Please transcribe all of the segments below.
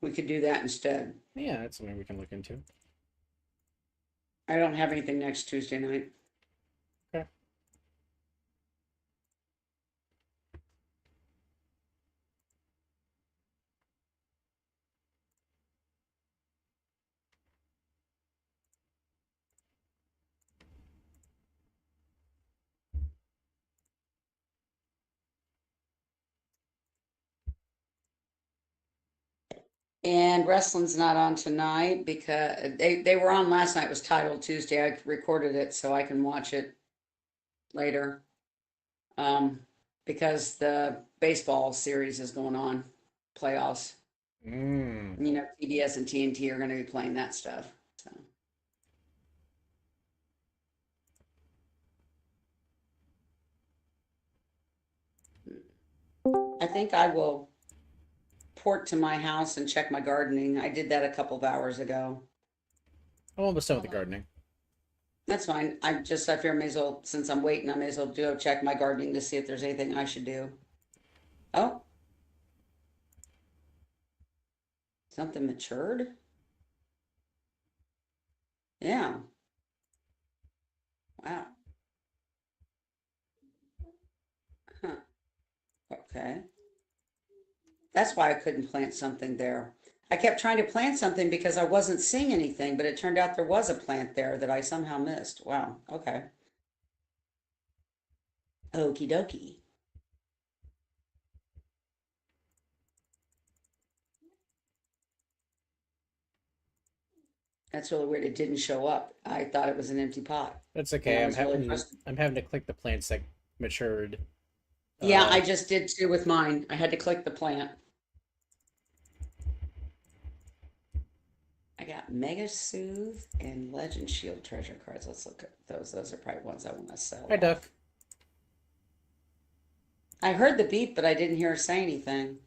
We could do that instead. Yeah, that's something we can look into. I don't have anything next Tuesday night. Okay. And wrestling's not on tonight because they were on last night. It was titled Tuesday. I recorded it so I can watch it later. Um, because the baseball series is going on, playoffs. Mm. You know, TBS and TNT are going to be playing that stuff. So I think I will port to my house and check my gardening. I did that a couple of hours ago. I'm almost done with the gardening. That's fine. I figure I may as well, since I'm waiting, I may as well do check my gardening to see if there's anything I should do. Oh, something matured? Yeah. Wow. Huh. Okay. That's why I couldn't plant something there. I kept trying to plant something because I wasn't seeing anything, but it turned out there was a plant there that I somehow missed. Wow. Okay. Okie dokie. That's really weird. It didn't show up. I thought it was an empty pot, That's and I okay. was really frustrated. I'm having to click the plants that matured. Yeah, Uh, I just did too with mine. I had to click the plant. I got Mega Soothe and Legend Shield treasure cards. Let's look at those. Those are probably ones I want to sell Hi, off. Duck. I heard the beep, but I didn't hear her say anything.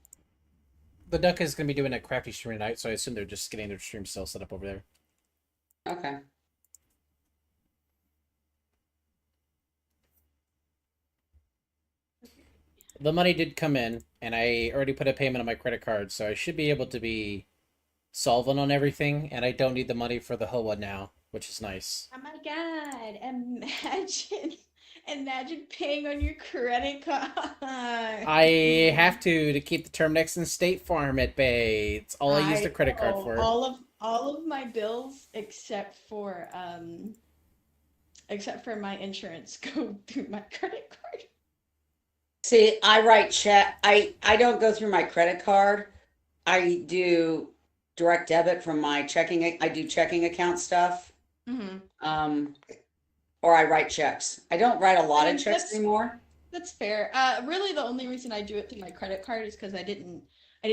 The Duck is going to be doing a crafty stream tonight, so I assume they're just getting their stream still set up over there. Okay. The money did come in, and I already put a payment on my credit card, so I should be able to be solvent on everything, and I don't need the money for the HOA now, which is nice. Oh my god, imagine paying on your credit card. I have to keep the Terminex and State Farm at bay. It's all I use the I credit card owe for. all of my bills except for my insurance go through my credit card. See, I write check. I don't go through my credit card. I do direct debit from my checking. I do checking account stuff. Mm-hmm. Um, or I write checks. I don't write a I lot of mean, checks anymore. that's fair. Really, the only reason I do it through my credit card is because I didn't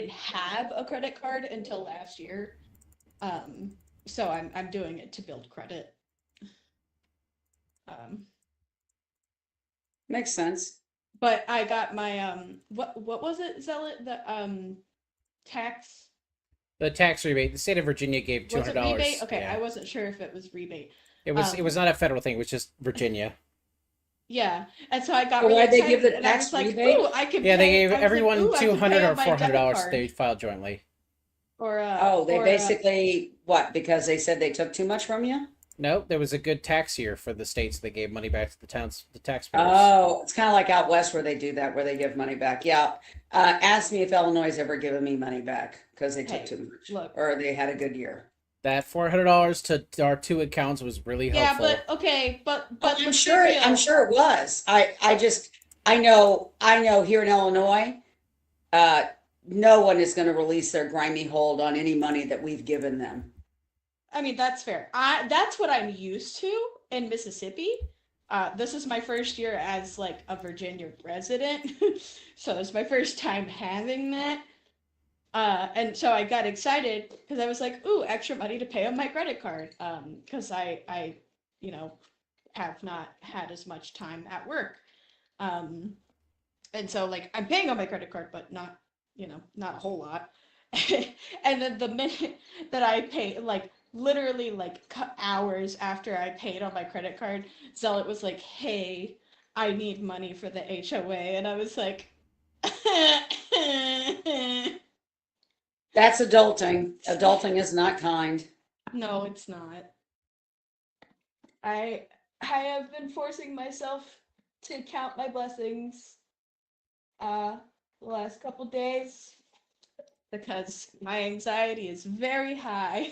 have a credit card until last year. Um, so I'm doing it to build credit. Um, Makes sense. but I got my what was it, Zealot? The tax, The tax rebate. The state of Virginia gave two was hundred it rebate? dollars. Okay, Yeah, I wasn't sure if it was rebate. it was not a federal thing. It was just Virginia. Yeah, and so I got So really why'd they give excited, the and I was tax like, rebate? "Ooh, I can Yeah, they pay." gave I was like, everyone "Ooh, I two can pay hundred or on my debit $400 if card." they filed jointly. Oh, they Or basically what? Because they said they took too much from you? No, there was a good tax year for the states that gave money back to the towns, the taxpayers. Oh, it's kind of like out west where they do that, where they give money back. Yeah. Ask me if Illinois has ever given me money back because they took hey, too much look, or they had a good year. That $400 to our two accounts was really yeah, helpful. but okay, Oh, but I'm let's be sure I'm real. sure it was. I know here in Illinois, uh, no one is going to release their grimy hold on any money that we've given them. I mean, that's fair. That's what I'm used to in Mississippi. This is my first year as like a Virginia resident, so it's my first time having that. And so I got excited because I was like, "Ooh, extra money to pay on my credit card." Because you know, have not had as much time at work. Um, and so like I'm paying on my credit card, but not, not a whole lot. And then the minute that I pay, like literally like hours after I paid on my credit card, Zealot was like, "Hey, I need money for the HOA," and I was like, That's adulting. Adulting is not kind. No, it's not. I have been forcing myself to count my blessings the last couple days because my anxiety is very high.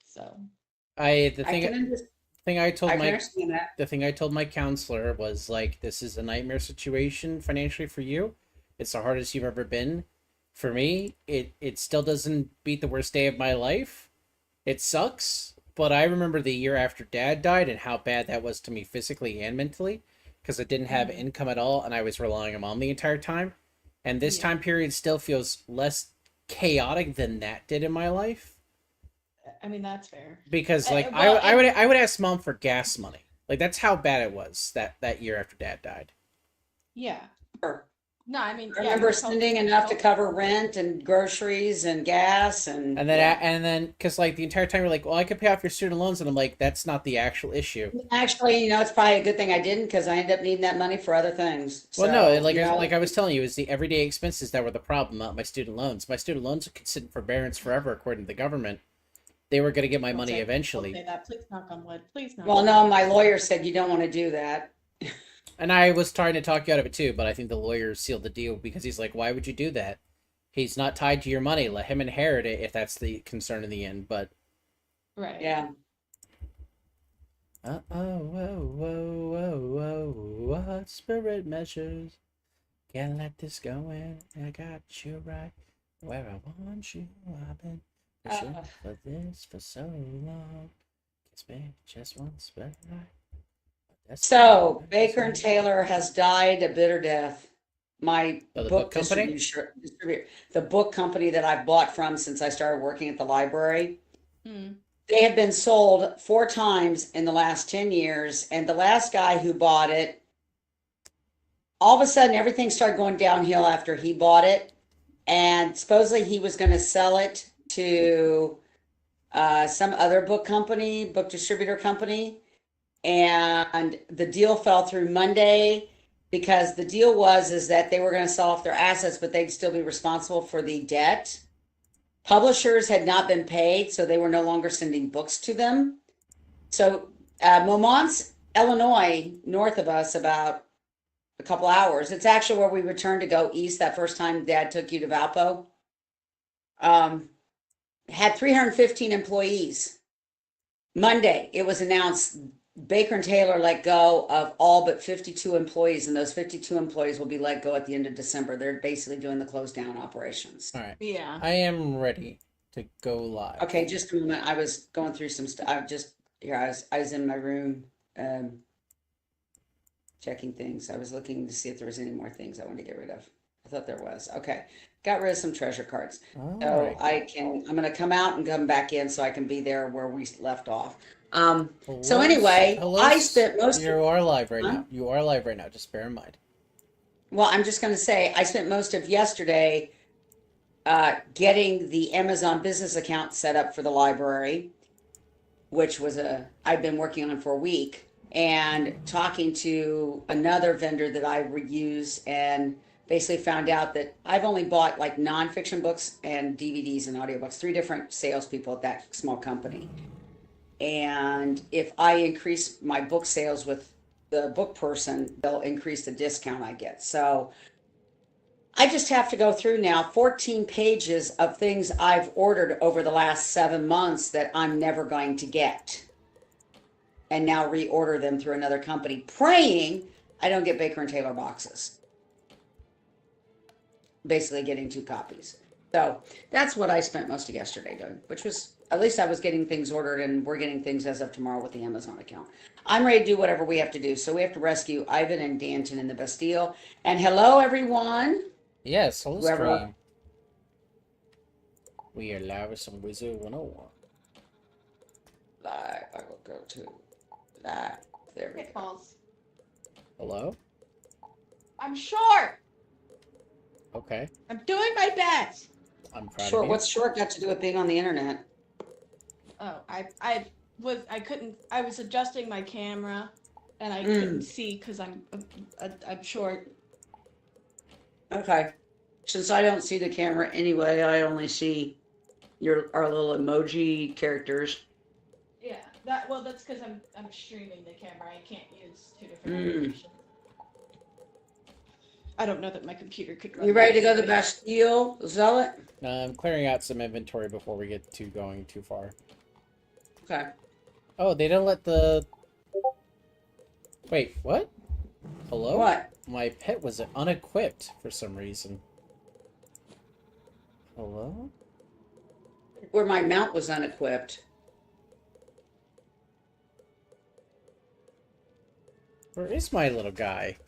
So, I can understand. thing I told I can my understand that. the thing I told my counselor was like, this is a nightmare situation financially for you. It's the hardest you've ever been. For me, it still doesn't beat the worst day of my life. It sucks, but I remember the year after Dad died and how bad that was to me physically and mentally because I didn't have income at all and I was relying on Mom the entire time. And this yeah. time period still feels less chaotic than that did in my life I mean, that's fair. because like Well, I would ask Mom for gas money. Like that's how bad it was that year after Dad died. yeah. Sure. No, I mean, I yeah, remember your sending enough to health- cover rent and groceries and gas and And then yeah. because like the entire time you're like, well, I could pay off your student loans, and I'm like, that's not the actual issue. Actually, it's probably a good thing I didn't because I ended up needing that money for other things. Well, no, So, like I was telling you, it's the everyday expenses that were the problem, not my student loans. My student loans could sit in forbearance forever, according to the government. They were going to get my Don't money say- eventually. Don't say that. Please knock on wood. Please knock well, on no, wood. my lawyer said you don't want to do that. And I was trying to talk you out of it too, but I think the lawyer sealed the deal because he's like, why would you do that? He's not tied to your money. Let him inherit it if that's the concern in the end. But Right. Yeah. what spirit measures? Can't let this go in. I got you right where I want you. I've been pushing for this for so long. Kiss me just once, but So Baker and Taylor has died a bitter death. My Oh, the book book company? distributor, the book company that I've bought from since I started working at the library. Hmm. They have been sold 4 times in the last 10 years. And the last guy who bought it, all of a sudden everything started going downhill after he bought it. And supposedly he was going to sell it to some other book distributor company. And the deal fell through Monday because the deal is that they were going to sell off their assets, but they'd still be responsible for the debt. Publishers had not been paid, so they were no longer sending books to them. So Mont's, Illinois, north of us, about a couple hours. It's actually where we returned to go east that first time Dad took you to Valpo. Had 315 employees. Monday, it was announced Baker and Taylor let go of all but 52 employees, and those 52 employees will be let go at the end of December. They're basically doing the close down operations. all right. Yeah. I am ready to go live. Okay, just a moment. I was going through some stuff. I was in my room checking things. I was looking to see if there was any more things I wanted to get rid of. I thought there was. Okay. Got rid of some treasure cards. All So right. I'm gonna come out and come back in so I can be there where we left off. So Hello, anyway, hello, I spent most You are live right Huh? now. You are live right now. Just bear in mind. well, I'm just gonna say I spent most of yesterday getting the Amazon business account set up for the library, which was I've been working on for a week, and talking to another vendor that I use, and basically found out that I've only bought like nonfiction books and DVDs and audiobooks, 3 different salespeople at that small company. And if I increase my book sales with the book person, they'll increase the discount I get. So I just have to go through now 14 pages of things I've ordered over the last 7 months that I'm never going to get, and now reorder them through another company, praying I don't get Baker and Taylor boxes. Basically getting 2 copies. So that's what I spent most of yesterday doing, which was, at least I was getting things ordered, and we're getting things as of tomorrow with the Amazon account. I'm ready to do whatever we have to do. So we have to rescue Ivan and Danton in the Bastille. And hello, everyone. Yes, hello, Whoever- stream. We are live with some Wizard 101. Live. I will go to that. There we It go. falls. Hello? I'm short. Okay. I'm doing my best. I'm proud Short. of you. What's short got to do with being on the internet? Oh, I was adjusting my camera, and I couldn't see because I'm short. Okay. Since I don't see the camera anyway, I only see our little emoji characters. Yeah, that's because I'm streaming the camera. I can't use two different Mm. animations. I don't know that my computer could run You ready to that go to anyway. Bastille, Zealot? I'm clearing out some inventory before we get to going too far. Okay. Oh, they don't let the... Wait, what? Hello? What? My pet was unequipped for some reason. Hello? Where my mount was unequipped. Where is my little guy?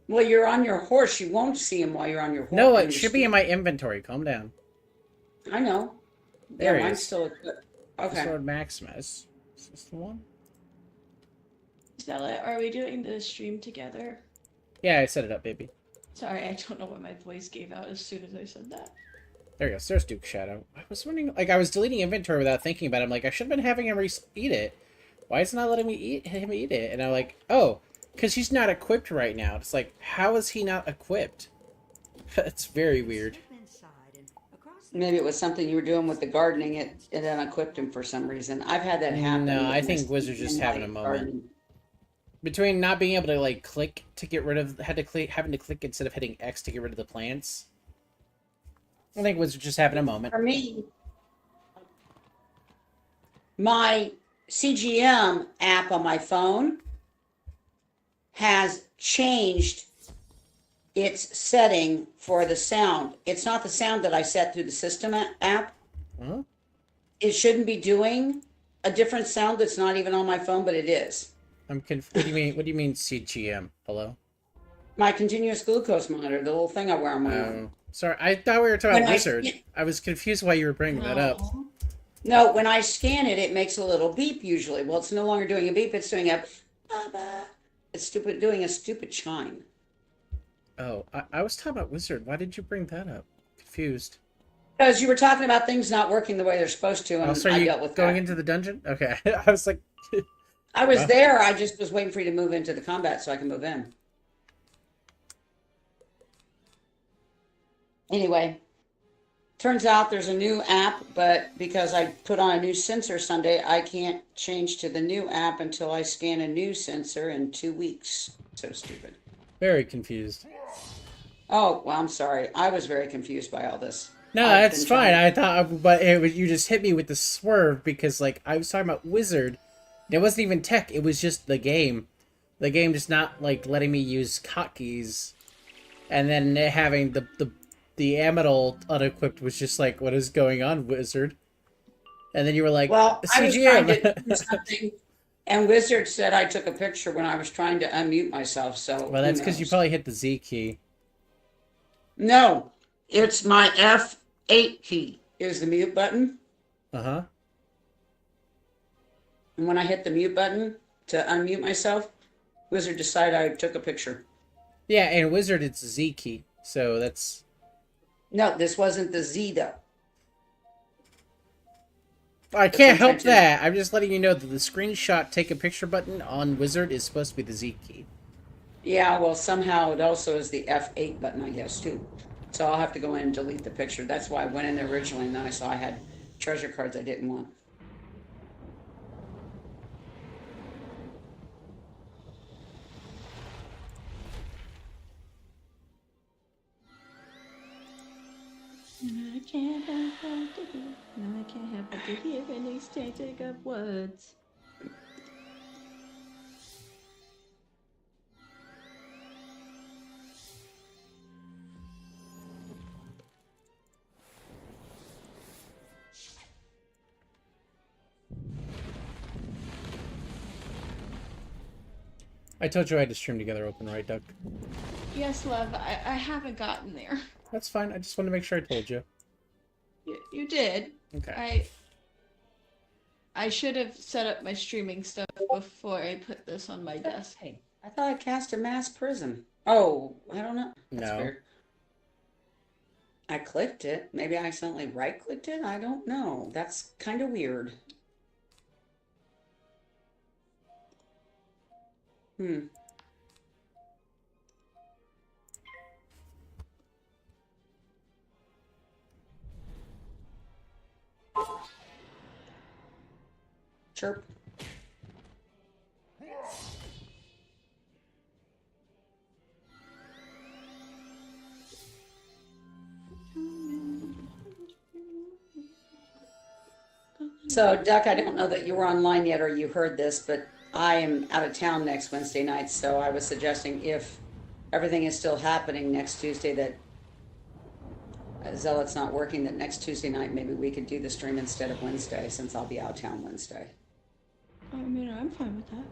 Well, you're on your horse. You won't see him while you're on your horse. No, it should be in my inventory. Calm down. I know. There Yeah, he mine's is. still equipped. Okay. Sword Maximus. Is this the one? Stella, are we doing the stream together? Yeah, I set it up, baby. Sorry, I don't know what my voice gave out as soon as I said that. There he goes. There's Duke Shadow. I was wondering, like, I was deleting inventory without thinking about it. I'm like, I should have been having him eat it. Why is it not letting me eat it? And I'm like, oh, because he's not equipped right now. It's like, how is he not equipped? That's very weird. Maybe it was something you were doing with the gardening. It unequipped him for some reason. I've had that happen. No, with I think my Wizard's just in having my a moment. garden. Between not being able to, like, click to get rid of... having to click instead of hitting X to get rid of the plants. I think Wizard's just having a moment. For me, my CGM app on my phone has changed its setting for the sound. It's not the sound that I set through the system app. Huh? It shouldn't be doing a different sound that's not even on my phone, but it is. What do you mean? What do you mean CGM? Hello? My continuous glucose monitor, the little thing I wear on my arm. Sorry, I thought we were talking about When Wizard. I was confused why you were bringing that up. No, when I scan it, it makes a little beep usually. Well, it's no longer doing a beep, it's doing a ba-ba. It's doing a stupid chime. Oh, I was talking about Wizard. Why did you bring that up? Confused. Because you were talking about things not working the way they're supposed to, and Also, I you dealt with going that. into the dungeon? Okay. I was like... I was Wow. there, I just was waiting for you to move into the combat so I can move in. Anyway, turns out there's a new app, but because I put on a new sensor Sunday, I can't change to the new app until I scan a new sensor in 2 weeks. So stupid. Very confused. Oh, well, I'm sorry. I was very confused by all this. No, I've that's been fine. trying- I thought, but you just hit me with the swerve because, like, I was talking about Wizard. It wasn't even tech. It was just the game. The game just not like letting me use hotkeys, and then having the Amidal unequipped was just like, what is going on, Wizard? And then you were like, Well, I was trying to CGM. do something, and Wizard said I took a picture when I was trying to unmute myself. So Well, that's who because you knows? probably hit the Z key. No, it's my F8 key is the mute button. Uh-huh. And when I hit the mute button to unmute myself, Wizard decided I took a picture. Yeah, and Wizard, it's Z key. So that's... No, this wasn't the Z though. I can't help intention. that. I'm just letting you know that the screenshot take a picture button on Wizard is supposed to be the Z key. Yeah, well, somehow it also is the F8 button, I guess, too. So I'll have to go in and delete the picture. That's why I went in there originally and then I saw I had treasure cards I didn't want. I can't help but to hear. No, I can't help but to hear an exchanging of words. I told you I had to stream together open, right, Doug? Yes, love, I haven't gotten there. That's fine. I just wanted to make sure I told you. You did. Okay. I should have set up my streaming stuff before I put this on my desk. Hey, I thought I cast a mass prison. Oh, I don't know. That's No. weird. I clicked it. Maybe I accidentally right-clicked it. I don't know. That's kind of weird. Chirp. So, Duck, I don't know that you were online yet or you heard this, but I am out of town next Wednesday night. So I was suggesting if everything is still happening next Tuesday, that Zealot's not working, that next Tuesday night maybe we could do the stream instead of Wednesday, since I'll be out of town Wednesday. I mean, I'm fine with that.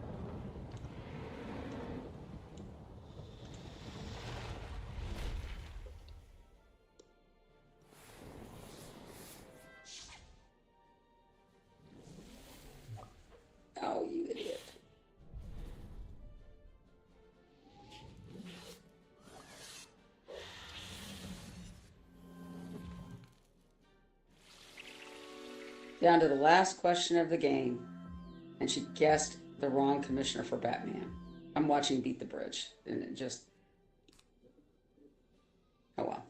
Oh, you idiot. Down to the last question of the game, and she guessed the wrong commissioner for Batman. I'm watching Beat the Bridge, and it just... Oh, well.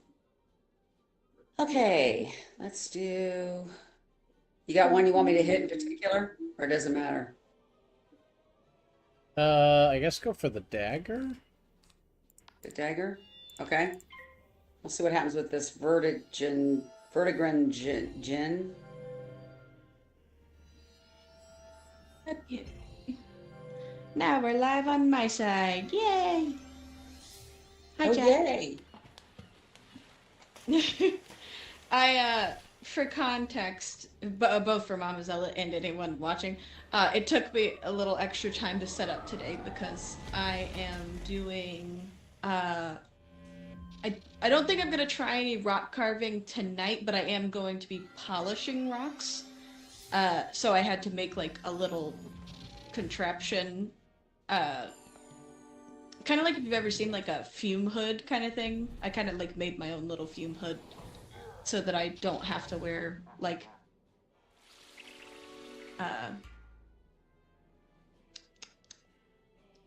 Okay, let's do... You got one you want me to hit in particular, or does it matter? I guess go for the dagger. The dagger? Okay. We'll see what happens with this vertigin gin. Now we're live on my side. Yay! Hi, Oh, Jack. yay! For context, both for Mama Zealot and anyone watching, it took me a little extra time to set up today because I am doing, I don't think I'm going to try any rock carving tonight, but I am going to be polishing rocks. So I had to make like a little contraption, kind of like if you've ever seen like a fume hood kind of thing. I kind of like made my own little fume hood so that I don't have to wear like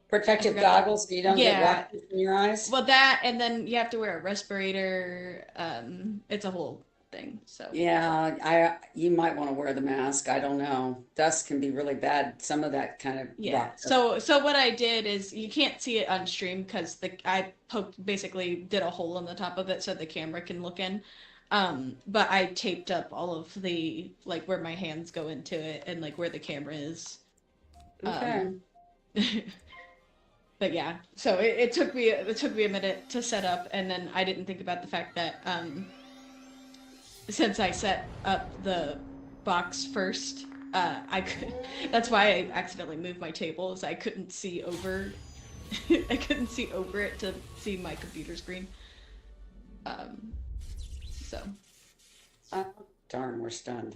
Protective goggles so you don't get yeah. rock in your eyes. Well, that, and then you have to wear a respirator. It's a whole thing. So Yeah, you might want to wear the mask. I don't know. Dust can be really bad. Some of that kind of yeah. rock. So what I did is, you can't see it on stream because I basically did a hole in the top of it so the camera can look in. But I taped up all of the like where my hands go into it and like where the camera is. Okay. But yeah, so it took me a minute to set up, and then I didn't think about the fact that since I set up the box first, I could. That's why I accidentally moved my table, is I couldn't see over. I couldn't see over it to see my computer screen. So. Oh, darn, we're stunned.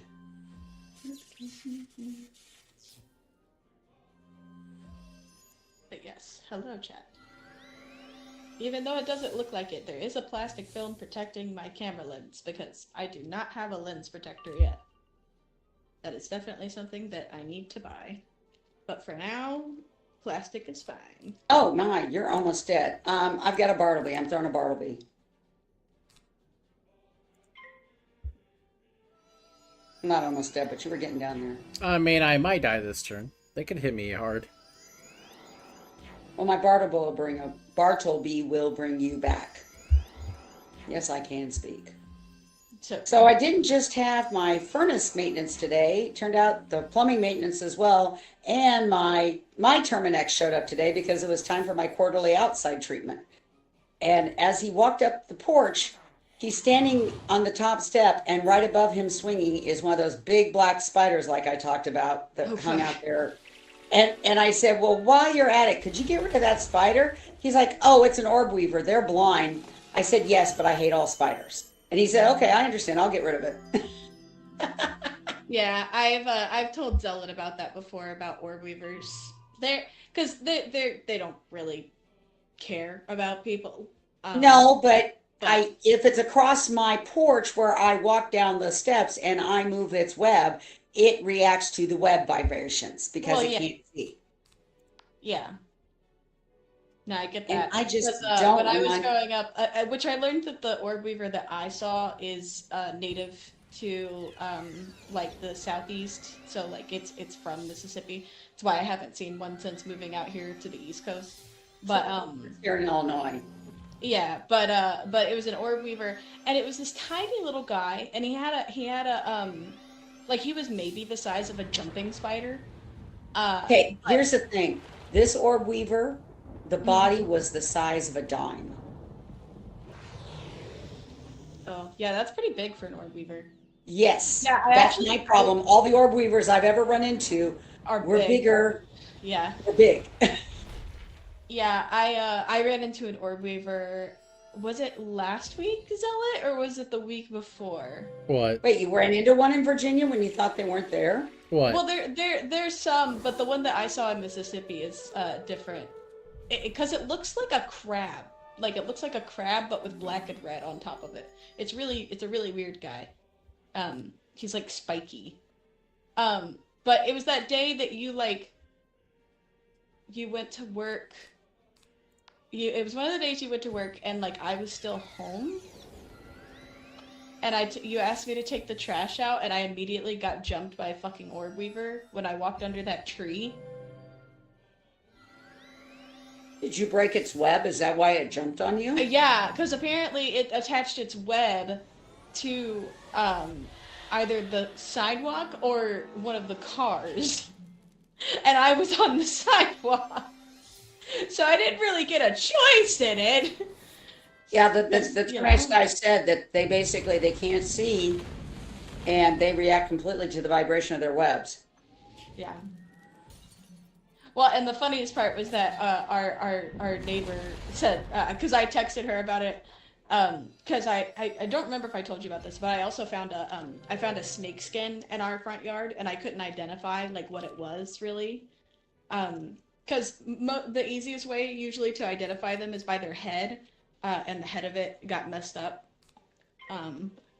But yes, hello chat. Even though it doesn't look like it, there is a plastic film protecting my camera lens because I do not have a lens protector yet. That is definitely something that I need to buy. But for now, plastic is fine. Oh my, you're almost dead. I've got a Bartleby. I'm throwing a Bartleby. I'm not almost dead, but you were getting down there. I mean, I might die this turn. They could hit me hard. Well, my Bartleby will bring you back. Yes, I can speak. So I didn't just have my furnace maintenance today. Turned out the plumbing maintenance as well, and my Terminex showed up today because it was time for my quarterly outside treatment. And as he walked up the porch, he's standing on the top step, and right above him swinging is one of those big black spiders like I talked about that hung out there. And I said, well, while you're at it, could you get rid of that spider? He's like, oh, it's an orb weaver. They're blind. I said, yes, but I hate all spiders. And he said, okay, I understand. I'll get rid of it. Yeah, I've told Zealot about that before, about orb weavers. Because they don't really care about people. No, but if it's across my porch where I walk down the steps and I move its web, it reacts to the web vibrations because it can't see. Yeah. No, I get that. And I just don't when I was growing up, which I learned that the orb weaver that I saw is native to like the southeast, so like it's from Mississippi. That's why I haven't seen one since moving out here to the East Coast. But Here in Illinois. yeah, but it was an orb weaver, and it was this tiny little guy, and he had a like he was maybe the size of a jumping spider. Okay, But here's the thing. This orb weaver, the body was the size of a dime. oh yeah, that's pretty big for an orb weaver. Yes, Yeah, that's my problem. All the orb weavers I've ever run into are were big. bigger, Yeah, were big. yeah. I ran into an orb weaver. Was it last week, Zealot, or was it the week before? What? Wait, you ran into one in Virginia when you thought they weren't there? What? Well, there's some, but the one that I saw in Mississippi is different. Because it looks like a crab. Like it looks like a crab, but with black and red on top of it. It's a really weird guy. He's like spiky. But it was that day that you went to work. It was one of the days you went to work, and like I was still home. And you asked me to take the trash out, and I immediately got jumped by a fucking orb weaver when I walked under that tree. Did you break its web? Is that why it jumped on you? Yeah, because apparently it attached its web to either the sidewalk or one of the cars. And I was on the sidewalk. So I didn't really get a choice in it. Yeah, the trash guy said that they can't see and they react completely to the vibration of their webs. Yeah. Well, and the funniest part was that our neighbor said, because I texted her about it, because I don't remember if I told you about this, but I also found a snake skin in our front yard, and I couldn't identify like what it was really, because the easiest way usually to identify them is by their head, and the head of it got messed up.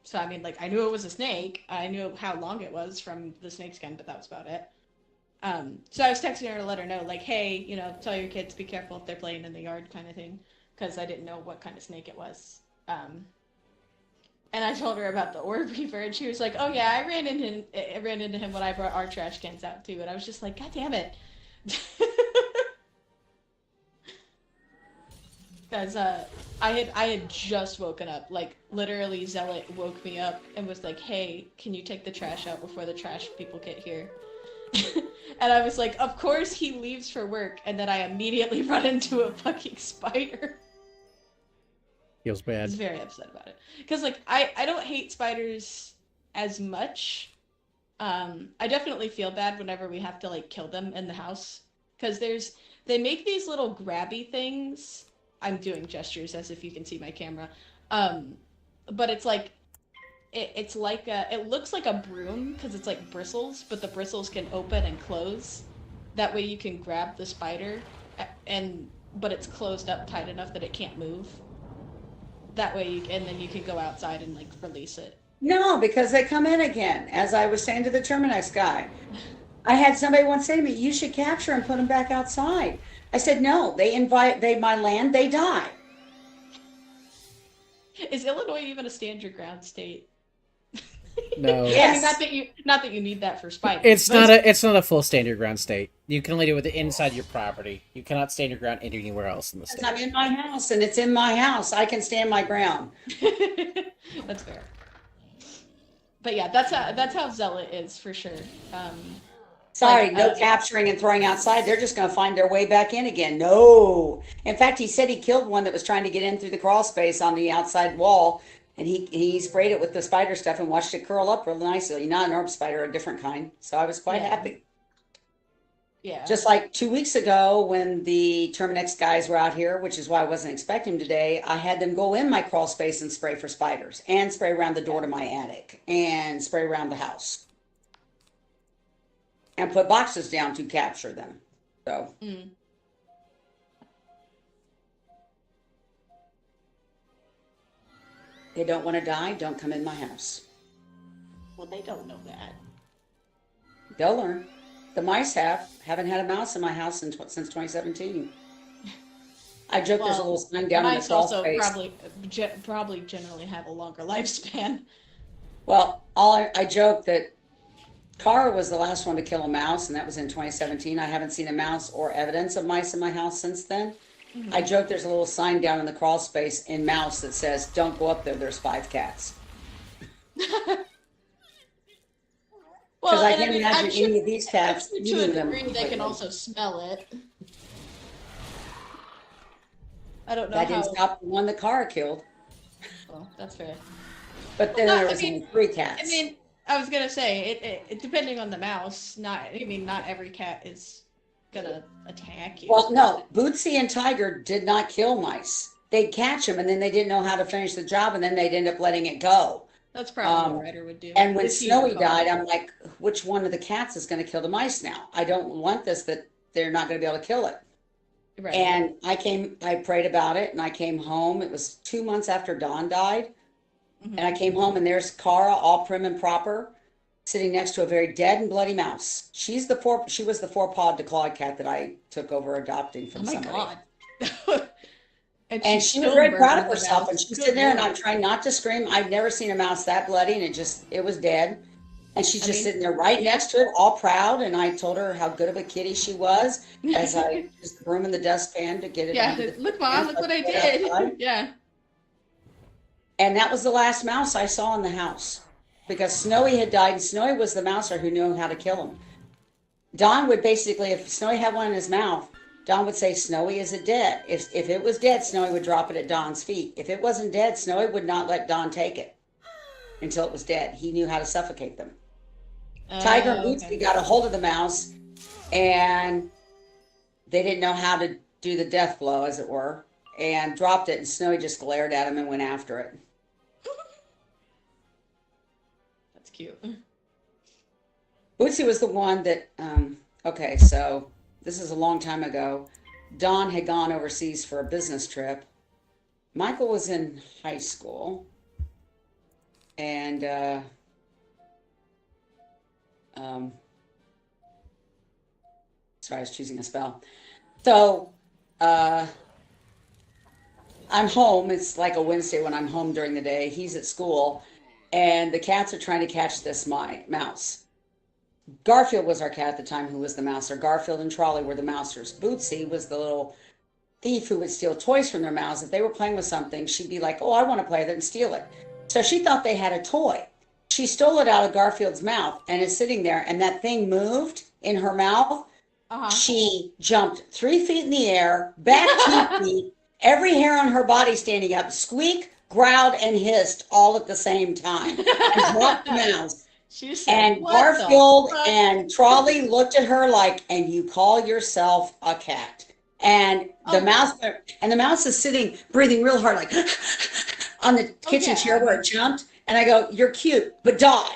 So I mean, like I knew it was a snake, I knew how long it was from the snake skin, but that was about it. So I was texting her to let her know, like, hey, tell your kids be careful if they're playing in the yard, kind of thing, because I didn't know what kind of snake it was. And I told her about the orb weaver, and she was like, "Oh yeah, I ran into him when I brought our trash cans out too." And I was just like, "God damn it!" Because I had just woken up, like literally, Zealot woke me up and was like, "Hey, can you take the trash out before the trash people get here?" And I was like, of course he leaves for work, and then I immediately run into a fucking spider. Feels I bad. was very upset about it. Because, like, I don't hate spiders as much. I definitely feel bad whenever we have to, like, kill them in the house. Because they make these little grabby things. I'm doing gestures as if you can see my camera. But it's like, it looks like a broom because it's like bristles, but the bristles can open and close. That way you can grab the spider, but it's closed up tight enough that it can't move. That way and then you can go outside and like release it. No, because they come in again. As I was saying to the Terminex guy, I had somebody once say to me, "You should capture and put them back outside." I said, "No, they my land, they die." Is Illinois even a stand your ground state? No. Yes. I mean, not that you need that for spiders. It's but not a full stand your ground state. You can only do it with the inside your property. You cannot stand your ground anywhere else in the state. I'm in my house and it's in my house. I can stand my ground. That's fair. But yeah, that's how Zealot is for sure. Sorry, no capturing and throwing outside. They're just going to find their way back in again. No. In fact, he said he killed one that was trying to get in through the crawl space on the outside wall. And he sprayed it with the spider stuff and watched it curl up real nicely. Not an orb spider, a different kind. So I was quite happy. Yeah. Just like 2 weeks ago when the Terminex guys were out here, which is why I wasn't expecting them today, I had them go in my crawl space and spray for spiders and spray around the door to my attic and spray around the house and put boxes down to capture them. So. They don't want to die, don't come in my house. Well, they don't know that. They'll learn. The mice haven't had a mouse in my house since 2017. I joke there's a little sign down in the mice crawl also space. probably generally have a longer lifespan. Well, I joke that Carr was the last one to kill a mouse, and that was in 2017. I haven't seen a mouse or evidence of mice in my house since then. I Mhm. joke there's a little sign down in the crawl space in mouse that says, "Don't go up there. There's 5 cats." Because Well, I and I can't mean, imagine any of these I'm cats sure to a eating them degree they can completely. also smell it. I don't know That didn't how. stop the one that Carr killed. Well, that's fair. But Well, then not. there I was mean, only three I cats. mean, I was gonna say it depending on the mouse. Not. I mean, not every cat is gonna attack you. Well, no, Bootsy and Tiger did not kill mice. They'd catch them and then they didn't know how to finish the job and then they'd end up letting it go. That's probably what Um, Ryder would do, and when if you Snowy recall. died, I'm like, which one of the cats is going to kill the mice now? I don't want this that they're not going to be able to kill it. Right. And I prayed about it and I came home. It was 2 months after Dawn died. Hmm. And I came home and there's Cara, all prim and proper, sitting next to a very dead and bloody mouse. She was the four-pawed declawed cat that I took over adopting Oh from my somebody. god. And And she's she was still very proud of murdering the herself. And mouse. she's Good sitting there, and lord. I'm trying not to scream. I've never seen a mouse that bloody, and it was dead. And she's I just mean, sitting there right next to it, all proud. And I told her how good of a kitty she was as I just broom in the dustpan to get it yeah. onto the Look, fan mom. so Look I what could I get it outside. did. Yeah. And that was the last mouse I saw in the house because Snowy had died, and Snowy was the mouser who knew how to kill him. Don would basically, if Snowy had one in his mouth, Don would say, "Snowy, is it dead?" If it was dead, Snowy would drop it at Don's feet. If it wasn't dead, Snowy would not let Don take it until it was dead. He knew how to suffocate them. Tiger and Bootsy Okay. got a hold of the mouse, and they didn't know how to do the death blow, as it were, and dropped it. And Snowy just glared at him and went after it. That's cute. Bootsy was the one that, okay, so this is a long time ago. Don had gone overseas for a business trip. Michael was in high school, and um, sorry, I was choosing a spell. So uh, I'm home. It's like a Wednesday when I'm home during the day. He's at school, and the cats are trying to catch this mouse. Garfield was our cat at the time who was the mouser. Garfield and Trolley were the mousers. Bootsy was the little thief who would steal toys from their mouths. If they were playing with something, she'd be like, "Oh, I want to play with it," and steal it. So she thought they had a toy. She stole it out of Garfield's mouth and is sitting there, and that thing moved in her mouth. Uh She jumped 3 feet in the air, back huh. 2 feet, every hair on her body standing up, squeak, growled, and hissed all at the same time, and dropped the mouse. She said, And "What the Garfield fuck?" and Trolley looked at her like, "And you call yourself a cat?" And the Oh, mouse and the mouse is sitting, breathing real hard, like on the oh kitchen yeah. I chair where it mean, jumped. And I go, "You're cute, but die."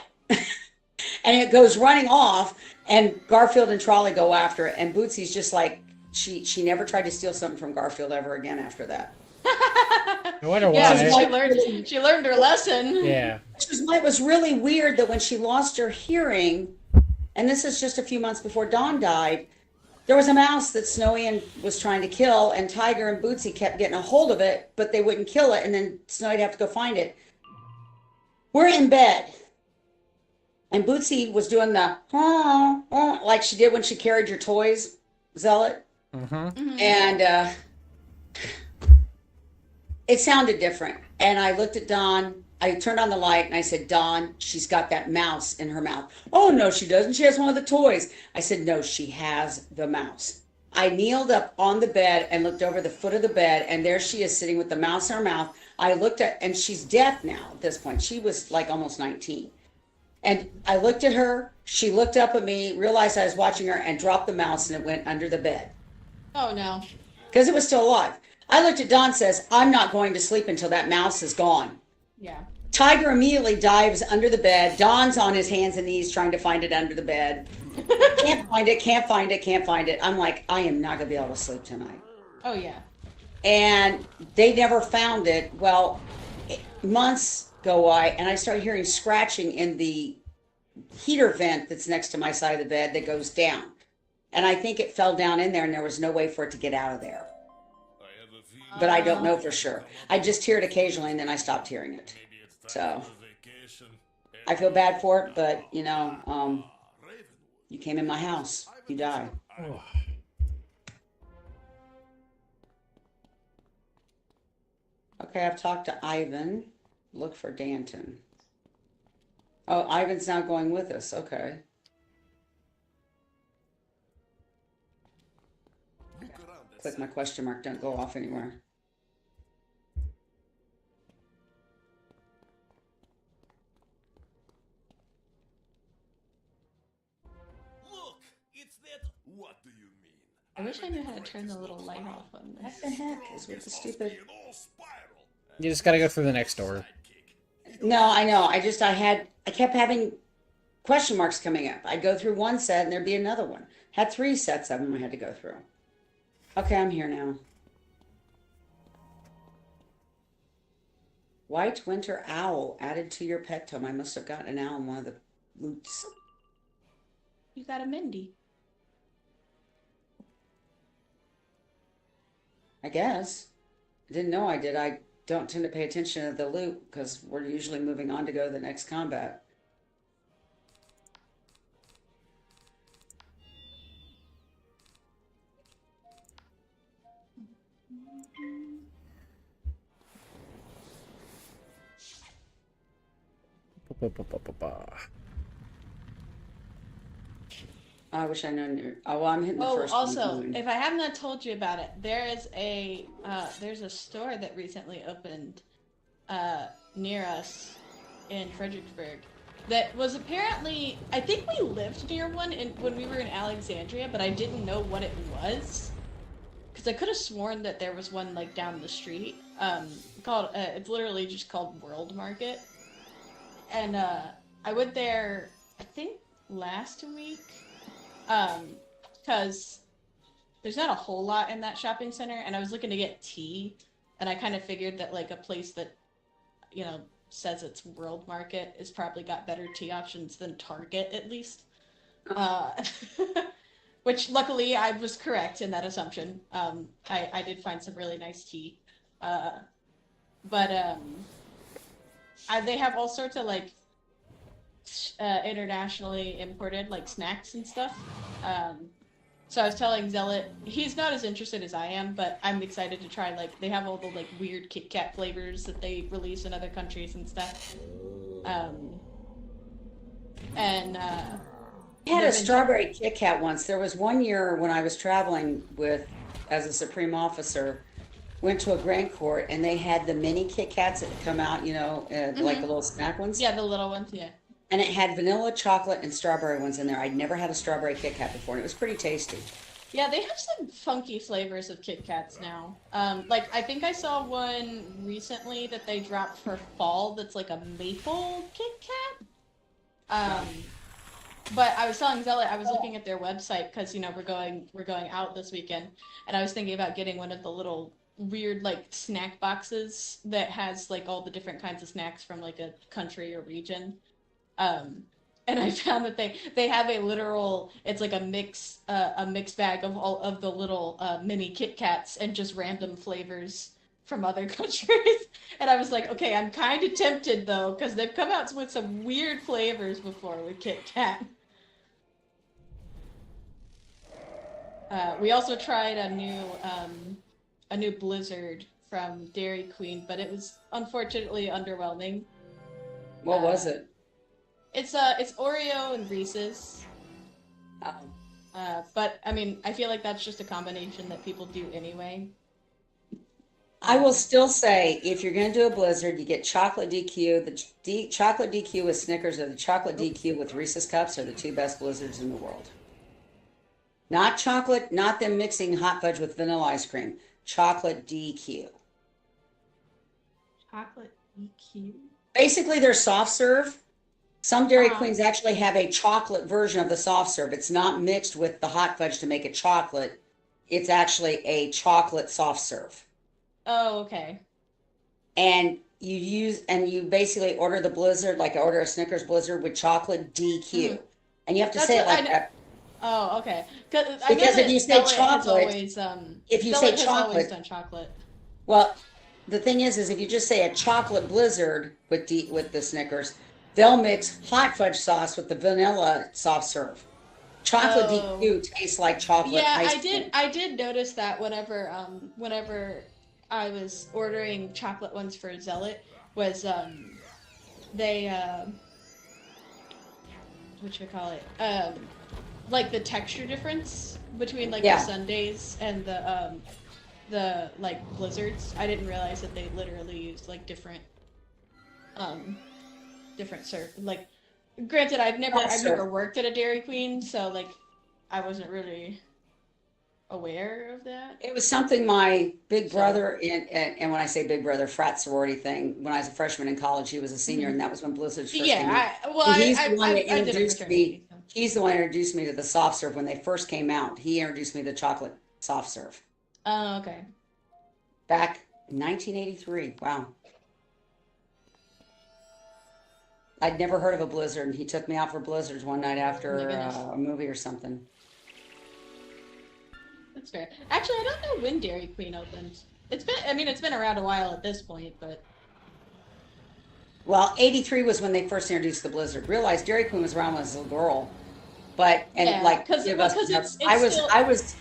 And it goes running off, and Garfield and Trolley go after it. And Bootsy's just like, she never tried to steal something from Garfield ever again after that. I wonder Which yeah. is I mean, why. why she learned. She learned her lesson. Yeah. which is why it was really weird that when she lost her hearing, and this is just a few months before Dawn died, there was a mouse that Snowy was trying to kill, and Tiger and Bootsy kept getting a hold of it, but they wouldn't kill it, and then Snowy'd have to go find it. We're in bed, and Bootsy was doing the like she did when she carried your toys, Zealot, Mm-hmm. Hmm. and it sounded different. And I looked at Dawn. I turned on the light and I said, "Dawn, she's got that mouse in her mouth." "Oh, no, she doesn't. She has one of the toys." I said, "No, she has the mouse." I kneeled up on the bed and looked over the foot of the bed, and there she is sitting with the mouse in her mouth. I looked at, and she's deaf now at this point. She was like almost 19. And I looked at her. She looked up at me, realized I was watching her, and dropped the mouse, and it went under the bed Oh no. because it was still alive. I looked at Dawn, says, "I'm not going to sleep until that mouse is gone." Yeah. Tiger immediately dives under the bed. Don's on his hands and knees trying to find it under the bed. Can't find it, can't find it, can't find it. I'm like, I am not going to be able to sleep tonight. Oh yeah. And they never found it. Well, months go by, and I start hearing scratching in the heater vent that's next to my side of the bed that goes down. And I think it fell down in there, and there was no way for it to get out of there. But I don't know for sure. I just hear it occasionally, and then I stopped hearing it. So, I feel bad for it, but you came in my house. You die. Oh. Okay, I've talked to Ivan. Look for Danton. Oh, Ivan's now going with us. Okay. Click my question mark. Don't go off anywhere. Look, it's that. What do you mean? I wish I knew how to turn the little light off on What this. the heck is with the stupid? You just gotta go through the next door. No, I know. I kept having question marks coming up. I'd go through one set and there'd be another one. Had 3 sets of them I had to go through. Okay, I'm here now. White winter owl added to your pet tome. I must have gotten an owl in one of the loots. You got a Mindy. I guess. I didn't know I did. I don't tend to pay attention to the loot because we're usually moving on to go to the next combat. I wish I knew. Oh, well, I'm hitting the Oh, first also, one. if I have not told you about it, there's a store that recently opened near us in Fredericksburg that was apparently, I think we lived near one when we were in Alexandria, but I didn't know what it was because I could have sworn that there was one like down the street. Called it's literally just called World Market, and I went there I think last week. Because there's not a whole lot in that shopping center, and I was looking to get tea, and I kind of figured that like a place that, says it's World Market is probably got better tea options than Target at least. Uh, which luckily I was correct in that assumption. I did find some really nice tea. But they have all sorts of like internationally imported like snacks and stuff. So I was telling Zealot, he's not as interested as I am, but I'm excited to try. Like they have all the like weird Kit Kat flavors that they release in other countries and stuff. I had a strawberry Kit Kat once. There was one year when I was traveling as a Supreme Officer, went to a Grand Court, and they had the mini Kit Kats that come out, like the little snack ones. Yeah, the little ones, yeah. And it had vanilla, chocolate, and strawberry ones in there. I'd never had a strawberry Kit Kat before, and it was pretty tasty. Yeah, they have some funky flavors of Kit Kats now. Like I think I saw one recently that they dropped for fall that's like a maple Kit Kat. But I was telling Zealot, I was looking at their website because we're going out this weekend, and I was thinking about getting one of the little weird like snack boxes that has like all the different kinds of snacks from like a country or region. And I found that they have a literal, it's like a mixed bag of all of the little mini Kit Kats and just random flavors from other countries. And I was like, okay, I'm kind of tempted though, because they've come out with some weird flavors before with Kit Kat. We also tried a new Blizzard from Dairy Queen, but it was unfortunately underwhelming. What was it? It's Oreo and Reese's. But I mean, I feel like that's just a combination that people do anyway. I will still say, if you're going to do a Blizzard, you get chocolate DQ. The chocolate DQ with Snickers or the chocolate DQ with Reese's Cups are the two best Blizzards in the world. Not chocolate, not them mixing hot fudge with vanilla ice cream. Chocolate DQ. Chocolate EQ. Basically, they're soft serve. Some Dairy Queens actually have a chocolate version of the soft serve. It's not mixed with the hot fudge to make it chocolate. It's actually a chocolate soft serve. Oh, okay. And you basically order the Blizzard, like I order a Snickers Blizzard with chocolate DQ. And you have to say it like that. Oh, okay. Because if you say chocolate, if you say has always done chocolate. Well, the thing is if you just say a chocolate Blizzard with the Snickers, they'll mix hot fudge sauce with the vanilla soft serve. Chocolate Oh. DQ tastes like chocolate Yeah, ice I did. cream. I did notice that whenever I was ordering chocolate ones for Zealot, was they what should I call it? Like the texture difference between like the Yeah, sundaes and the like blizzards. I didn't realize that they literally used like um different serve like. Granted, soft I've serve. never worked at a Dairy Queen, so like I wasn't really aware of that. It was something my big So, brother and when I say big brother, frat sorority thing. When I was a freshman in college, he was a senior, mhm. and that was when blizzards first came out. Yeah, well, And he's the one that I did a introduced me. fraternity. So. He's the one that introduced me to the soft serve when they first came out. He introduced me to chocolate soft serve Oh, okay. back in 1983. Wow. I'd never heard of a blizzard, and he took me out for blizzards one night Oh my after goodness. a movie or something. That's fair. Actually, I don't know when Dairy Queen opened. I mean, it's been around a while at this point, but Well, 83 was when they first introduced the blizzard. Realized Dairy Queen was around when I was a little girl. But and yeah, like peanut well, butter because puffs, it's still. I was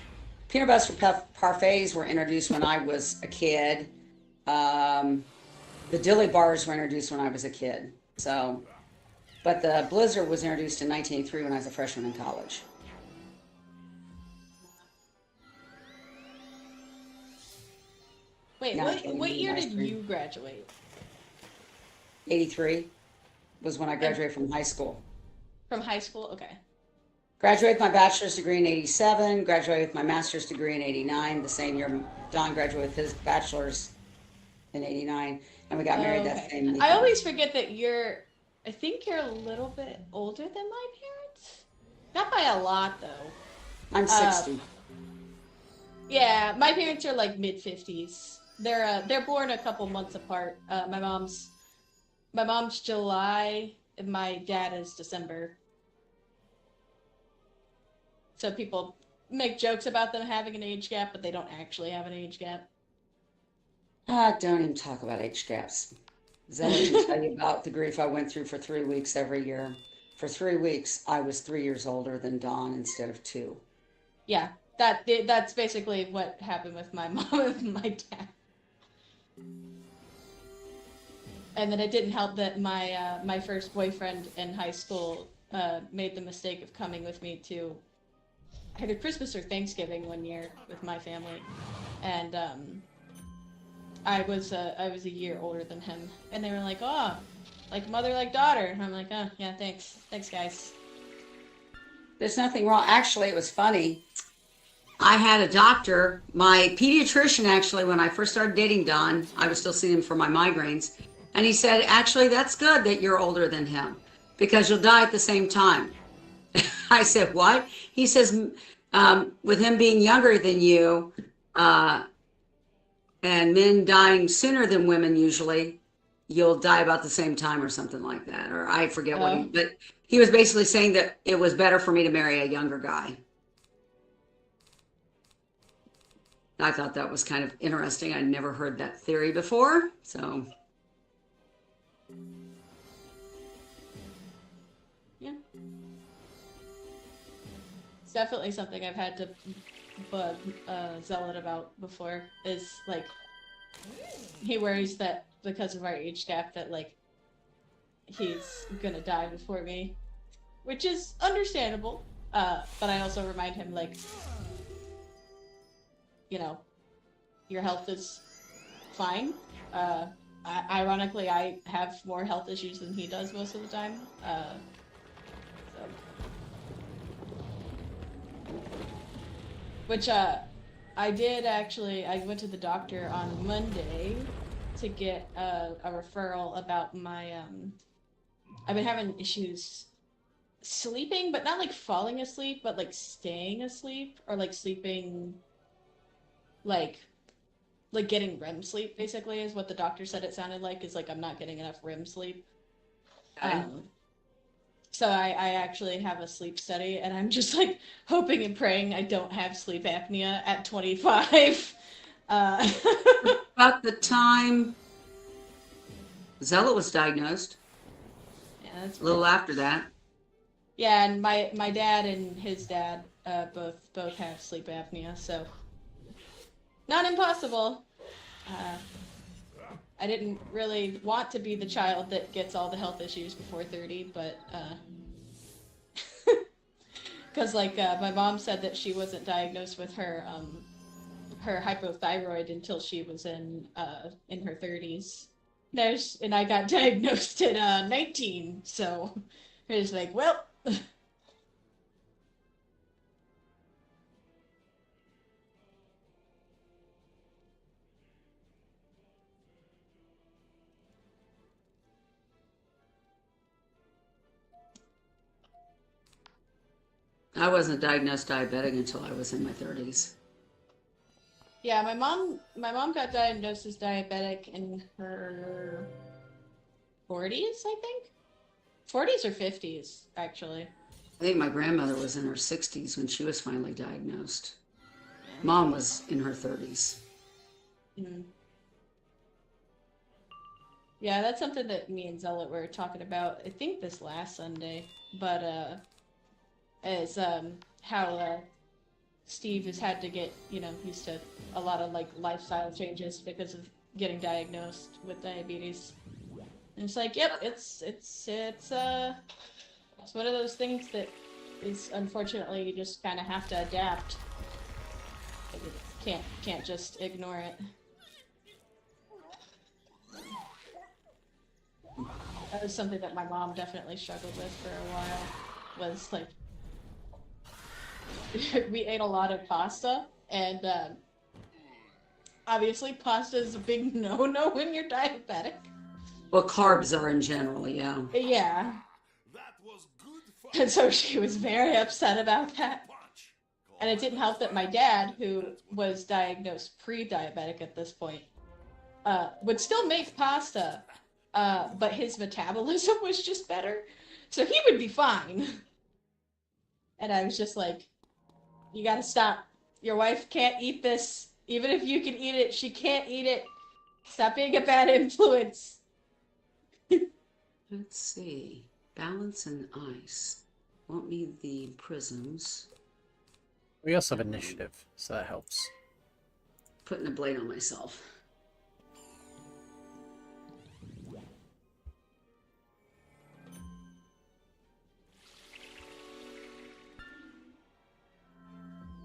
peanut butter parfaits were introduced when I was a kid. Um, the dilly bars were introduced when I was a kid. So, but the blizzard was introduced in 1983 when I was a freshman in college. Wait, Now I can't what even eat year ice did cream. you graduate 83 was when I and graduated from high school. from high school? Okay. Graduated with my bachelor's degree in 87, graduated with my master's degree in 89, the same year Don graduated with his bachelor's in 89, and we got married Oh, that okay. same I year. always forget that you're. I think you're a little bit older than my parents. Not by a lot, though. I'm Uh, 60. Yeah, my parents are like mid 50s. They're born a couple months apart. My mom's July and my dad is December. So people make jokes about them having an age gap, but they don't actually have an age gap. Ah, don't even talk about age gaps. Zealot can tell you about the grief I went through for 3 weeks every year. For 3 weeks, I was 3 years older than Dawn instead of two. Yeah, that's basically what happened with my mom and my dad. And then it didn't help that my first boyfriend in high school made the mistake of coming with me to either Christmas or Thanksgiving one year with my family, and I was a year older than him, and they were like, "Oh, like mother, like daughter," and I'm like, "Oh, yeah, thanks, guys." There's nothing wrong. Actually, it was funny. I had a doctor, my pediatrician, actually, when I first started dating Don, I was still seeing him for my migraines. And he said, actually, that's good that you're older than him because you'll die at the same time. I said, what? He says, with him being younger than you, uh, and men dying sooner than women usually, you'll die about the same time or something like that. Or I forget what Oh, but he was basically saying that it was better for me to marry a younger guy. I thought that was kind of interesting. I'd never heard that theory before. So, yeah, it's definitely something I've had to bug Zealot about before. Is like he worries that because of our age gap that like he's gonna die before me, which is understandable. But I also remind him like you know your health is fine. Uh, Ironically, I have more health issues than he does most of the time. So, which I did actually. I went to the doctor on Monday to get a referral about my. I've been having issues sleeping, but not like falling asleep, but like staying asleep or like sleeping like getting REM sleep basically is what the doctor said it sounded like is like I'm not getting enough REM sleep. okay. Um so I actually have a sleep study and I'm just like hoping and praying I don't have sleep apnea at 25. Uh About the time Zealot was diagnosed, Yeah, that's A little pretty- after that. Yeah, and my dad and his dad both have sleep apnea, so not impossible. Uh, I didn't really want to be the child that gets all the health issues before 30, but because my mom said that she wasn't diagnosed with her hypothyroid until she was in her 30s. And I got diagnosed at 19, so it was like, well. I wasn't diagnosed diabetic until I was in my 30s. Yeah, my mom got diagnosed as diabetic in her 40s, I think. 40s or 50s, actually. I think my grandmother was in her 60s when she was finally diagnosed. Mom was in her 30s. Mhm. Yeah, that's something that me and Zealot were talking about, I think this last Sunday. But is how Steve has had to get, used to a lot of lifestyle changes because of getting diagnosed with diabetes. And it's like, yep, it's one of those things that is unfortunately you just kind of have to adapt. You can't just ignore it. That was something that my mom definitely struggled with for a while. Was like we ate a lot of pasta, and obviously pasta is a big no-no when you're diabetic. Well, carbs are in general, yeah. Yeah, That was good fun. and so she was very upset about that. Punch. And it didn't help that my dad, who was diagnosed pre-diabetic at this point, would still make pasta, but his metabolism was just better, so he would be fine. And I was just like, you gotta stop. Your wife can't eat this. Even if you can eat it, she can't eat it. Stop being a bad influence. Let's see. Balance and ice. Won't need the prisms. We also have initiative, so that helps. Putting a blade on myself.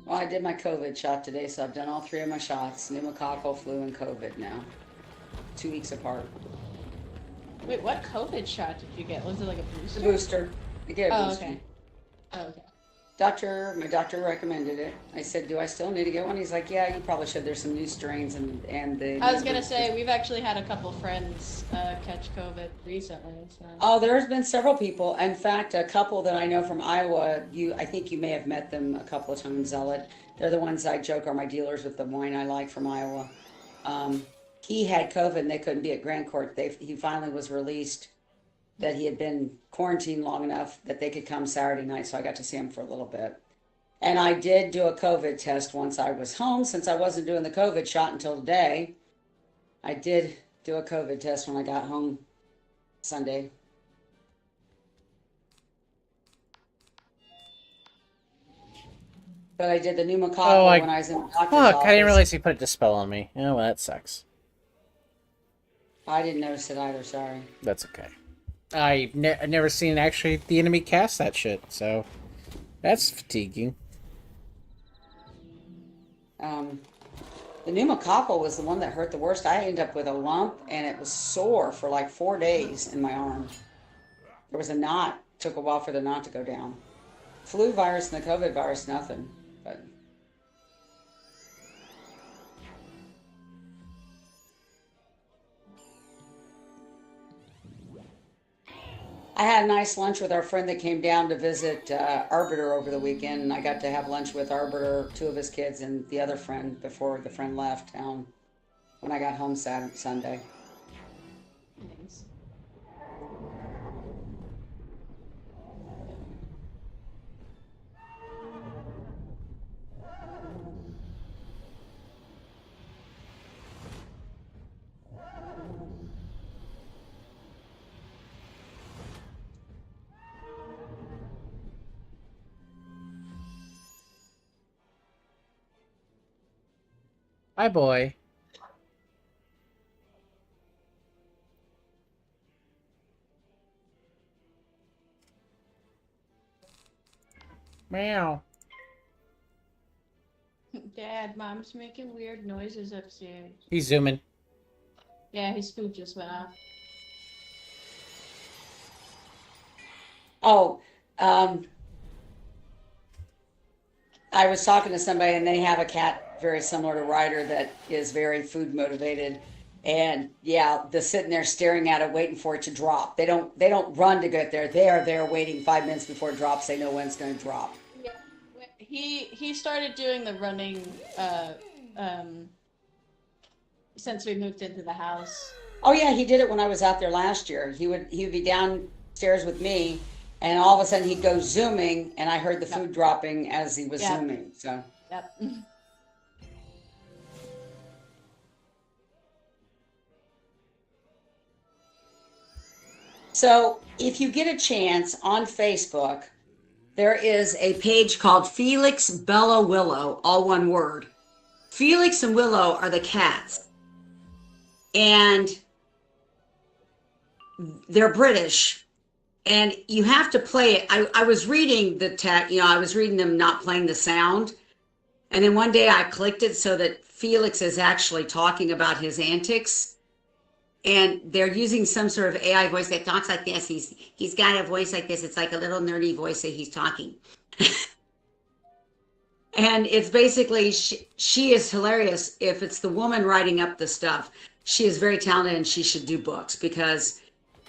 Well, I did my COVID shot today, so I've done all 3 of my shots. Pneumococcal, flu, and COVID now. 2 weeks apart. Wait, what COVID shot did you get? Was it like a booster? The booster. I get a Oh, booster. okay. Oh, okay. My doctor recommended it. I said, do I still need to get one? He's like, yeah, you probably should. There's some new strains and the... I was gonna say, we've actually had a couple friends catch COVID recently. So. Oh, there's been several people. In fact, a couple that I know from Iowa, I think you may have met them a couple of times, Zealot. They're the ones I joke are my dealers with the wine I like from Iowa. He had COVID and they couldn't be at Grand Court. He finally was released that he had been quarantined long enough that they could come Saturday night, so I got to see him for a little bit. And I did do a COVID test once I was home, since I wasn't doing the COVID shot until today. I did do a COVID test when I got home Sunday. But I did the pneumococcal when I was in the doctor's Fuck, office. I didn't realize he put a dispel on me. Oh, well, that sucks. I didn't notice it either, sorry. That's okay. I've never seen actually the enemy cast that shit, so that's fatiguing. The pneumococcal was the one that hurt the worst. I ended up with a lump, and it was sore for like 4 days in my arm. There was a knot. Took a while for the knot to go down. Flu virus and the COVID virus, nothing. But I had a nice lunch with our friend that came down to visit Arbiter over the weekend, and I got to have lunch with Arbiter, 2 of his kids, and the other friend before the friend left town when I got home Sunday. Nice. Hi, boy. Meow. Dad, Mom's making weird noises upstairs. He's zooming. Yeah, his food just went off. Oh, um, I was talking to somebody and they have a cat very similar to Ryder that is very food motivated. And yeah, the sitting there staring at it, waiting for it to drop. They don't run to get there. They are there waiting 5 minutes before it drops. They know when it's going to drop. Yeah, he started doing the running um since we moved into the house. Oh yeah, he did it when I was out there last year. He would be downstairs with me, and all of a sudden he'd go zooming, and I heard the Yep. food dropping as he was Yep. zooming. So Yep. so if you get a chance on Facebook, there is a page called Felix Bella Willow, all one word. Felix and Willow are the cats, and they're British. And you have to play it. I was reading the tech, I was reading them not playing the sound. And then one day I clicked it so that Felix is actually talking about his antics. And they're using some sort of AI voice that talks like this. He's got a voice like this. It's like a little nerdy voice that he's talking. And it's basically she is hilarious. If it's the woman writing up the stuff, she is very talented and she should do books because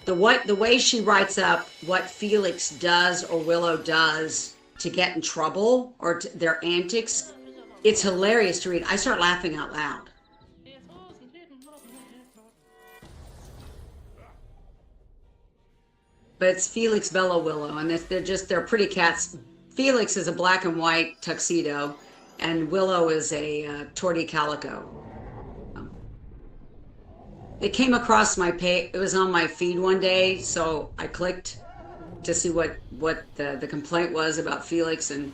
the way she writes up what Felix does or Willow does to get in trouble or their antics, it's hilarious to read. I start laughing out loud. But it's Felix Bella Willow, and they're pretty cats. Felix is a black and white tuxedo, and Willow is a torty calico. It came across my page. It was on my feed one day, so I clicked to see what the complaint was about Felix, and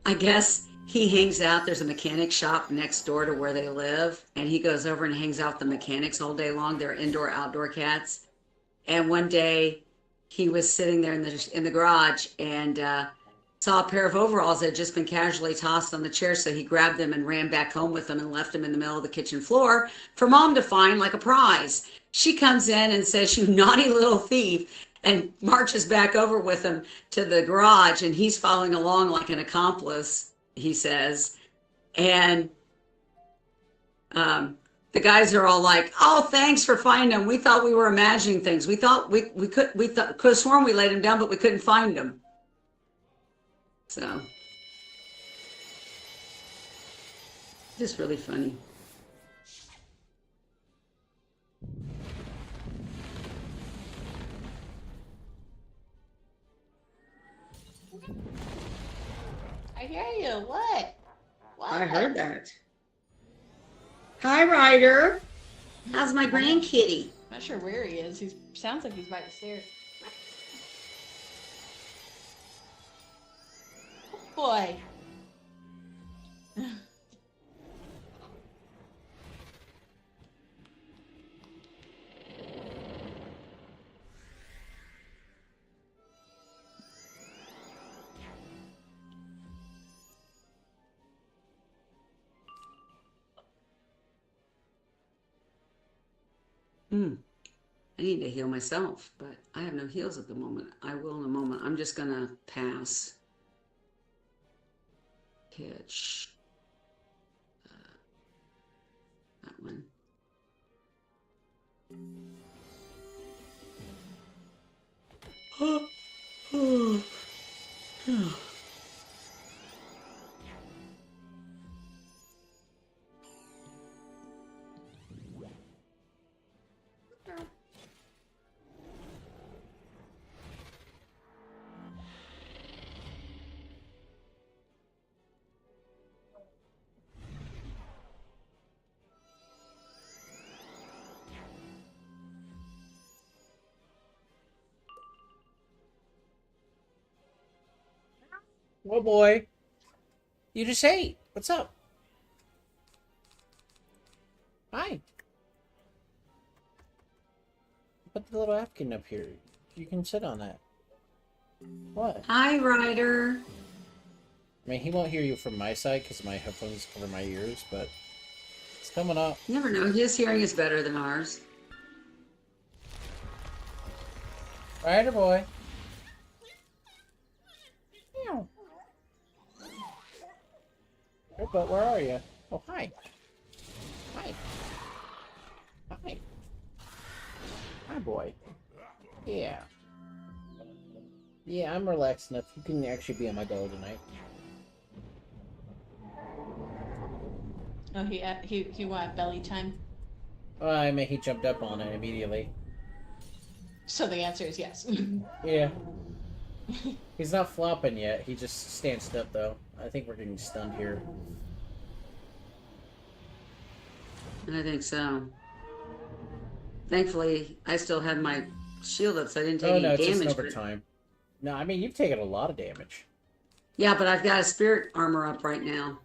I guess he hangs out. There's a mechanic shop next door to where they live, and he goes over and hangs out with the mechanics all day long. They're indoor outdoor cats. And one day he was sitting there in the garage and saw a pair of overalls that had just been casually tossed on the chair. So he grabbed them and ran back home with them and left them in the middle of the kitchen floor for Mom to find like a prize. She comes in and says, "You naughty little thief," and marches back over with him to the garage. And he's following along like an accomplice, he says. And the guys are all like, "Oh, thanks for finding them. We thought we were imagining things. We thought we could have sworn we laid them down, but we couldn't find them." So just really funny. I hear you. What? I heard that. Hi, Ryder. How's my grandkitty? Not sure where he is. He sounds like he's by the stairs. Oh, boy. I need to heal myself, but I have no heals at the moment. I will in a moment. I'm just gonna pass. Pitch. That one. Oh boy. You just ate. What's up? Hi. Put the little Afghan up here. You can sit on that. What? Hi, Ryder. I mean, he won't hear you from my side because my headphones cover my ears, but it's coming up. You never know. His hearing is better than ours. Ryder boy. Meow. Hey, but where are you? Oh, hi. Hi. Hi. Hi, boy. Yeah. Yeah, I'm relaxed enough. You can actually be on my belly tonight. Oh, he wanted belly time. I mean, he jumped up on it immediately. So the answer is yes. Yeah. He's not flopping yet. He just stands up, though. I think we're getting stunned here. I think so. Thankfully, I still had my shield up, so I didn't take Oh, any no, it's just damage. over time. No, I mean, you've taken a lot of damage. Yeah, but I've got a spirit armor up right now.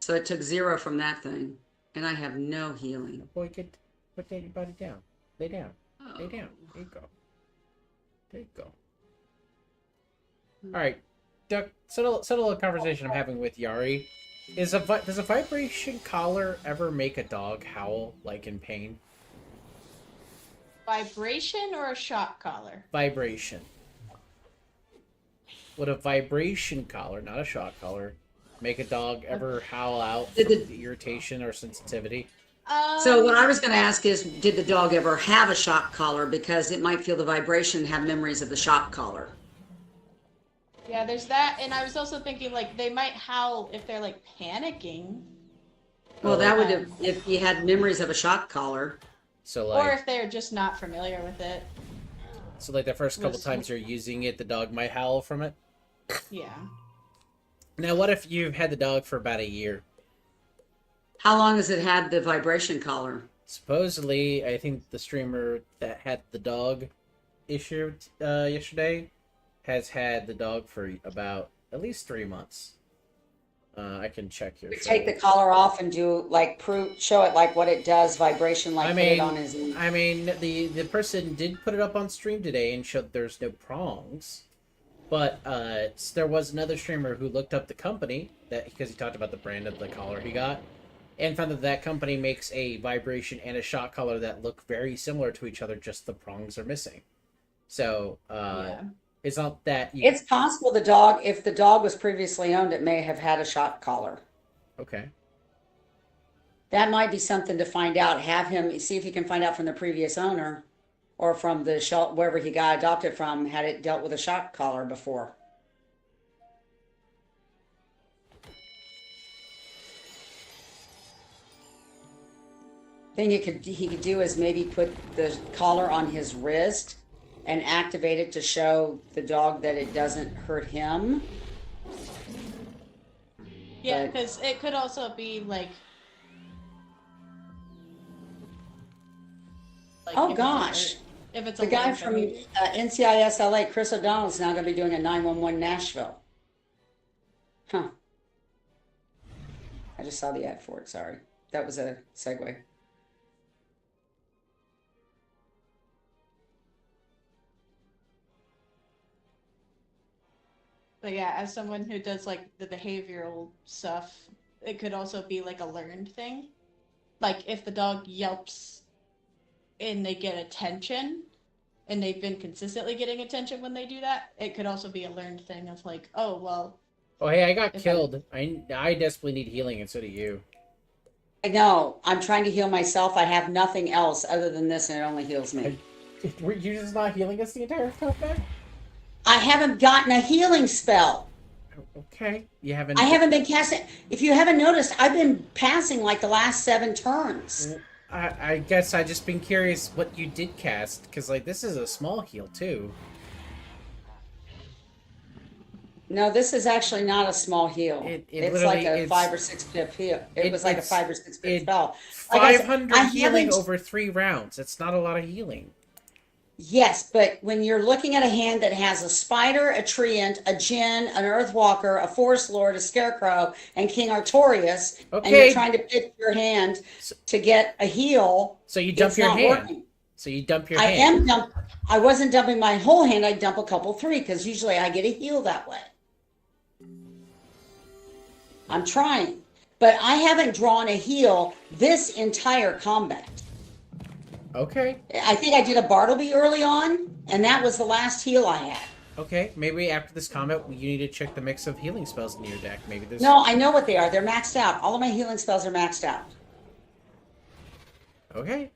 So it took 0 from that thing. And I have no healing. Boy, put your body down. Lay down. Lay down. There you go. There you go. Alright, Duck, settle a conversation I'm having with Yari. Does a vibration collar ever make a dog howl, like in pain? Vibration or a shock collar? Vibration. Would a vibration collar, not a shock collar, make a dog ever howl out from irritation or sensitivity? So what I was going to ask is, did the dog ever have a shock collar? Because it might feel the vibration and have memories of the shock collar. Yeah, there's that, and I was also thinking, like, they might howl if they're, like, panicking. Well, that would have, if he had memories of a shock collar. So Or like, if they're just not familiar with it. so like the first couple times you're using it, the dog might howl from it? Yeah. Now, what if you've had the dog for about a year? How long has it had the vibration collar? Supposedly, I think the streamer that had the dog issue yesterday has had the dog for about at least 3 months. I can check here. Take the collar off and do like show it like what it does, vibration, like put it on his. I mean, the person did put it up on stream today and showed there's no prongs, but there was another streamer who looked up the company because he talked about the brand of the collar he got, and found that that company makes a vibration and a shock collar that look very similar to each other. Just the prongs are missing. So Yeah. it's not that It's possible if the dog was previously owned, it may have had a shock collar. okay. That might be something to find out. Have him see if he can find out from the previous owner or from the wherever he got adopted from, had it dealt with a shock collar before. Thing he could do is maybe put the collar on his wrist and activate it to show the dog that it doesn't hurt him. Yeah, But- because it could also be like. Oh, if it's gosh. if it's The a guy large from baby. NCIS LA, Chris O'Donnell, is now going to be doing a 911 Nashville. Huh. I just saw the ad for it. Sorry. That was a segue. But yeah, as someone who does like the behavioral stuff, it could also be like a learned thing. Like if the dog yelps and they get attention and they've been consistently getting attention when they do that, it could also be a learned thing of like, oh, well, Oh, hey, I got If killed. I desperately need healing, and so do you. I know. I'm trying to heal myself. I have nothing else other than this, and it only heals me. Were you just not healing us the entire time back? I haven't gotten a healing spell. Okay, you haven't. I haven't been casting. If you haven't noticed, I've been passing like the last 7 turns. I guess I just been curious what you did cast, because like this is a small heal too. No, this is actually not a small heal. It's like literally a is- 5 or 6 pip heal. It was like a 5 or 6 pip it- spell. Like I said, 500 I healing haven't- over 3 rounds. It's not a lot of healing. Yes, but when you're looking at a hand that has a spider, a treant, a djinn, an earthwalker, a forest lord, a scarecrow, and King Artorias, and you're Okay, trying to pick your hand so, to get a heal, so you dump it's your not hand. working. So you dump your I hand. am dump. I wasn't dumping my whole hand. I dump a couple three because usually I get a heal that way. I'm trying, but I haven't drawn a heal this entire combat. Okay, I think I did a Bartleby early on, and that was the last heal I had. okay. Maybe after this combat, you need to check the mix of healing spells in your deck. Maybe there's. No, I know what they are. They're maxed out. All of my healing spells are maxed out. Okay.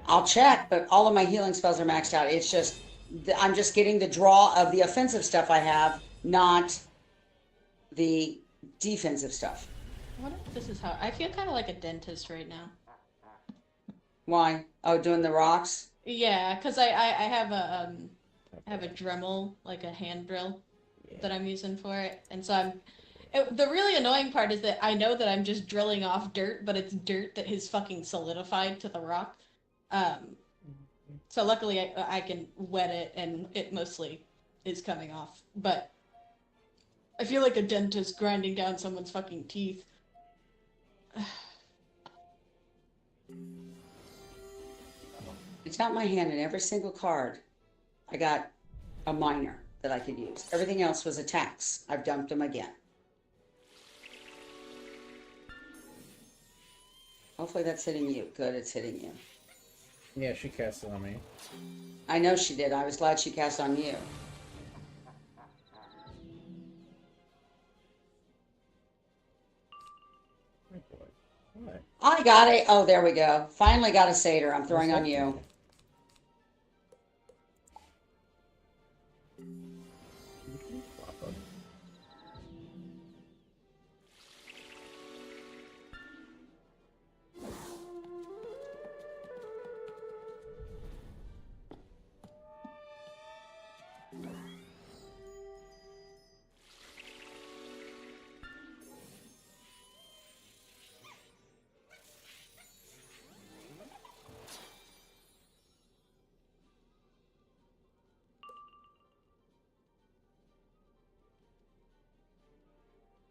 I'll check, but all of my healing spells are maxed out. It's just I'm just getting the draw of the offensive stuff I have, not the defensive stuff. What if this is how I feel kind of like a dentist right now? Why? Oh, doing the rocks? Yeah, because I have a Dremel, like a hand drill that I'm using for it, and so the really annoying part is that I know that I'm just drilling off dirt, but it's dirt that has fucking solidified to the rock. So luckily I can wet it and it mostly is coming off. But I feel like a dentist grinding down someone's fucking teeth. It's not my hand in every single card. I got a minor that I could use. Everything else was attacks. I've dumped them again. Hopefully that's hitting you. Good, it's hitting you. Yeah, she cast it on me. I know she did. I was glad she cast on you. Oh boy. What? I got it. Oh, there we go. Finally got a satyr. I'm throwing on you.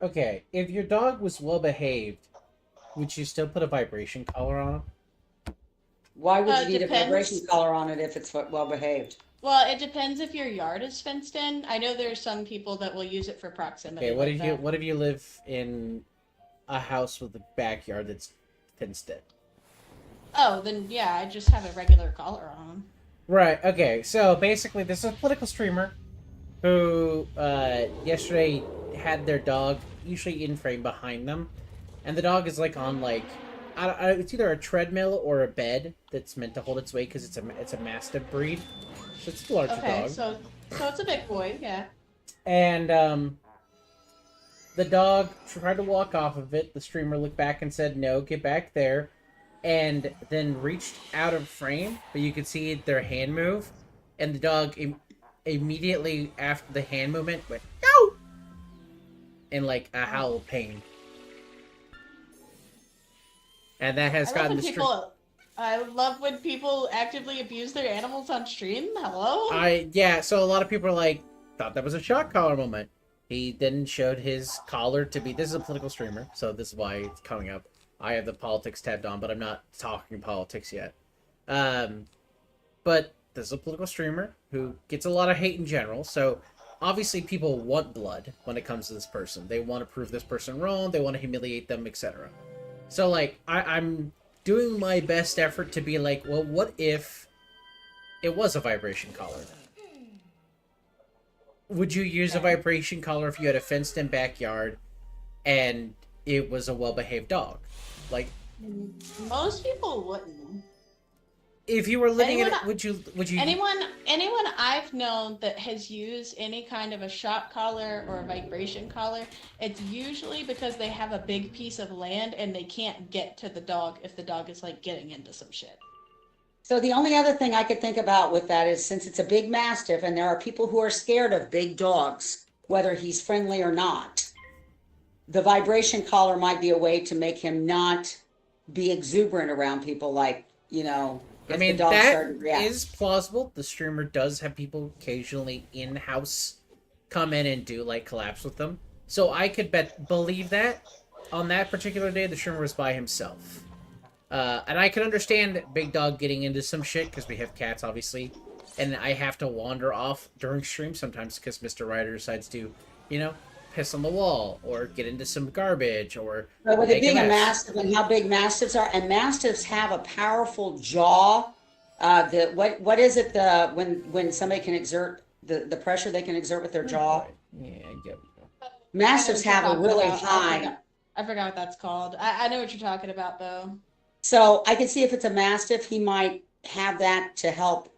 Okay, if your dog was well behaved, would you still put a vibration collar on him? Why would you need a Depends. vibration collar on it if it's well behaved? Well, it depends if your yard is fenced in. I know there are some people that will use it for proximity. Okay, like that. what if you live in a house with a backyard that's fenced in? Oh, then yeah, I just have a regular collar on them. Right, okay, so basically this is a political streamer who yesterday had their dog usually in frame behind them, and the dog is like on like it's either a treadmill or a bed that's meant to hold its weight because it's a mastiff breed, so it's a larger Okay, dog. so it's a big boy, yeah. And the dog tried to walk off of it. The streamer looked back and said, "No, get back there," and then reached out of frame, but you could see their hand move, and the dog immediately after the hand movement went no, in like a howl of pain, and that has gotten the stream. I love when people actively abuse their animals on stream. Hello? So a lot of people are like, thought that was a shock collar moment. He then showed his collar to be. This is a political streamer, so this is why it's coming up. I have the politics tabbed on, but I'm not talking politics yet. But this is a political streamer who gets a lot of hate in general, so obviously people want blood when it comes to this person. They want to prove this person wrong, they want to humiliate them, etc. So, like, I'm doing my best effort to be like, well, what if it was a vibration collar? Would you use a vibration collar if you had a fenced-in backyard and it was a well-behaved dog? Like, Most people wouldn't. if you were living in Anyone- it, would you? Anyone I've known that has used any kind of a shock collar or a vibration collar, it's usually because they have a big piece of land and they can't get to the dog if the dog is like getting into some shit. So the only other thing I could think about with that is since it's a big mastiff and there are people who are scared of big dogs, whether he's friendly or not, the vibration collar might be a way to make him not be exuberant around people like, I if the mean, dog that started to react. is plausible. The streamer does have people occasionally in-house come in and do like collabs with them. So I could believe that on that particular day the streamer was by himself. And I can understand Big Dog getting into some shit because we have cats, obviously, and I have to wander off during stream sometimes because Mr. Ryder decides to, you know, piss on the wall or get into some garbage or But with it make being a mess. mastiff and how big mastiffs are, and mastiffs have a powerful jaw. What is it when somebody can exert the pressure they can exert with their jaw? Yeah, I get it. Mastiffs I know have what a you're really talking about. high. I forgot what that's called. I know what you're talking about though. So I can see if it's a mastiff, he might have that to help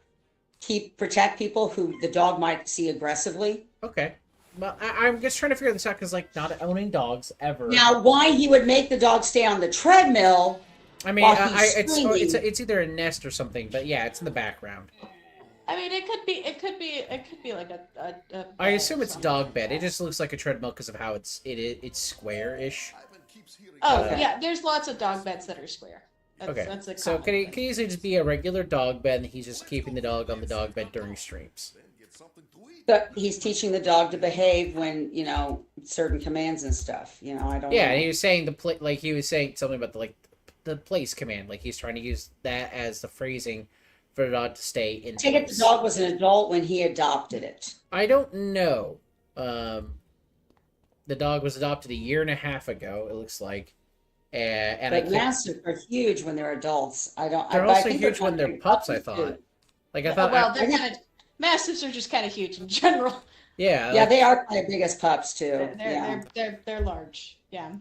protect people who the dog might see aggressively. Okay. Well, I'm just trying to figure this out because, like, not owning dogs ever. Now, why he would make the dog stay on the treadmill? I mean, while he's it's swinging. it's either a nest or something, but yeah, it's in the background. I mean, it could be like a I assume ball or it's something dog like bed. It that. just looks like a treadmill because of how it's square-ish. Oh Okay. yeah, there's lots of dog beds that are square. Okay, That's a so common can thing. it easily just be a regular dog bed, and he's just keeping the dog on the dog bed during streams? But he's teaching the dog to behave when, certain commands and stuff. I don't Yeah, know. and he was saying he was saying something about the place command, like he's trying to use that as the phrasing for the dog to stay in Take it the place. dog was an adult when he adopted it. I don't know. The dog was adopted a year and a half ago. It looks like, and I But can't. mastiffs are huge when they're adults. I don't. They're but I also think huge when they're kind of pups. I puppies, thought. too. Like I thought. Well, they're kind of mastiffs are just kind of huge in general. Yeah. Yeah, like, they are kind of big as pups too. They're Yeah. they're large. Yeah.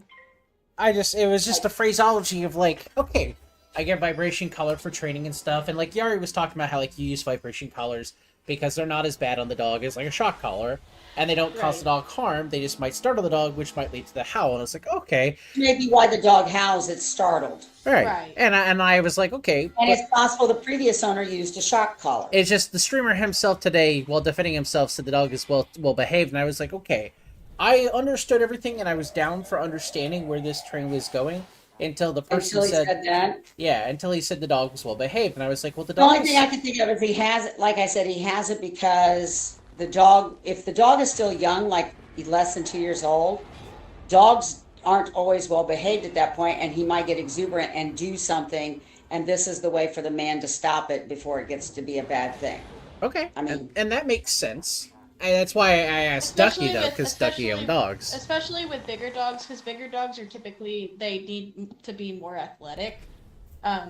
it was just a phraseology of like, okay, I get vibration color for training and stuff, and like Yari was talking about how like you use vibration collars because they're not as bad on the dog as like a shock collar, and they don't cause Right. the dog harm. They just might startle the dog, which might lead to the howl. And it's like, okay, Maybe why the dog howls, it's startled. all right. Right. And I was like, okay, And but it's possible the previous owner used a shock collar. it's just the streamer himself today, while defending himself, said the dog is well behaved, and I was like, okay, I understood everything, and I was down for understanding where this train was going until the person Until he said that. yeah, until he said the dog was well behaved, and I was like, well, the The only dog thing I can think of is he has it, like I said, he has it because if the dog is still young, like less than 2 years old, dogs aren't always well behaved at that point, and he might get exuberant and do something, and this is the way for the man to stop it before it gets to be a bad thing. okay, I mean- and that makes sense. And that's why I asked Ducky Especially though, with- because Ducky owned dogs. Especially with bigger dogs, because bigger dogs are typically they need to be more athletic.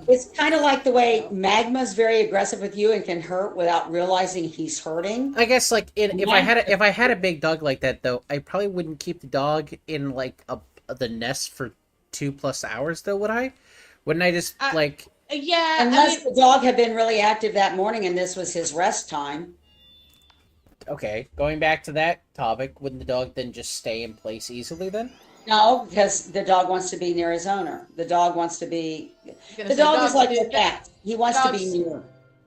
It's kind of like the way Magma's very aggressive with you and can hurt without realizing he's hurting. I guess like if I had a big dog like that though, I probably wouldn't keep the dog in like the nest for 2+ hours though, would I? Wouldn't I just like Yeah, Unless the dog had been really active that morning and this was his rest time. okay, going back to that topic, wouldn't the dog then just stay in place easily then? No, because the dog wants to be near his owner. The dog wants to be. gonna The say dog is dogs like do a cat. He wants to be dogs- near.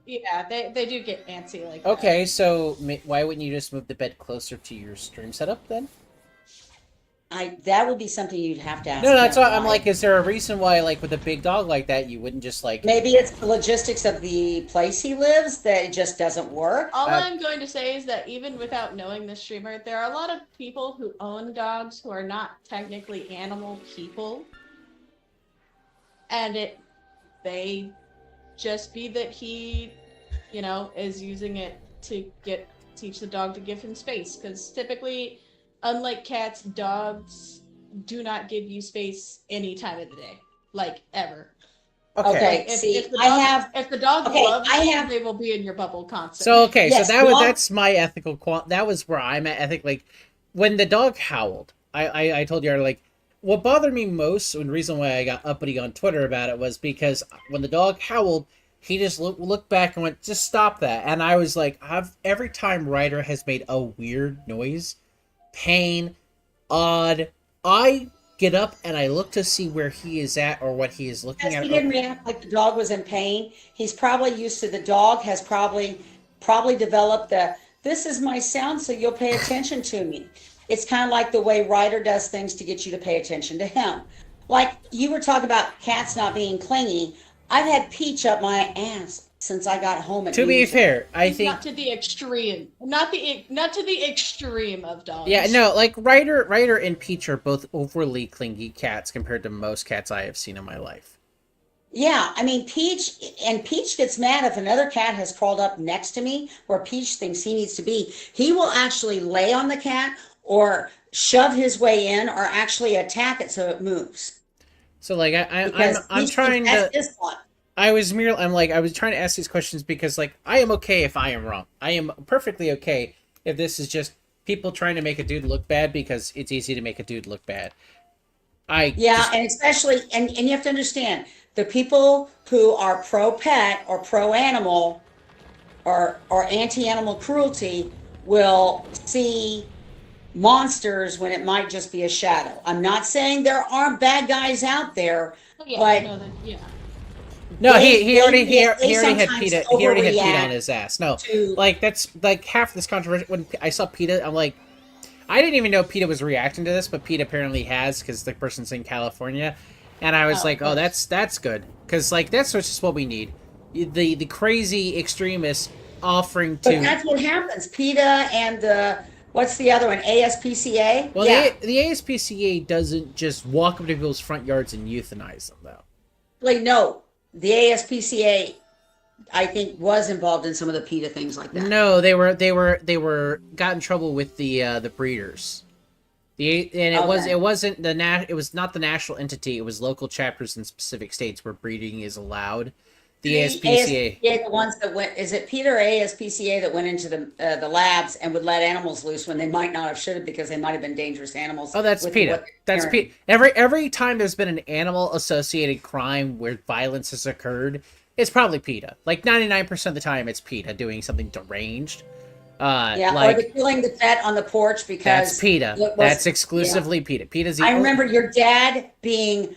Yeah, they do get antsy like that. Okay, so why wouldn't you just move the bed closer to your stream setup then? That would be something you'd have to ask. No, that's him, why I'm right? like, is there a reason why, like, with a big dog like that, you wouldn't just like? Maybe it's the logistics of the place he lives that it just doesn't work. All I'm going to say is that even without knowing this streamer, there are a lot of people who own dogs who are not technically animal people. And it may just be that he, is using it to teach the dog to give him space. Because typically, unlike cats, dogs do not give you space any time of the day. Like, ever. Okay, If, see, if the I dog, have. if the dog okay, loves I you, have- they will be in your bubble constantly. So okay, Yes, so well- that's my ethical that was where I'm at. I think like when the dog howled, I told you like what bothered me most, and the reason why I got uppity on Twitter about it was because when the dog howled, he just looked back and went, "Just stop that." And I was like, every time Ryder has made a weird noise, pain, odd, I get up and I look to see where he is at or what he is looking Because at. he didn't react like the dog was in pain. He's probably used to the dog has probably developed this is my sound, so you'll pay attention to me. It's kind of like the way Ryder does things to get you to pay attention to him. Like you were talking about cats not being clingy. I've had Peach up my ass since I got home at To be noon today. fair, I Not think to the extreme. Not to the extreme of dogs. yeah, no, like Ryder and Peach are both overly clingy cats compared to most cats I have seen in my life. Yeah, I mean Peach gets mad if another cat has crawled up next to me where Peach thinks he needs to be. He will actually lay on the cat or shove his way in or actually attack it so it moves So like because I'm Peach thinks trying that's to his fun. I was trying to ask these questions because like I am okay if I am wrong. I am perfectly okay if this is just people trying to make a dude look bad because it's easy to make a dude look bad. I Yeah, just and especially and you have to understand the people who are pro pet or pro animal or anti animal cruelty will see monsters when it might just be a shadow. I'm not saying there aren't bad guys out there, Oh, yeah, but no, that, yeah. no, they he already had sometimes PETA on overreact his ass. No, to. like that's like half this controversy. When I saw PETA, I'm like, I didn't even know PETA was reacting to this, but PETA apparently has because the person's in California, and I was Oh, of like, oh, course. that's good because like that's just what we need. The crazy extremists offering But to that's what happens. PETA and the what's the other one? ASPCA. well Yeah, the ASPCA doesn't just walk up to people's front yards and euthanize them though. like no, the ASPCA I think was involved in some of the PETA things like that. No, they were got in trouble with the breeders. And Okay. it wasn't it was not the national entity. It was local chapters in specific states where breeding is allowed. The The ASPCA. ASPCA, the ones that went, is it PETA or ASPCA that went into the labs and would let animals loose when they might not have should have because they might have been dangerous animals Oh, that's with PETA. what That's they're PETA. carrying. Every time there's been an animal associated crime where violence has occurred, it's probably PETA. Like 99% of the time, it's PETA doing something deranged. Yeah, or the Like killing the pet on the porch that's because PETA. it was, That's yeah. exclusively PETA. PETA's the I only. remember your dad being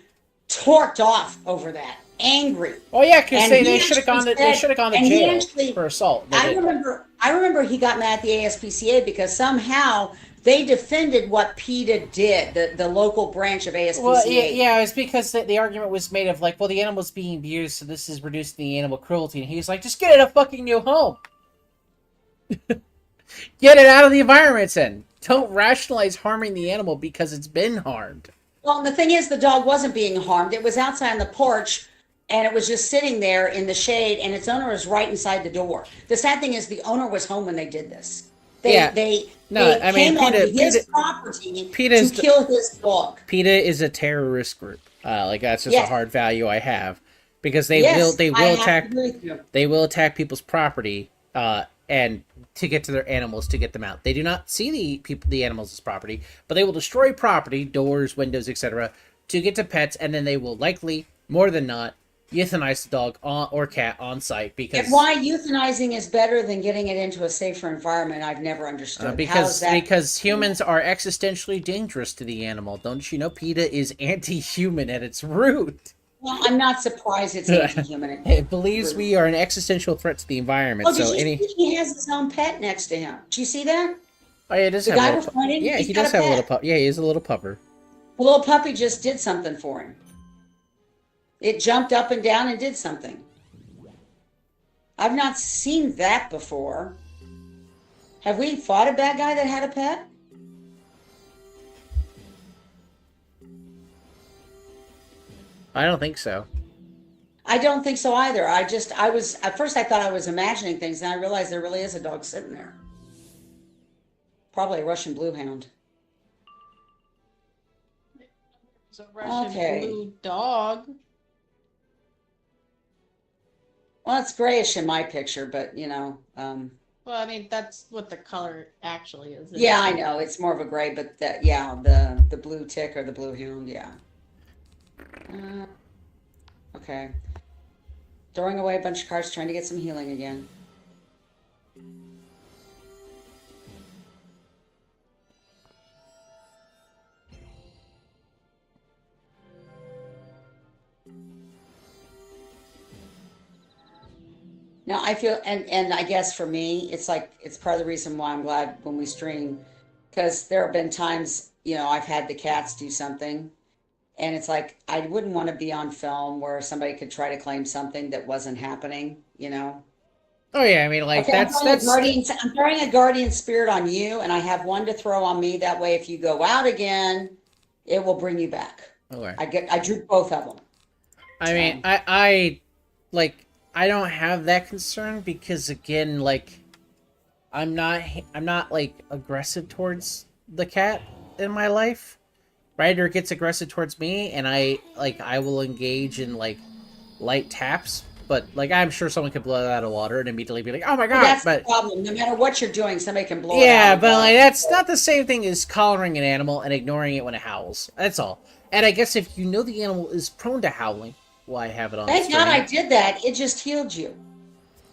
torqued off over that, angry. Oh yeah, because And he they should have actually gone to said, they and he jail actually, for assault. They didn't. I remember he got mad at the ASPCA because somehow they defended what PETA did, the local branch of Well, yeah, ASPCA. yeah, it's because the argument was made of like, well, the animal's being abused, so this is reducing the animal cruelty, and he's like, just get it a fucking new home, get it out of the environment, it's in. Don't rationalize harming the animal because it's been harmed. Well, and the thing is, the dog wasn't being harmed. It was outside on the porch and it was just sitting there in the shade, and its owner was right inside the door. The sad thing is, the owner was home when they did this. They Yeah, they no, they I mean, came onto his property to PETA's kill his dog. PETA is a terrorist group. Like that's just a Yes, hard value I have because yes, they I will have to attack agree with you. they will attack people's property and to get to their animals to get them out. They do not see the animals as property, but they will destroy property, doors, windows, etc. to get to pets, and then they will likely, more than not, euthanize the dog or cat on site And because why euthanizing is better than getting it into a safer environment, I've never understood. How is that? because humans are existentially dangerous to the animal. Don't you know PETA is anti-human at its root? Well, I'm not surprised it's anti-human. It believes we are an existential threat to the environment. Oh, did So you any see he has his own pet next to him? Did you see that? oh yeah, it does The have a guy little was pointing, yeah, he's he got does a have a little pet. pup. Yeah, he is a little pupper. The little puppy just did something for him. It jumped up and down and did something. I've not seen that before. Have we fought a bad guy that had a pet? I don't think so. I don't think so either. I was, at first I thought I was imagining things, and I realized there really is a dog sitting there. Probably a Russian blue hound. It's a Russian Okay. blue dog. Well, it's grayish in my picture, but Well, I mean, that's what the color actually is. yeah, I know it's more of a gray, but yeah, the blue tick or the blue hound, yeah. Uh, okay. Throwing away a bunch of cards, trying to get some healing again. Now I feel, and I guess for me, it's like it's part of the reason why I'm glad when we stream, because there have been times, I've had the cats do something, And it's like, I wouldn't want to be on film where somebody could try to claim something that wasn't happening, you know? Oh yeah, I mean, like Okay, that's I'm throwing a guardian spirit on you, and I have one to throw on me. That way, if you go out again, it will bring you back. okay. I drew both of them. I mean, So, like I don't have that concern because again, like I'm not like aggressive towards the cat in my life. Ryder gets aggressive towards me, and I will engage in like light taps. But like I'm sure someone could blow it out of water and immediately be like, "Oh my well, god!" that's the But problem. No matter what you're doing, somebody can blow it out yeah, of but water. like that's not the same thing as collaring an animal and ignoring it when it howls. That's all. And I guess if you know the animal is prone to howling, well, I have it on Thank God I stream. did that. It just healed you.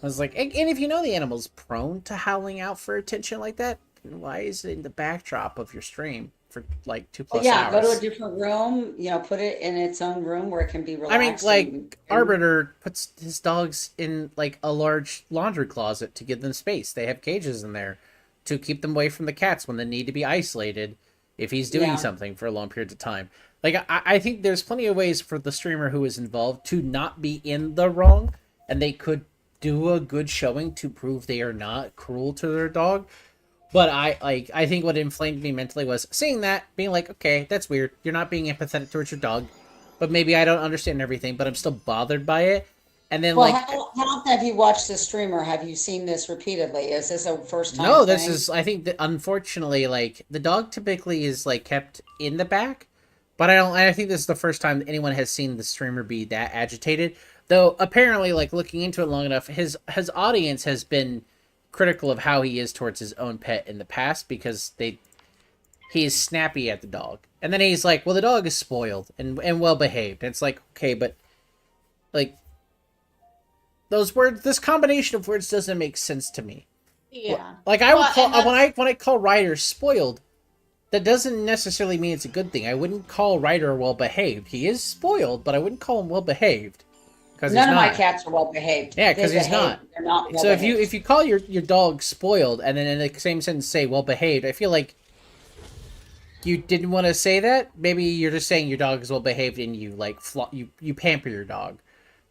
I was like, and if you know the animal's prone to howling out for attention like that, then why is it in the backdrop of your stream for like two But plus yeah, go to a hours? different room. Put it in its own room where it can be I mean, relaxed. like And Arbiter puts his dogs in like a large laundry closet to give them space. They have cages in there to keep them away from the cats when they need to be isolated if he's doing yeah, something for a long period of time. Like I think there's plenty of ways for the streamer who is involved to not be in the wrong, and they could do a good showing to prove they are not cruel to their dog. But I think what inflamed me mentally was seeing that, being like, okay, that's weird. You're not being empathetic towards your dog, but maybe I don't understand everything, but I'm still bothered by it. And then well, like, how often have you watched this streamer? Have you seen this repeatedly? Is this a first time no, this thing? is I think that unfortunately like the dog typically is like kept in the back, but I think this is the first time anyone has seen the streamer be that agitated. Though apparently, like looking into it long enough, his audience has been critical of how he is towards his own pet in the past because he is snappy at the dog. And then he's like, well, the dog is spoiled and well behaved. And it's like, okay, but like those words, this combination of words doesn't make sense to me. Yeah. Like I would Well, call and that's when I call Ryder spoiled, that doesn't necessarily mean it's a good thing. I wouldn't call Ryder well behaved. He is spoiled, but I wouldn't call him well behaved because he's None of my not. cats are well behaved. Yeah, They because he's behave. not. They're not well So if behaved. you call your dog spoiled and then in the same sentence say well behaved, I feel like you didn't want to say that. Maybe you're just saying your dog is well behaved and you like you pamper your dog.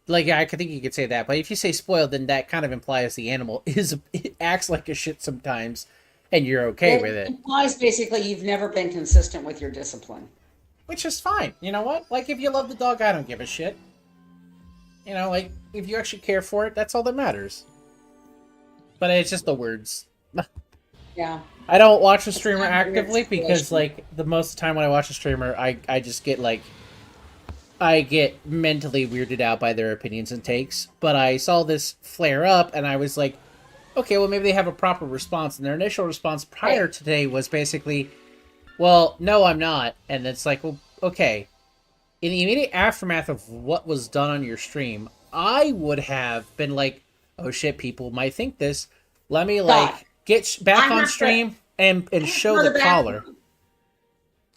Like yeah, I could think you could say that, but if you say spoiled, then that kind of implies the animal it acts like a shit sometimes, and you're okay with It it, implies basically you've never been consistent with your discipline. which is fine. You know what? Like if you love the dog, I don't give a shit. You know, like if you actually care for it, that's all that matters. But it's just the words. Yeah. I don't watch a It's streamer not a weird actively because situation. like the most of the time when I watch a streamer, I just get like I get mentally weirded out by their opinions and takes. But I saw this flare up and I was like, okay, well maybe they have a proper response. And their initial response prior Hey, to today was basically, well, no, I'm not. And it's like, well, okay. In the immediate aftermath of what was done on your stream, I would have been like, oh shit, people might think this. Let me God, like get back I on have to. stream and I have to show go the to the collar. bathroom.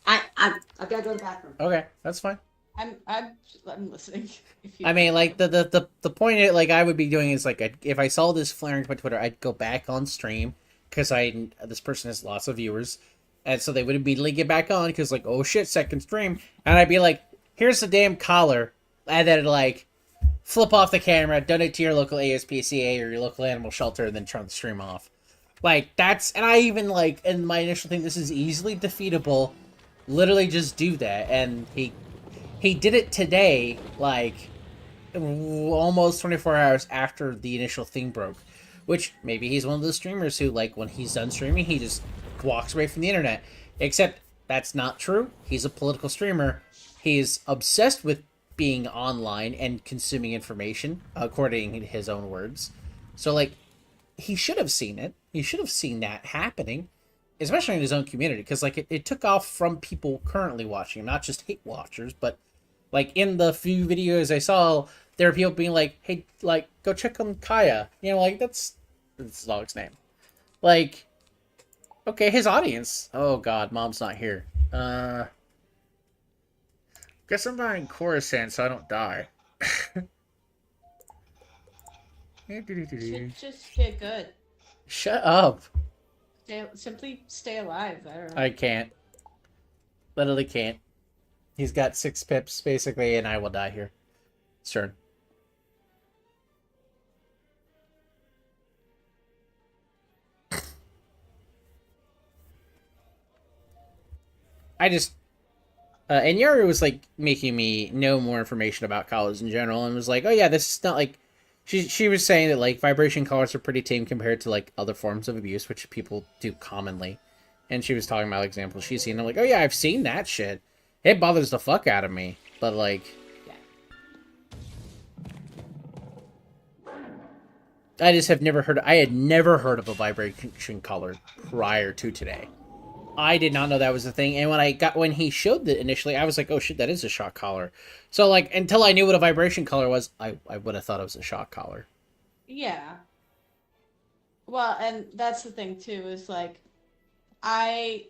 I've got to go to the bathroom. Okay, that's fine. I'm listening. If you I want mean, to like go. the point it, like I would be doing is like if I saw this flaring to my Twitter, I'd go back on stream because this person has lots of viewers, and so they would immediately get back on because like oh shit, second stream, and I'd be like, here's the damn collar, and then like flip off the camera, donate to your local ASPCA or your local animal shelter, and then turn the stream off. Like that's and I even like in my initial thing, this is easily defeatable. Literally just do that, and he did it today, like almost 24 hours after the initial thing broke. Which maybe he's one of those streamers who, like, when he's done streaming, he just walks away from the internet. Except that's not true. He's a political streamer. He's obsessed with being online and consuming information, according to his own words. So, like, he should have seen it. He should have seen that happening, especially in his own community, because like it took off from people currently watching, not just hate watchers, but like in the few videos I saw, there were people being like, "Hey, like go check on Kaya," you know, like that's the dog's name. Like, okay, his audience. Oh God, mom's not here. Guess I'm buying Coruscant so I don't die. Should just get good. Shut up. Simply stay alive. I don't know. I can't. Literally can't. He's got 6 pips, basically, and I will die here. It's turn. I just... and Yara was, like, making me know more information about collars in general, and was like, oh yeah, this is not, like... She was saying that, like, vibration collars are pretty tame compared to, like, other forms of abuse, which people do commonly. And she was talking about examples she's seen. I'm like, oh yeah, I've seen that shit. It bothers the fuck out of me. But, like... I just have never heard... I had never heard of a vibration collar prior to today. I did not know that was a thing. And when he showed it initially, I was like, oh shit, that is a shock collar. So, like, until I knew what a vibration collar was, I would have thought it was a shock collar. Yeah. Well, and that's the thing too, is like, I'd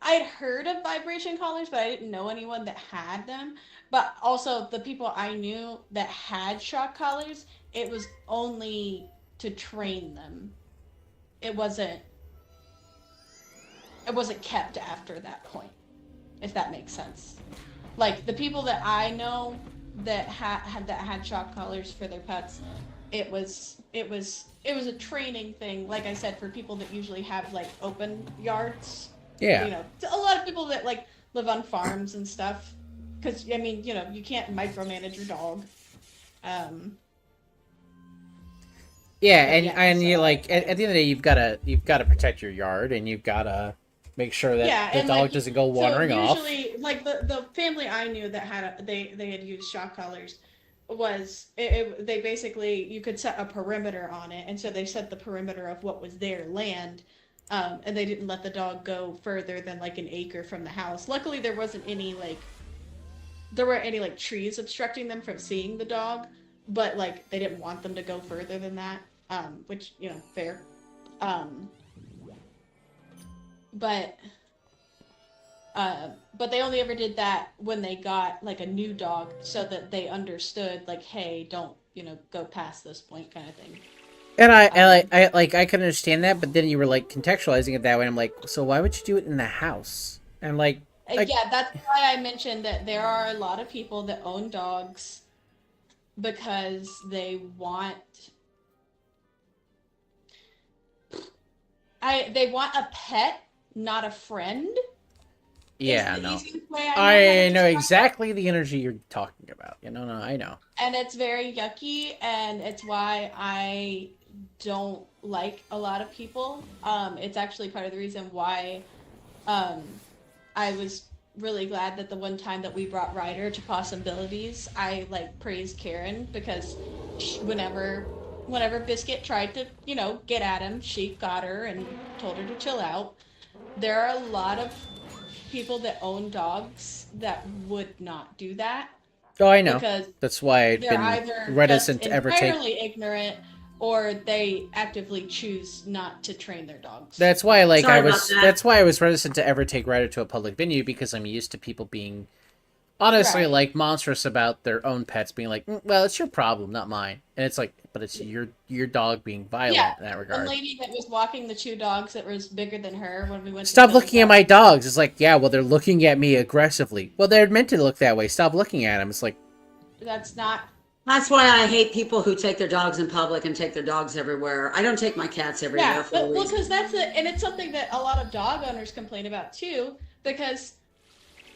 heard of vibration collars, but I didn't know anyone that had them. But also, the people I knew that had shock collars, it was only to train them. It wasn't kept after that point, if that makes sense. Like, the people that I know that had shock collars for their pets, it was a training thing, like I said, for people that usually have, like, open yards. Yeah. You know, a lot of people that, like, live on farms and stuff, because, I mean, you know, you can't micromanage your dog. Yeah, and you, like, at the end of the day, you've gotta protect your yard, and you've gotta make sure that the dog, like, doesn't go wandering off. Usually, like, the family I knew that had they had used shock collars was they basically, you could set a perimeter on it, and so they set the perimeter of what was their land, and they didn't let the dog go further than, like, an acre from the house. Luckily, there weren't any trees obstructing them from seeing the dog, but, like, they didn't want them to go further than that, which, you know, fair. But they only ever did that when they got, like, a new dog, so that they understood, like, hey, don't, you know, go past this point, kind of thing. And I can understand that, but then you were, like, contextualizing it that way, and I'm like, so why would you do it in the house? And, like yeah, that's why I mentioned that there are a lot of people that own dogs because they want a pet, not a friend. Yeah, no. I know exactly the energy you're talking about. You know, no, I know. And it's very yucky, and it's why I don't like a lot of people. It's actually part of the reason why I was really glad that the one time that we brought Ryder to Possibilities, I, like, praised Karen, because whenever Biscuit tried to, you know, get at him, she got her and told her to chill out. There are a lot of people that own dogs that would not do that. Oh, I know. Because that's why I've been reticent to ever take... entirely ignorant, or they actively choose not to train their dogs. That's why, like, that's why I was reticent to ever take Ryder to a public venue, because I'm used to people being, honestly, right, like, monstrous about their own pets, being like, well, it's your problem, not mine. And it's like, but it's your dog being violent in that regard. The lady that was walking the 2 dogs that was bigger than her when we went to Stop looking at my dogs. It's like, yeah, well, they're looking at me aggressively. Well, they're meant to look that way. Stop looking at them. It's like... That's not... That's why I hate people who take their dogs in public and take their dogs everywhere. I don't take my cats everywhere for a reason. Well, because that's it, and it's something that a lot of dog owners complain about too, because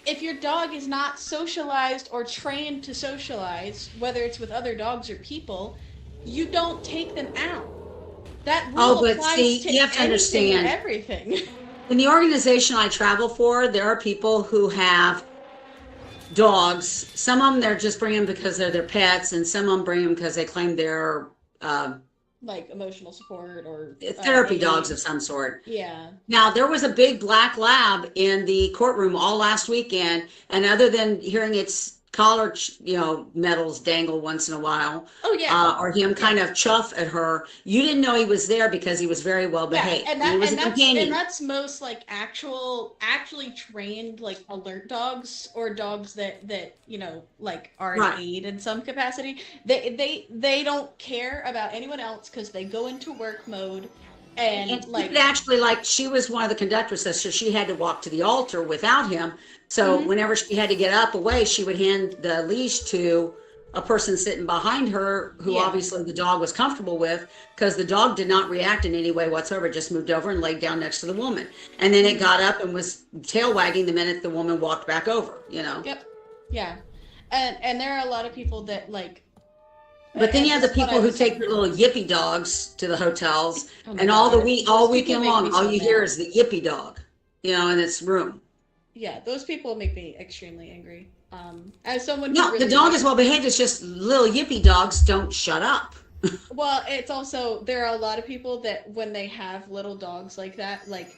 if your dog is not socialized or trained to socialize, whether it's with other dogs or people, you don't take them out. That rule applies to you have to understand everything. In the organization I travel for, there are people who have dogs. Some of them they're just bringing them because they're their pets, and some of them bring them because they claim they're like emotional support or therapy dogs of some sort. Yeah. Now, there was a big black lab in the courtroom all last weekend, and other than hearing its collar, you know, medals dangle once in a while, or him kind of chuff at her, you didn't know he was there because he was very well behaved. And that's most, like, actually trained, like, alert dogs, or dogs that you know, like, are an aid in some capacity. They don't care about anyone else because they go into work mode, And she like, would actually, like, she was one of the conductresses, so she had to walk to the altar without him. So whenever she had to get up away, she would hand the leash to a person sitting behind her who Yeah. obviously the dog was comfortable with, because the dog did not react in any way whatsoever, just moved over and laid down next to the woman. And then it got up and was tail wagging the minute the woman walked back over, you know? yep, yeah, and there are a lot of people that like. But then and you have the this is what people I who was take saying. their little yippy dogs to the hotels, Oh my and all God. all Those people weekend make long, me all so you hear mad. is the yippy dog, you know, in its room. Yeah, those people make me extremely angry. As someone who No, really the dog likes, is well behaved. It's just little yippy dogs don't shut up. well, it's also there are a lot of people that when they have little dogs like that, like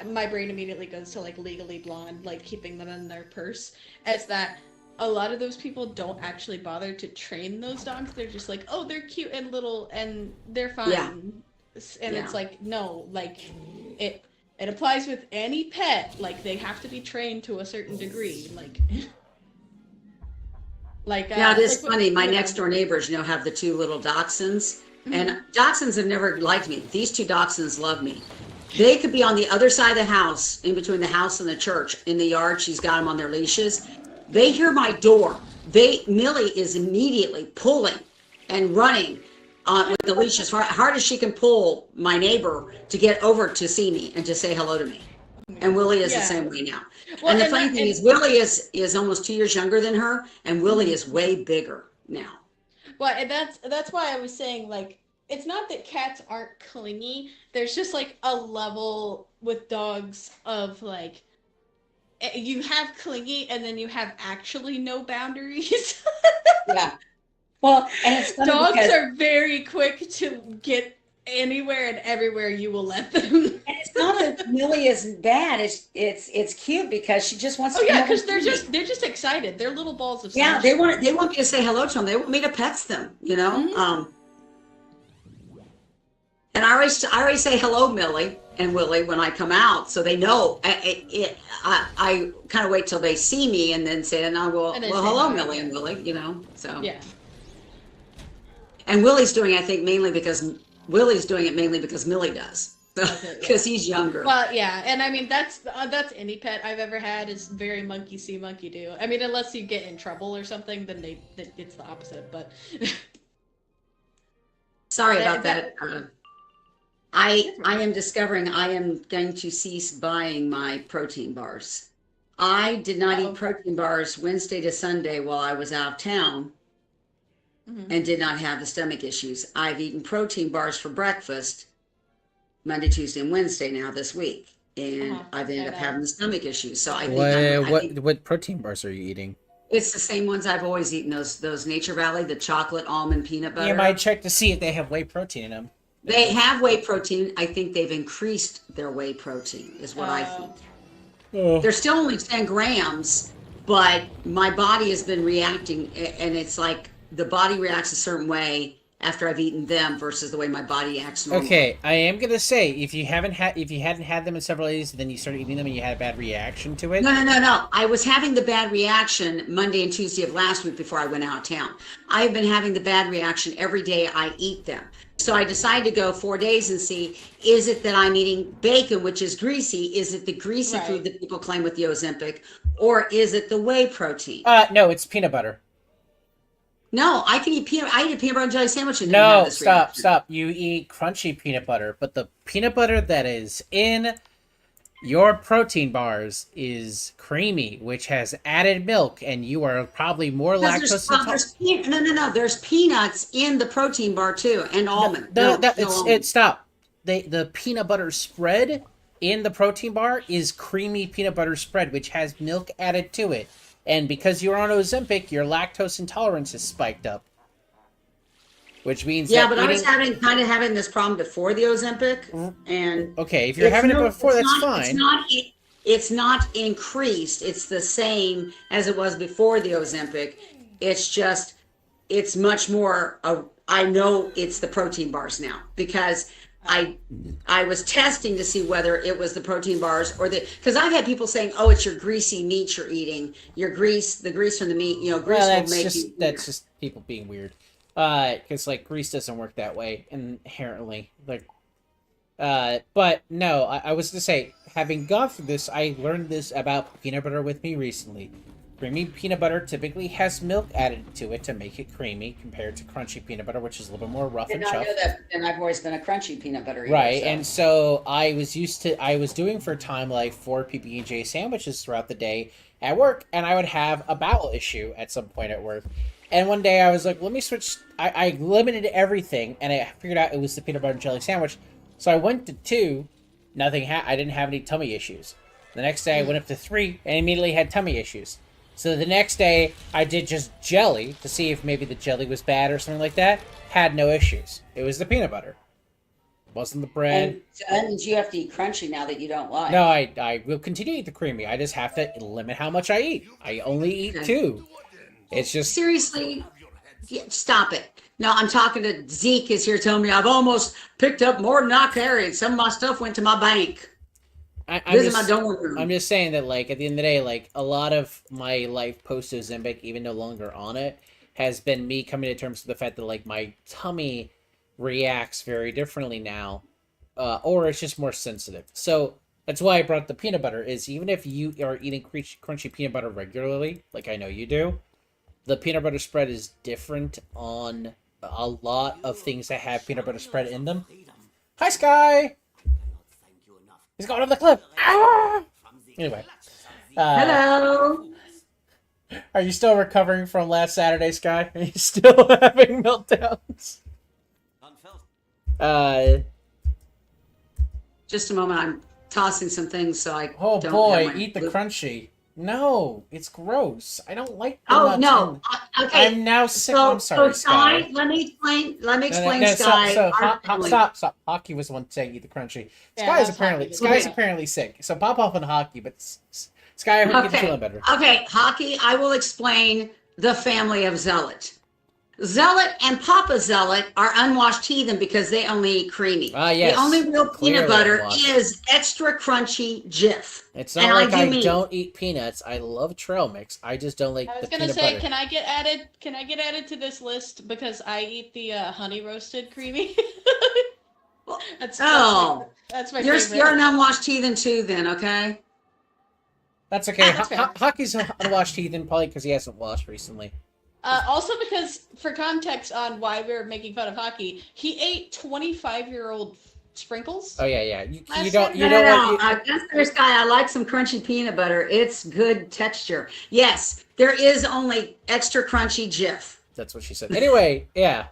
my brain immediately goes to like Legally Blonde, like keeping them in their purse, as that a lot of those people don't actually bother to train those dogs. They're just like, oh, they're cute and little and they're Yeah. fine. And Yeah. it's like, no, like it it applies with any pet. Like they have to be trained to a certain degree. Like Now it is like, funny. My you know. next door neighbors, have the two little dachshunds, Mhm. and dachshunds have never liked me. These two dachshunds love me. They could be on the other side of the house, in between the house and the church, in the yard. She's got them on their leashes. They hear my door. Millie is immediately pulling and running with the leash as hard as she can pull my neighbor to get over to see me and to say hello to me. And Willie is the Yeah. same way now. Well, And the and funny that- thing and- is, Willie is almost 2 years younger than her, and Willie is way bigger now. Well, and that's why I was saying like it's not that cats aren't clingy. There's just like a level with dogs of like you have clingy and then you have actually no boundaries. Yeah. Well, and it's funny Dogs because are very quick to get anywhere and everywhere you will let them. and it's not that Millie is bad. It's cute because she just wants Oh to come yeah, over because and see me. they're just excited. They're little balls of Yeah, sunshine. they want me to say hello to them. They want me to pet them, Mhm. And I always say hello, Millie and Willie, when I come out, so they know. I kind of wait till they see me and then say, and I will, And then well, say hello, hi. Millie and Willie, so. Yeah. And Willie's doing, I think, Willie's doing it mainly because Millie does, Okay, because he's younger. Well, yeah, and I mean that's any pet I've ever had is very monkey see, monkey do. I mean, unless you get in trouble or something, then it's the opposite. But Sorry that- about that. I am discovering I am going to cease buying my protein bars. I did not Uh-oh. eat protein bars Wednesday to Sunday while I was out of town Mhm. and did not have the stomach issues. I've eaten protein bars for breakfast Monday, Tuesday, and Wednesday now this week, and Uh-huh. I've ended And, up having the stomach issues. So I think What protein bars are you eating? it's the same ones I've always eaten. Those Nature Valley, the chocolate almond peanut butter. You might check to see if they have whey protein in them. They have whey protein. I think they've increased their whey protein, is what I think. Oh. They're still only 10 grams, but my body has been reacting, and it's like the body reacts a certain way after I've eaten them versus the way my body acts normally. Okay, I am gonna say if you hadn't had them in several days, then you started eating them and you had a bad reaction to it. No. I was having the bad reaction Monday and Tuesday of last week before I went out of town. I've been having the bad reaction every day I eat them. So I decided to go 4 days and see, is it that I'm eating bacon, which is greasy? Is it the greasy Right. food that people claim with the Ozempic? Or is it the whey protein? No, it's peanut butter. No, I can eat I eat a peanut butter and jelly sandwich and didn't have No, this stop, reaction. stop. You eat crunchy peanut butter, but the peanut butter that is in your protein bars is creamy, which has added milk, and you are probably more lactose intolerant. No. There's peanuts in the protein bar too, and almond. No, almond. Stop. The peanut butter spread in the protein bar is creamy peanut butter spread, which has milk added to it. And because you're on Ozempic, your lactose intolerance is spiked up. Which means Yeah, that but I was eating- having this problem before the Ozempic, and Okay, if you're it's having it no- before, it's that's not- fine. It's not increased. It's the same as it was before the Ozempic. It's just, it's much more. I know it's the protein bars now because I was testing to see whether it was the protein bars or because I've had people saying, "Oh, it's your greasy meat you're eating. Your grease, the grease from the meat. Grease Well, will make you." that's just people being weird. Because like grease doesn't work that way inherently. Like But no, I was to say, having gone through this, I learned this about peanut butter with me recently. Creamy peanut butter typically has milk added to it to make it creamy, compared to crunchy peanut butter, which is a little bit more rough Did and not tough. know that, and I've always been a crunchy peanut butter eater. Right, So. and so I was doing for a time like 4 PB&J sandwiches throughout the day at work, and I would have a bowel issue at some point at work. And one day I was like, let me switch. I limited everything, and I figured out it was the peanut butter and jelly sandwich. So I went to 2, I didn't have any tummy issues. The next day I went up to 3 and immediately had tummy issues. So the next day I did just jelly to see if maybe the jelly was bad or something like that. Had no issues. It was the peanut butter. Wasn't the bread. And so that means you have to eat crunchy now that you don't like. No, I will continue to eat the creamy. I just have to limit how much I eat. I only eat Okay. 2. It's just Seriously, stop it. No, I'm talking to Zeke is here telling me I've almost picked up more than I carried. Some of my stuff went to my bank. I'm This is just, my dorm room. I'm just saying that, like, at the end of the day, like, a lot of my life post Ozempic, even no longer on it, has been me coming to terms with the fact that, like, my tummy reacts very differently now, or it's just more sensitive. So that's why I brought the peanut butter. Is even if you are eating crunchy peanut butter regularly, like I know you do, the peanut butter spread is different on a lot of things that have peanut butter spread in them. Hi, Sky. He's going over the cliff. Ah! Anyway, Hello. are you still recovering from last Saturday, Sky? Are you still having meltdowns? Just a moment. I'm tossing some things so I Oh don't boy, have my eat the blue- crunchy. No, it's gross. I don't like the Oh nuts no. Okay. I'm now sick. So, I'm sorry, so Sky, Sky. let me explain. Let me No, no, explain, no, Sky. our family. stop. Hockey was the one saying eat the crunchy. Yeah, Sky's that's apparently Hockey. Sky's Okay. apparently sick. So pop off on hockey, but Sky, I hope you get Okay. feeling better. Okay, Hockey, I will explain the family of Zealot. Zealot and Papa Zealot are unwashed heathen because they only eat creamy. Ah, yes. The only real Clearly peanut butter unwashed. is extra crunchy Jif. It's And not like I mean- don't eat peanuts. I love trail mix. I just don't like I the was gonna peanut say, butter. can I get added? Can I get added to this list because I eat the honey roasted creamy? that's Oh, that's my you're favorite. an unwashed heathen too, then, okay? That's okay. That's fair. Hockey's an unwashed heathen, probably because he hasn't washed recently. Also, because for context on why we're making fun of hockey, he ate 25-year-old sprinkles. Oh yeah. You Last don't time- you No, don't want That's this guy. I like some crunchy peanut butter. It's good texture. Yes, there is only extra crunchy Jif. That's what she said. Anyway, yeah.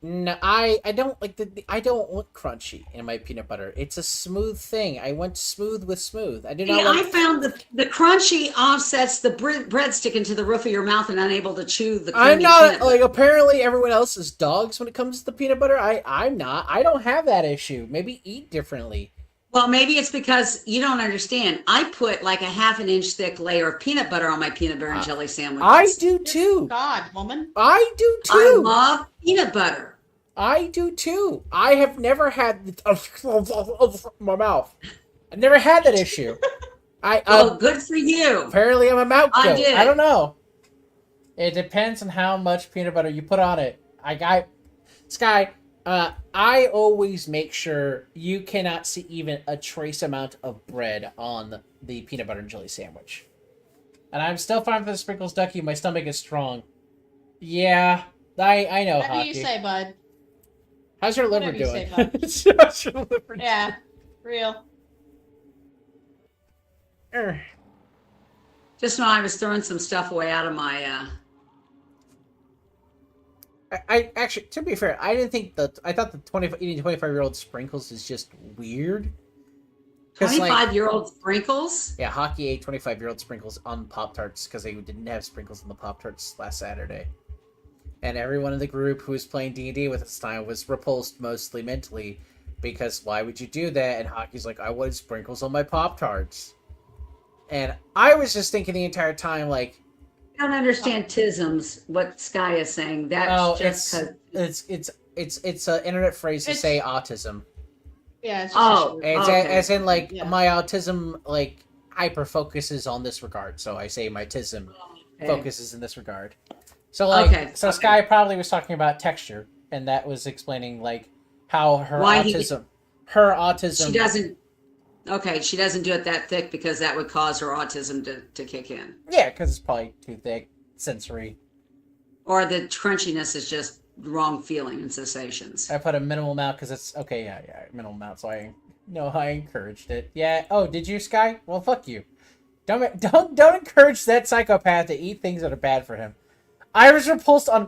No, I don't like I don't want crunchy in my peanut butter. It's a smooth thing. I want smooth with smooth. I do not See, I like. found the crunchy offsets the bread sticking to the roof of your mouth and unable to chew the I'm creamy not peanut like butter. apparently everyone else is dogs when it comes to the peanut butter. I'm not. I don't have that issue. Maybe eat differently. Well, maybe it's because you don't understand. I put like a half an inch thick layer of peanut butter on my peanut butter and jelly sandwiches. I do too. God, woman. I do I too. love peanut butter. I do too. I have never had my mouth. I've never had that issue. Well, good for you. Apparently I'm a mouth I goat. did. I don't know. It depends on how much peanut butter you put on it. Sky, I always make sure you cannot see even a trace amount of bread on the peanut butter and jelly sandwich. And I'm still fine for the sprinkles, Ducky. My stomach is strong. Yeah, I know, Whatever Hockey. you say, bud. How's your liver Whatever you doing? say, How's your liver Yeah, real. doing? Just know I was throwing some stuff away out of my. I actually, to be fair, I didn't think that. I thought the eating 25-year-old sprinkles is just weird. 'Cause, like, 25-year-old sprinkles. yeah, Hockey ate 25-year-old sprinkles on Pop Tarts because they didn't have sprinkles on the Pop Tarts last Saturday. And everyone in the group who was playing D&D with us time was repulsed mostly mentally because why would you do that? And Hockey's like, I wanted sprinkles on my Pop Tarts. And I was just thinking the entire time, like, I don't understand tisms. What Sky is saying. That's oh, just 'cause- it's an internet phrase to It's- say autism. Yeah. It's just Oh. a short- Okay. As in, like, Yeah. my autism, like, hyper focuses on this regard. So I say my tism Okay. focuses in this regard. So, like, Okay, so okay. Sky probably was talking about texture. and that was explaining like how Why he- her autism. She doesn't. Okay, she doesn't do it that thick because that would cause her autism to kick in, Yeah, because it's probably too thick, sensory. or the crunchiness is just wrong feeling and sensations. I put a minimal amount because it's okay. Yeah, minimal amount. So I encouraged it. Yeah. Oh, did you, Sky? Well, fuck you. Don't encourage that psychopath to eat things that are bad for him. I was repulsed on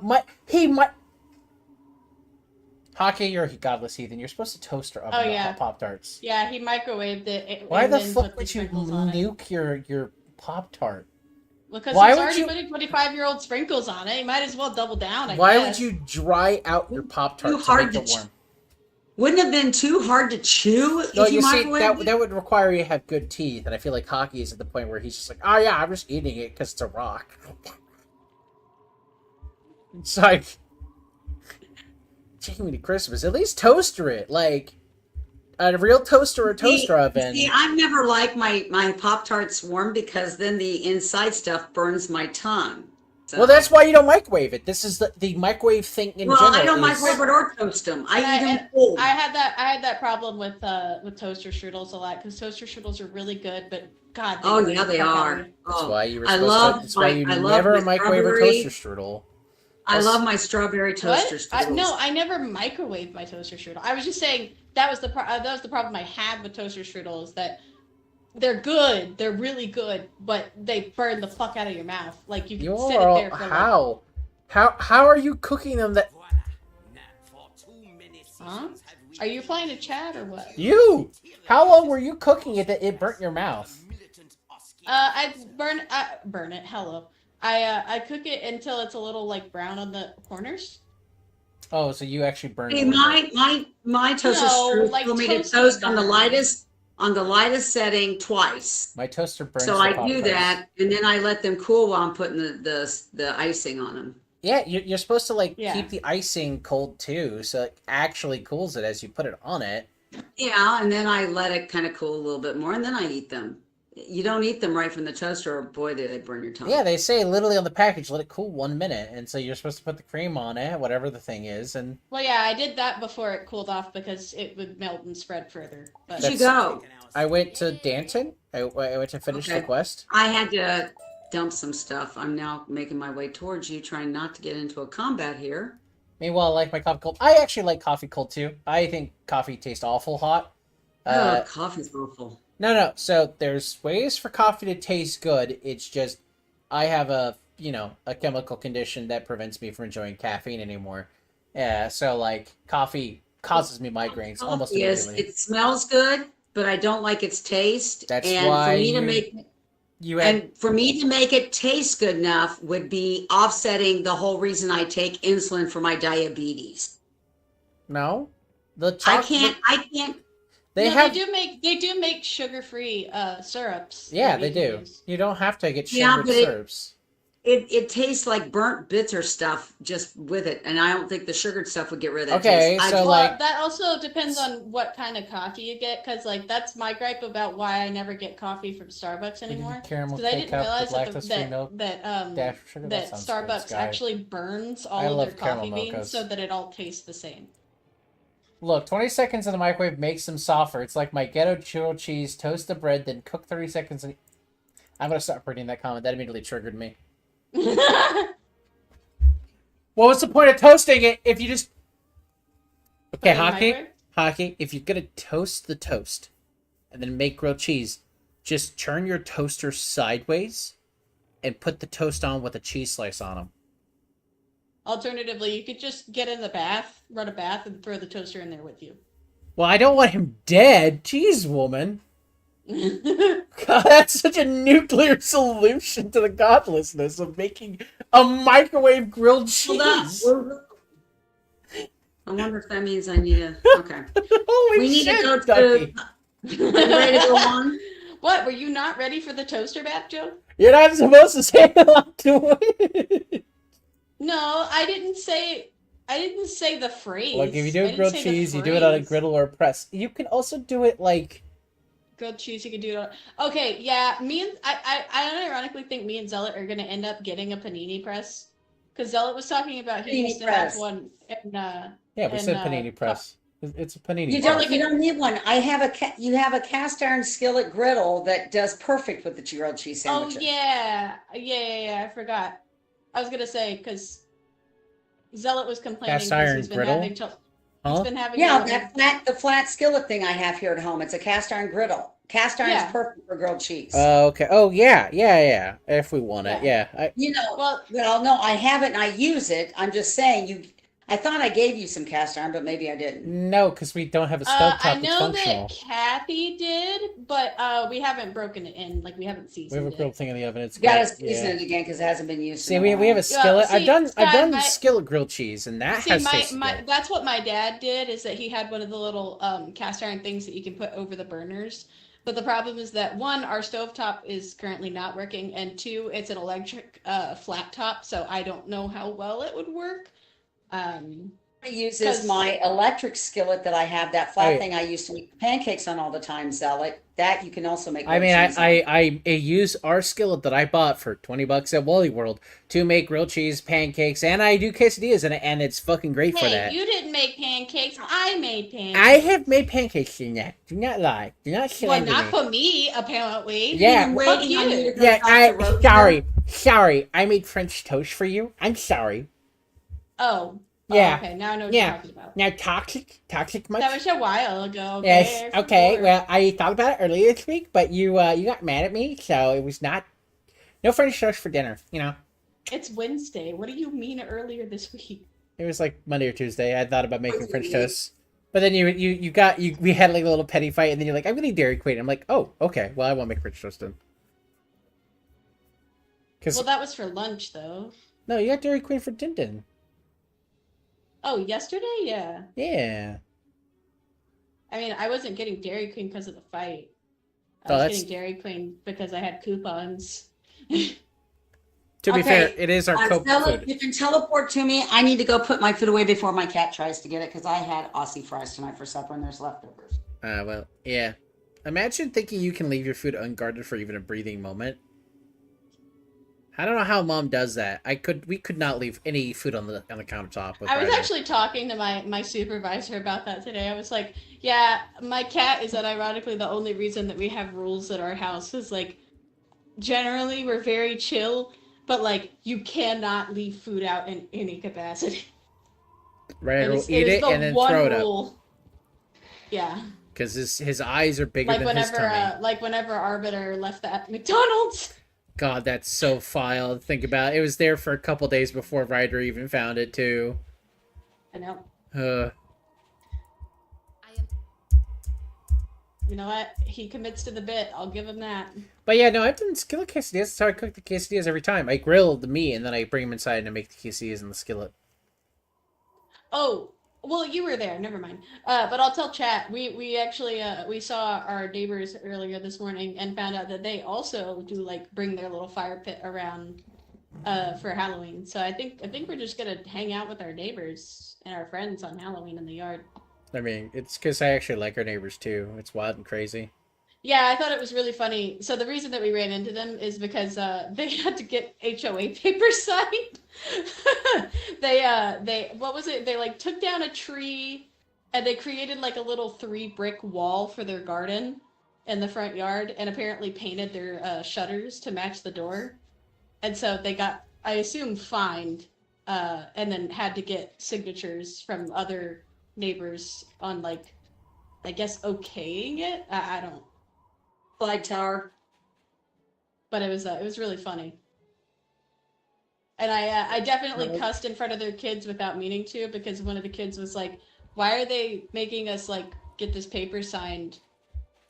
Hockey, you're a godless heathen. You're supposed to toast or oven the Pop-Tarts. Yeah, he microwaved it. Why and the then fuck put would you sprinkles on it. nuke your Pop-Tart? Because Why he's would already you- putting 25-year-old sprinkles on it. He might as well double down, I Why guess. would you dry out your Pop-Tart Too to hard make it to warm? Wouldn't have been too hard to chew No, if you you see, microwaved it? that would require you to have good teeth, and I feel like Hockey is at the point where he's just like, oh yeah, I'm just eating it because it's a rock. It's like, taking me to Christmas. At least toaster it, like a real toaster or toaster oven. See, I've never liked my Pop-Tarts warm because then the inside stuff burns my tongue. So. Well, that's why you don't microwave it. This is the microwave thing in Well, general. I don't is- microwave it or toast them. I eat them And cold. I had that problem with toaster strudels a lot because toaster strudels are really good, but God. Oh burn yeah, the they fuck out are. of me. That's Oh, why you were I supposed love to. That's why you I love never my microwave a strawberry- toaster strudel. I love my strawberry toaster What? strudels. No, I never microwaved my toaster strudel. I was just saying that was the problem I had with toaster strudels, that they're good, they're really good, but they burn the fuck out of your mouth. Like you can You sit it are there for like, how are you cooking them that Voila. Now, for 2 many Huh? seasons have we Are you playing a chat or what? you? How long were you cooking it that it burnt your mouth? militant Oski. I burn it. Hello. I cook it until it's a little like brown on the corners. Oh, so you actually burned Hey, it. my toaster No, strudel like told me to toasting toast on the burn. lightest setting twice. My toaster burns. So the I do Pop-Tarts. that, and then I let them cool while I'm putting the icing on them. Yeah, you're supposed to like Yeah. keep the icing cold too, so it actually cools it as you put it on it. Yeah, and then I let it kind of cool a little bit more, and then I eat them. You don't eat them right from the toaster, or boy, do they burn your tongue. Yeah, they say literally on the package, let it cool 1 minute, and so you're supposed to put the cream on it, whatever the thing is, and Well, yeah, I did that before it cooled off because it would melt and spread further. But Where'd you go? I went to Danton. I went to finish the Okay. quest. I had to dump some stuff. I'm now making my way towards you, trying not to get into a combat here. Meanwhile, I like my coffee cold. I actually like coffee cold too. I think coffee tastes awful hot. Coffee's awful. No. So there's ways for coffee to taste good. It's just I have a chemical condition that prevents me from enjoying caffeine anymore. Yeah, so like coffee causes me migraines almost Yes, immediately. it smells good, but I don't like its taste. That's and why for me to you- make You had and for me to make it taste good enough would be offsetting the whole reason I take insulin for my diabetes. no the I chocolate. can't. They no, have they do make sugar-free syrups. yeah that we they can do. use. You don't have to get Yeah, sugared but it- syrups. It tastes like burnt bits or stuff just with it, and I don't think the sugared stuff would get rid of that Okay, taste. so, Well, like- that also depends on what kind of coffee you get, because like that's my gripe about why I never get coffee from Starbucks anymore. Caramel Because I K didn't cup realize with that lactose-free milk, dash that of sugar. that sounds good, Starbucks Sky. actually burns all I of love their coffee caramel beans mochas. so that it all tastes the same. Look, 20 seconds in the microwave makes them softer. It's like my ghetto churro cheese. Toast the bread, then cook 30 seconds. I'm gonna stop reading that comment. That immediately triggered me. What was the point of toasting it if you just... Okay, Put it in the Hockey. microwave? Hockey, if you're gonna toast the toast and then make grilled cheese, just turn your toaster sideways and put the toast on with a cheese slice on them. Alternatively, you could just get in the bath, run a bath, and throw the toaster in there with you. Well, I don't want him dead. Jeez, woman. God, that's such a nuclear solution to the godlessness of making a microwave grilled cheese. I wonder if that means I need a. Okay. Holy We need shit, to go to. Ducky. Are you ready to go on? What, were you not ready for the toaster bath, Joe? You're not supposed to say that to it. No, I didn't say the phrase. Look, if you do I a didn't grilled say the cheese, you do it on a phrase. griddle or a press. You can also do it like... Grilled cheese, you can do it on... Okay, yeah, I unironically think me and Zealot are gonna end up getting a panini press. Because Zealot was talking about he Panini used to press. have one in Yeah, we in, said panini press. It's a panini You press. don't need one. You have a cast iron skillet griddle that does perfect with the grilled cheese Oh sandwiches. yeah, I forgot. I was gonna say because Zealot was complaining Cast because iron he's been griddle? having trouble. Huh? He's been having Yeah, trouble. the flat skillet thing I have here at home. It's a cast iron griddle. Cast iron is Yeah. perfect for grilled cheese. Okay. Oh yeah. If we want it, Yeah. yeah. Well, No, I have it and I use it. I'm just saying I thought I gave you some cast iron, but maybe I didn't. No, because we don't have a I stovetop that's know that functional. Kathy did, but we haven't broken it in. Like we haven't We have seasoned a grilled it. thing in the oven. It's You gotta great. season Yeah. it again because it hasn't been used See, in a we have while. a skillet. see, I've Sky, done skillet grilled cheese, and that See, has tasted good. that's what my dad did. Is that he had one of the little cast iron things that you can put over the burners. But the problem is that one, our stovetop is currently not working, and two, it's an electric flat top, so I don't know how well it would work. I use 'Cause- my electric skillet that I have, that Oh, flat yeah. thing I used to make pancakes on all the time, Zealot. That you can also make I grilled mean, cheese on. I use our skillet that I bought for $20 at Wally World to make grilled cheese, pancakes, and I do quesadillas in it, and it's fucking great for Hey, that. you didn't make pancakes. I made pancakes. I have made pancakes in that. Do not lie. Do not Well, slander not me. for me, apparently. Yeah. I'm Fuck waiting on you you. to Yeah, cook the roast sorry. I made French toast for you. I'm sorry. Oh. Yeah. Okay, now I know what Yeah. you're talking about. Now, toxic much? That was a while ago. Okay? Yes. I Okay. forgot. Well, I thought about it earlier this week, but you got mad at me, so it was not no French toast for dinner. You know, It's Wednesday. What do you mean earlier this week? it was like Monday or Tuesday. I thought about making French toast, but then we had like a little petty fight, and then you're like, I'm gonna eat Dairy Queen. I'm like, oh, okay. Well, I won't make French toast then. Because Well, that was for lunch, though. no, you got Dairy Queen for Din. Oh, yesterday? Yeah. Yeah. I mean, I wasn't getting Dairy Queen because of the fight. I Oh, was that's- getting Dairy Queen because I had coupons. To be Okay, fair, it is our Coke Zealot, food. you can teleport to me. I need to go put my food away before my cat tries to get it because I had Aussie fries tonight for supper and there's leftovers. Well, yeah. Imagine thinking you can leave your food unguarded for even a breathing moment. I don't know how Mom does that. We could not leave any food on the countertop. With I was Ryder. actually talking to my supervisor about that today. I was like, yeah, my cat is ironically the only reason that we have rules at our house is like generally we're very chill, but like you cannot leave food out in any capacity. Ryder will It eat is it the and then one throw it up rule. Yeah. because his eyes are bigger than his tummy. Like whenever Arbiter left that McDonald's. God, that's so vile to think about. It was there for a couple days before Ryder even found it too. I know. You know what? He commits to the bit. I'll give him that. But yeah, no, I've done skillet quesadillas. That's how I cook the quesadillas every time. I grill the meat and then I bring them inside and I make the quesadillas in the skillet. Oh, well, you were there. Never mind. But I'll tell chat. We actually we saw our neighbors earlier this morning and found out that they also do like bring their little fire pit around for Halloween. So I think we're just gonna hang out with our neighbors and our friends on Halloween in the yard. I mean, it's because I actually like our neighbors too. It's wild and crazy. Yeah, I thought it was really funny. So the reason that we ran into them is because they had to get HOA papers signed. They what was it? They like took down a tree and they created like a little 3-brick wall for their garden in the front yard and apparently painted their shutters to match the door. And so they got, I assume, fined and then had to get signatures from other neighbors on like, I guess, okaying it. I don't. Flag tower. But it was really funny. And I definitely Right. cussed in front of their kids without meaning to because one of the kids was like, "Why are they making us like get this paper signed?"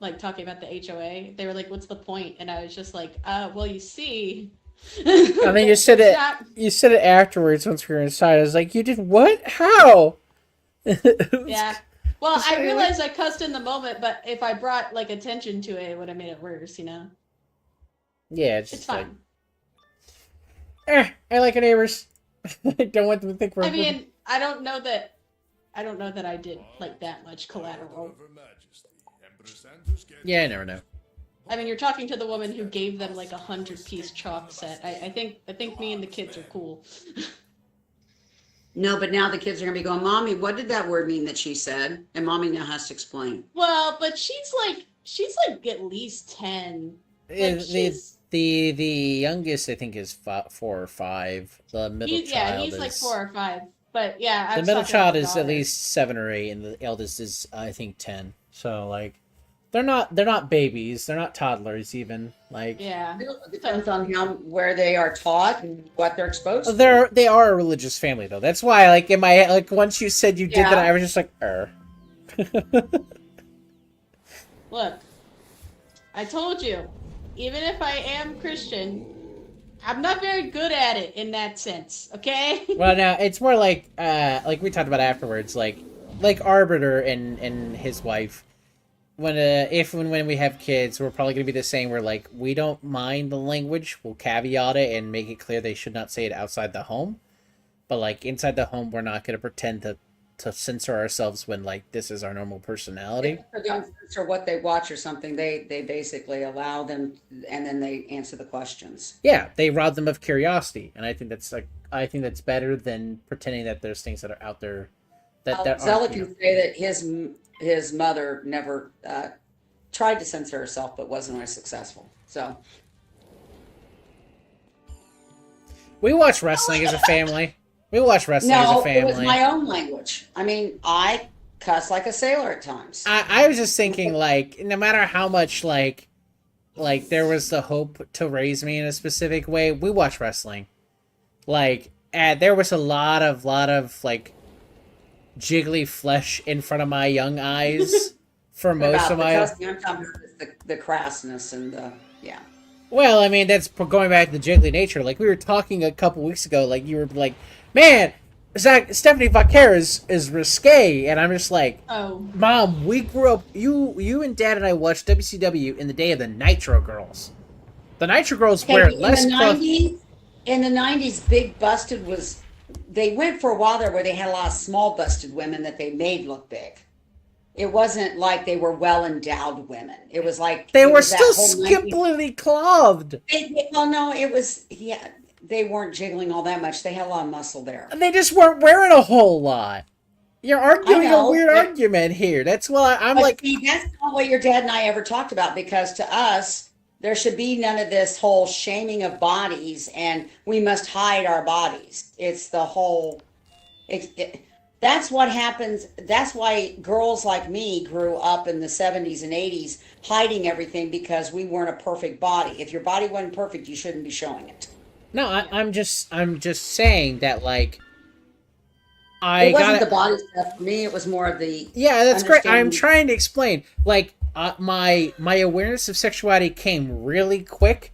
Like talking about the HOA. They were like, "What's the point?" And I was just like, well, you see." I mean, you said it. Not- You said it afterwards once we were inside. I was like, "You did what? How?" Yeah. Well, I Sorry. realized I cussed in the moment, but if I brought like attention to it, it would have made it worse, you know? Yeah, it's It's just like, fine. I like our neighbors. I don't want them to think we're. I mean, I don't know that I did like that much collateral. Yeah, I never know. I mean, you're talking to the woman who gave them like 100-piece chalk set. I think me and the kids are cool. No, but now the kids are gonna be going, Mommy, what did that word mean that she said? And Mommy now has to explain. Well, but she's like at least 10. Like The she's the youngest I think is 4 or 5. The middle child he's like is 4 or 5. But yeah, I the was middle talking about child the is at daughter. least 7 or 8, and the eldest is I think 10. So like, they're not babies. They're not toddlers even. Like Yeah. It So depends on where they are taught and what they're exposed to. they are a religious family though. That's why like in my like once you said you did that, Yeah. I was just like, look, I told you, even if I am Christian, I'm not very good at it in that sense, okay? Well, now it's more like we talked about afterwards, like Arbiter and his wife. When if and when we have kids, we're probably gonna be the same. Where like we don't mind the language, we'll caveat it and make it clear they should not say it outside the home. But like inside the home, we're not gonna pretend to censor ourselves when like this is our normal personality. If they don't censor what they watch or something, they basically allow them and then they answer the questions. Yeah, they rob them of curiosity, and I think that's better than pretending that there's things that are out there that aren't. Zealot can say that his mother never tried to censor herself, but wasn't always successful. So We watch wrestling as a family. We watch wrestling as a no, it was family. my own language. I mean, I cuss like a sailor at times. I was just thinking like no matter how much like there was the hope to raise me in a specific way, we watch wrestling. Like there was a lot of like jiggly flesh in front of my young eyes for most About of the my. cussing, I'm talking about the crassness and the yeah. Well, I mean that's going back to the jiggly nature. Like we were talking a couple weeks ago, like you were like, man, Stephanie Vaquer is risque, and I'm just like, Oh, Mom, we grew up. You and Dad and I watched WCW in the day of the Nitro Girls. The Nitro Girls Okay, wear in less the clothes. 90s, in the 90s, Big Busted was, they went for a while there where they had a lot of small busted women that they made look big. It wasn't like they were well endowed women. It was like, They it were was that still whole 90s. skimpily clothed. Well, no, it was, yeah, they weren't jiggling all that much. They had a lot of muscle there. They just weren't wearing a whole lot. You're I arguing a know, weird but argument here. That's why I'm but like, see, that's not what your dad and I ever talked about because to us, there should be none of this whole shaming of bodies and we must hide our bodies. It's the whole, that's what happens. That's why girls like me grew up in the 70s and 80s hiding everything because we weren't a perfect body. If your body wasn't perfect, you shouldn't be showing it. no, I'm just saying that like I It wasn't the got. body stuff for me, it was more of the Yeah, that's great. I'm understanding. trying to explain. Like, my awareness of sexuality came really quick,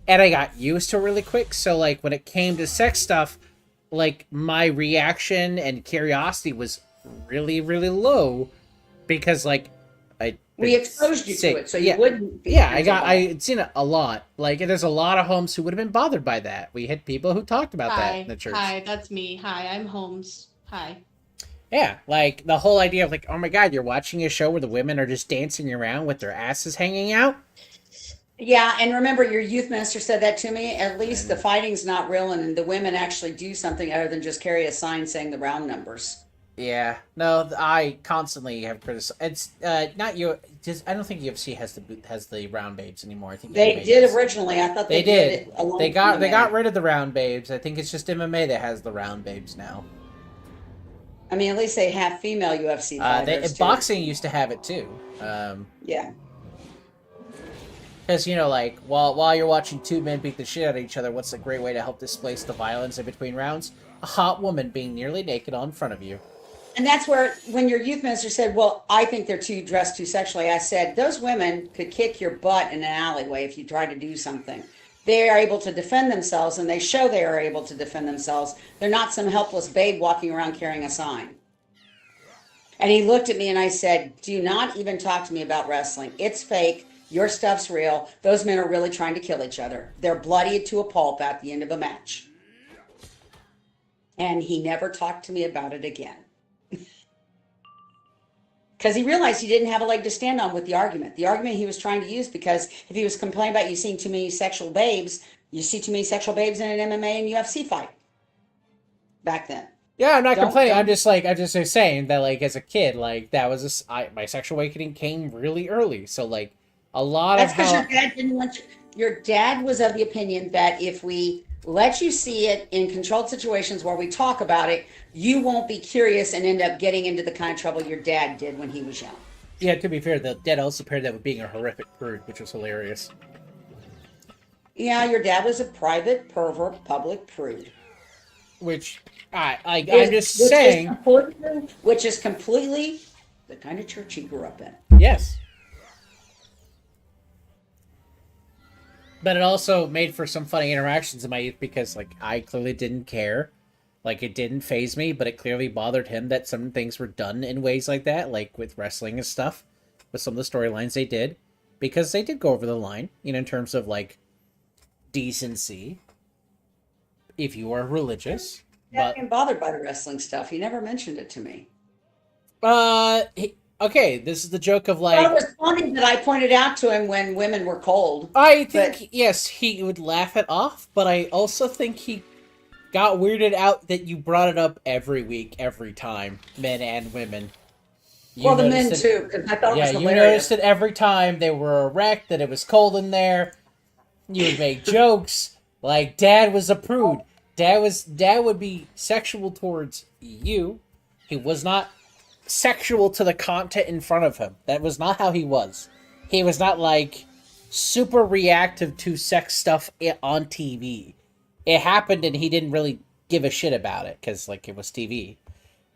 and I got used to it really quick. So, like, when it came to sex stuff, like my reaction and curiosity was really, really low because, like, I We exposed you to it, so you yeah, wouldn't be yeah. tempted by it. I'd seen it a lot. Like, there's a lot of homes who would have been bothered by that. We had people who talked about that in hi. the church. Hi, that's me. Hi, I'm Holmes. Hi. Yeah, like the whole idea of like, oh my god, you're watching a show where the women are just dancing around with their asses hanging out. Yeah, and remember your youth minister said that to me. At least the And fighting's not real, and the women actually do something other than just carry a sign saying the round numbers. yeah, no, I constantly have criticized. It's not you. Just I don't think UFC has the round babes anymore. I think They MMA did does. originally. I thought They they did did. it along They with got MMA. rid of the round babes. I think it's just MMA that has the round babes now. I mean, at least they have female UFC fighters too. Boxing used to have it too. Yeah. Because like while you're watching two men beat the shit out of each other, what's a great way to help displace the violence in between rounds? A hot woman being nearly naked on front of you. And that's where, when your youth minister said, well, I think they're too dressed too sexually, I said, those women could kick your butt in an alleyway if you tried to do something. They are able to defend themselves, and they show they are able to defend themselves. They're not some helpless babe walking around carrying a sign. And he looked at me and I said, do not even talk to me about wrestling. It's fake. Your stuff's real. Those men are really trying to kill each other. They're bloodied to a pulp at the end of a match. And he never talked to me about it again. Because he realized he didn't have a leg to stand on with the argument. The argument he was trying to use, because if he was complaining about you seeing too many sexual babes, you see too many sexual babes in an MMA and UFC fight back then. Yeah, I'm not Don't- complaining. don't- I'm just saying that like as a kid, like that was my sexual awakening came really early. So like a lot That's of because how your dad didn't want you. Your dad was of the opinion that if we let you see it in controlled situations where we talk about it, you won't be curious and end up getting into the kind of trouble your dad did when he was young. yeah, to be fair, the dad also paired that with being a horrific prude, which was hilarious. Yeah, your dad was a private pervert, public prude. Which I'm just saying, Which is completely the kind of church he grew up in. yes. But it also made for some funny interactions in my youth because like I clearly didn't care. Like it didn't phase me, but it clearly bothered him that some things were done in ways like that, like with wrestling and stuff, with some of the storylines they did. Because they did go over the line, in terms of like decency. If you are religious. Yeah, But I'm bothered by the wrestling stuff. He never mentioned it to me. okay, this is the joke of Well, it like was funny that I pointed out to him when women were cold. I think But yes, he would laugh it off, but I also think he got weirded out that you brought it up every week, every time, men and women. You well, the men noticed it- too, because I thought it Yeah, was you hilarious. noticed it every time they were wrecked, that it was cold in there. You would make jokes like Dad was a prude. Dad would be sexual towards you. He was not sexual to the content in front of him. That was not how he was. He was not like super reactive to sex stuff on TV. It happened and he didn't really give a shit about it because like it was TV.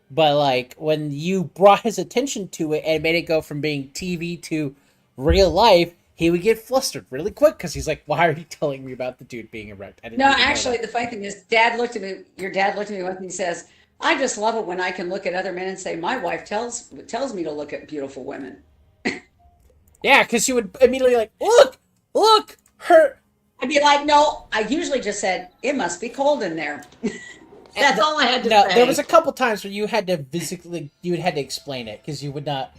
But like when you brought his attention to it and made it go from being TV to real life, he would get flustered really quick because he's like, "Why are you telling me about the dude being erect?" I didn't No, even know actually, that." the funny thing is, Dad looked at me. Your dad looked at me once and he says, "I just love it when I can look at other men and say, my wife tells me to look at beautiful women." Yeah, because you would immediately like, look, her. I'd be like, "No." I usually just said, "It must be cold in there." That's all I had to No, say. there was a couple times where you had to explain it because you would not.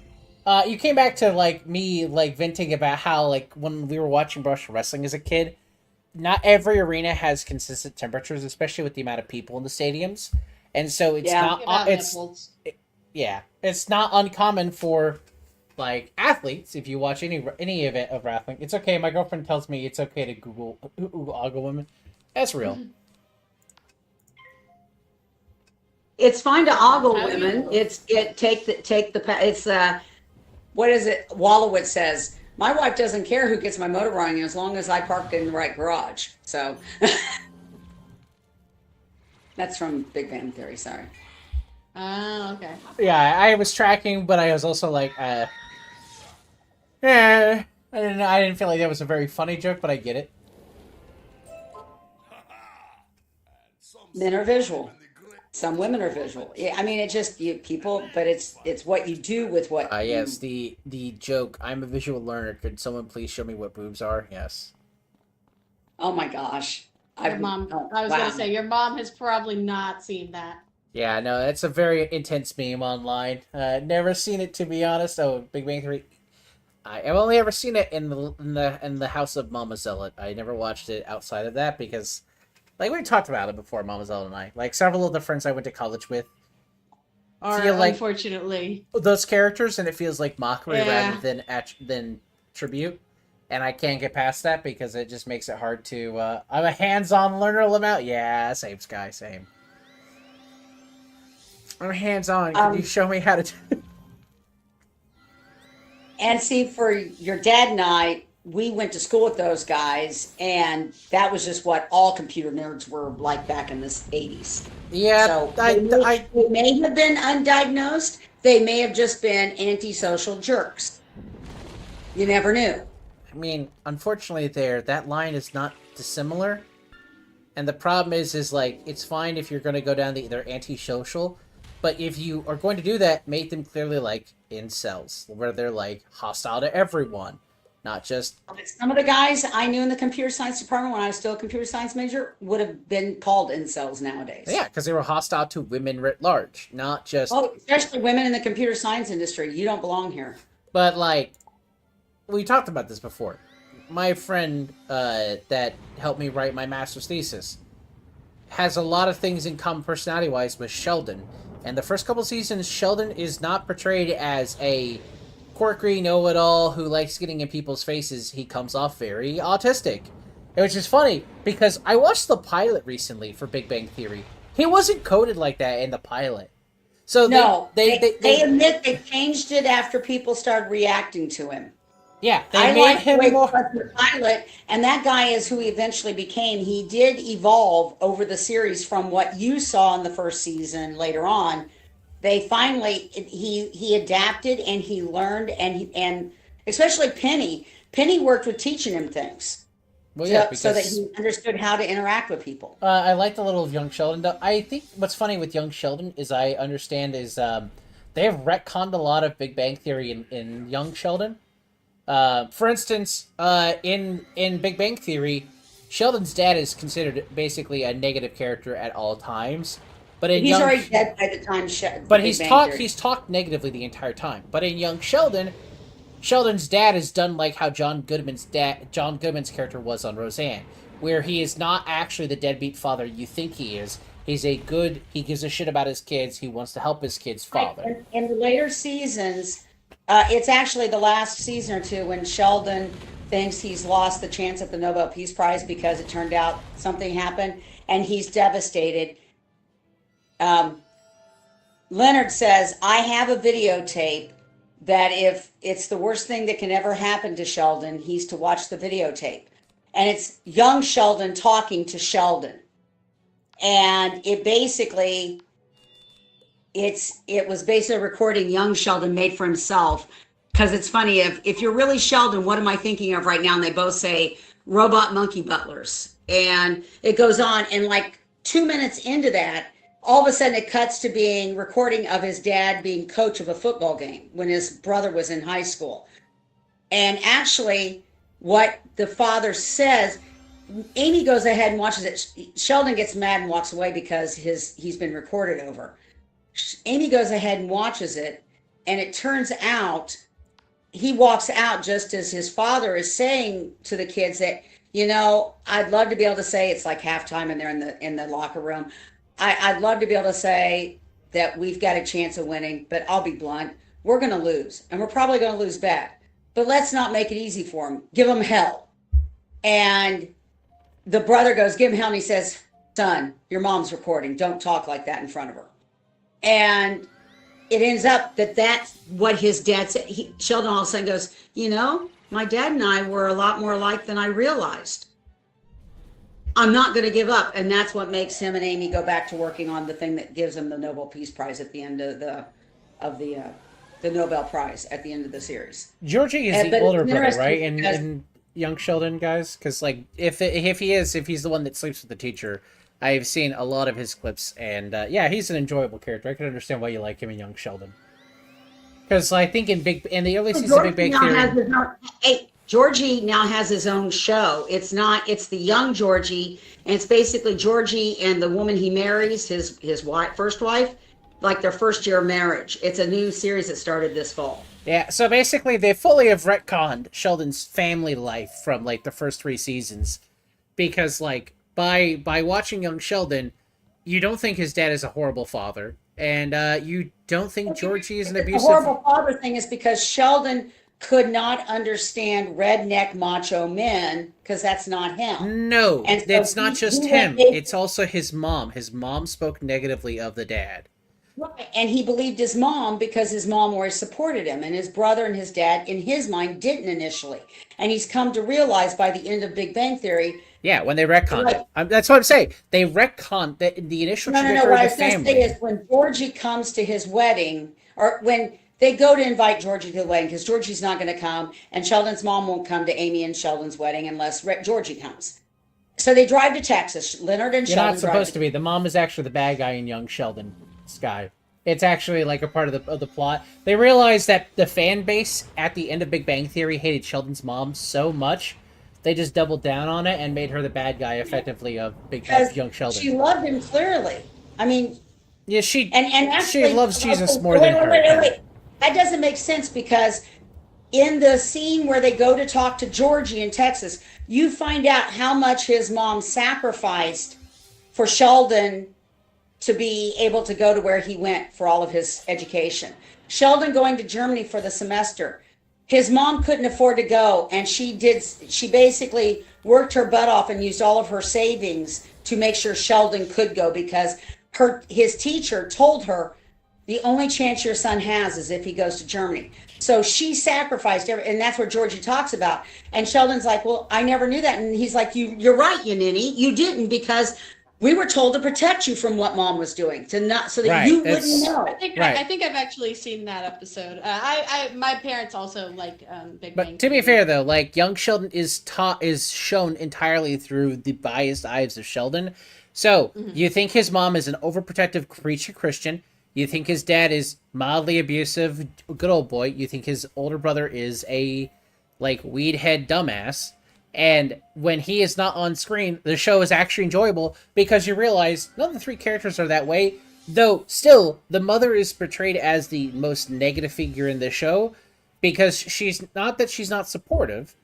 You came back to like me like venting about how like when we were watching professional wrestling as a kid, not every arena has consistent temperatures, especially with the amount of people in the stadiums, and so it's Yeah. not About it's nipples. yeah, it's not uncommon for like athletes. If you watch any event of wrestling, it's okay. My girlfriend tells me it's okay to Google women. That's real. It's fine to ogle How do you- women. It's what is it? Wallowitz says, "My wife doesn't care who gets my motor running as long as I parked in the right garage." So that's from Big Bang Theory. Sorry. Oh, okay. Yeah, I was tracking, but I was also like, I didn't feel like that was a very funny joke, but I get it. Men are visual. Some women are visual. Yeah, I mean, it just people, but it's what you do with what. Yes, the joke. I'm a visual learner. Could someone please show me what boobs are? Yes. Oh my gosh. Your mom. oh, I was wow. gonna say your mom has probably not seen that. Yeah, no, that's a very intense meme online. Never seen it to be honest. Oh, Big Bang Theory. I've only ever seen it in the house of Mama Zealot. I never watched it outside of that because, like we talked about it before, Mama Zealot and I. Like several of the friends I went to college with Or feel like unfortunately, those characters, and it feels like mockery Yeah. rather than tribute. And I can't get past that because it just makes it hard to. I'm a hands-on learner, Lamau. Yeah, same Sky, same. I'm hands-on. Can you show me how to? And see, for your dad and I, we went to school with those guys, and that was just what all computer nerds were like back in the 80s. Yeah, So I they may have been undiagnosed. They may have just been antisocial jerks. You never knew. I mean, unfortunately, that line is not dissimilar, and the problem is like it's fine if you're going to go down they're antisocial, but if you are going to do that, make them clearly like incels, where they're like hostile to everyone, not just Some of the guys I knew in the computer science department when I was still a computer science major would have been called incels nowadays. yeah, because they were hostile to women writ large, not just. Oh, especially women in the computer science industry. You don't belong here. But like, we talked about this before. My friend that helped me write my master's thesis has a lot of things in common personality-wise with Sheldon. And the first couple seasons, Sheldon is not portrayed as a quirky know-it-all who likes getting in people's faces. He comes off very autistic. Which is funny, because I watched the pilot recently for Big Bang Theory. He wasn't coded like that in the pilot. So No, they admit they changed it after people started reacting to him. yeah, they I made like the him way more... he was in the pilot, and that guy is who he eventually became. He did evolve over the series from what you saw in the first season later on. They finally he adapted and he learned and especially Penny. Penny worked with teaching him things Well, yeah, so that because he understood how to interact with people. I like the little of young Sheldon. Though I think what's funny with young Sheldon is they have retconned a lot of Big Bang Theory in young Sheldon. For instance, in Big Bang Theory, Sheldon's dad is considered basically a negative character at all times. But He's already dead by the time. But he's talked negatively the entire time. But in young Sheldon, Sheldon's dad is done like how John Goodman's character was on Roseanne, where he is not actually the deadbeat father you think he is. He gives a shit about his kids. He wants to help his kids' father. In the later seasons, it's actually the last season or two when Sheldon thinks he's lost the chance at the Nobel Peace Prize because it turned out something happened, and he's devastated. Leonard says, I have a videotape that if it's the worst thing that can ever happen to Sheldon, he's to watch the videotape. And it's young Sheldon talking to Sheldon. And it was basically a recording young Sheldon made for himself. Because it's funny, if you're really Sheldon, what am I thinking of right now? And they both say robot monkey butlers. And it goes on, and like 2 minutes into that, all of a sudden it cuts to being recording of his dad being coach of a football game when his brother was in high school. And actually what the father says, Amy goes ahead and watches it. Sheldon gets mad and walks away because he's been recorded over. Amy goes ahead and watches it, and it turns out he walks out just as his father is saying to the kids that, I'd love to be able to say, it's like halftime and they're in the locker room. I'd love to be able to say that we've got a chance of winning, but I'll be blunt. We're going to lose, and we're probably going to lose bad. But let's not make it easy for them. Give them hell. And the brother goes, give him hell, and he says, son, your mom's recording. Don't talk like that in front of her. And it ends up that's what his dad said. Sheldon all of a sudden goes, my dad and I were a lot more alike than I realized. I'm not going to give up. And that's what makes him and Amy go back to working on the thing that gives them the Nobel Peace Prize at the end of the Nobel Prize at the end of the series. Georgie is the older brother, right? In young Sheldon, guys? Because, like, if he's the one that sleeps with the teacher, I've seen a lot of his clips, and he's an enjoyable character. I can understand why you like him in young Sheldon. Because I think in the early seasons of Big Bang Theory... Georgie now has his own show. It's the young Georgie, and it's basically Georgie and the woman he marries, his first wife, like their first year of marriage. It's a new series that started this fall. Yeah, so basically they fully have retconned Sheldon's family life from, like, the first 3 seasons. Because, like, by watching young Sheldon, you don't think his dad is a horrible father, and you don't think Georgie is an abusive... The horrible father thing is because Sheldon could not understand redneck macho men because that's not him. No, and so it's not just him. It's also his mom. His mom spoke negatively of the dad. Right. And he believed his mom because his mom always supported him, and his brother and his dad, in his mind, didn't initially. And he's come to realize by the end of Big Bang Theory. Yeah, when they retconned it. That's what I'm saying. They retconned the initial trajectory of the family. What I was going to say is when Georgie comes to his wedding, or when they go to invite Georgie to the wedding, because Georgie's not going to come, and Sheldon's mom won't come to Amy and Sheldon's wedding unless Georgie comes. So they drive to Texas. Leonard and Sheldon. You're not supposed to be. The mom is actually the bad guy in young Sheldon. Guy. It's actually like a part of the plot. They realized that the fan base at the end of Big Bang Theory hated Sheldon's mom so much, they just doubled down on it and made her the bad guy, effectively, of young Sheldon. She loved him clearly. I mean, yeah, she actually, she loves Jesus more than her. Wait. That doesn't make sense because in the scene where they go to talk to Georgie in Texas, you find out how much his mom sacrificed for Sheldon to be able to go to where he went for all of his education. Sheldon going to Germany for the semester. His mom couldn't afford to go, and she basically worked her butt off and used all of her savings to make sure Sheldon could go, because his teacher told her the only chance your son has is if he goes to Germany. So she sacrificed everything, and that's what Georgie talks about. And Sheldon's like, well, I never knew that. And he's like, you're right, you ninny. You didn't, because we were told to protect you from what mom was doing, so that you wouldn't know. I think I've actually seen that episode. My parents also like Big Bang. But to be fair, though, like, young Sheldon is shown entirely through the biased eyes of Sheldon. So you think his mom is an overprotective preacher Christian. You think his dad is mildly abusive, good old boy. You think his older brother is a weed head dumbass. And when he is not on screen, the show is actually enjoyable because you realize none of the three characters are that way. Though, still, the mother is portrayed as the most negative figure in the show because she's not supportive.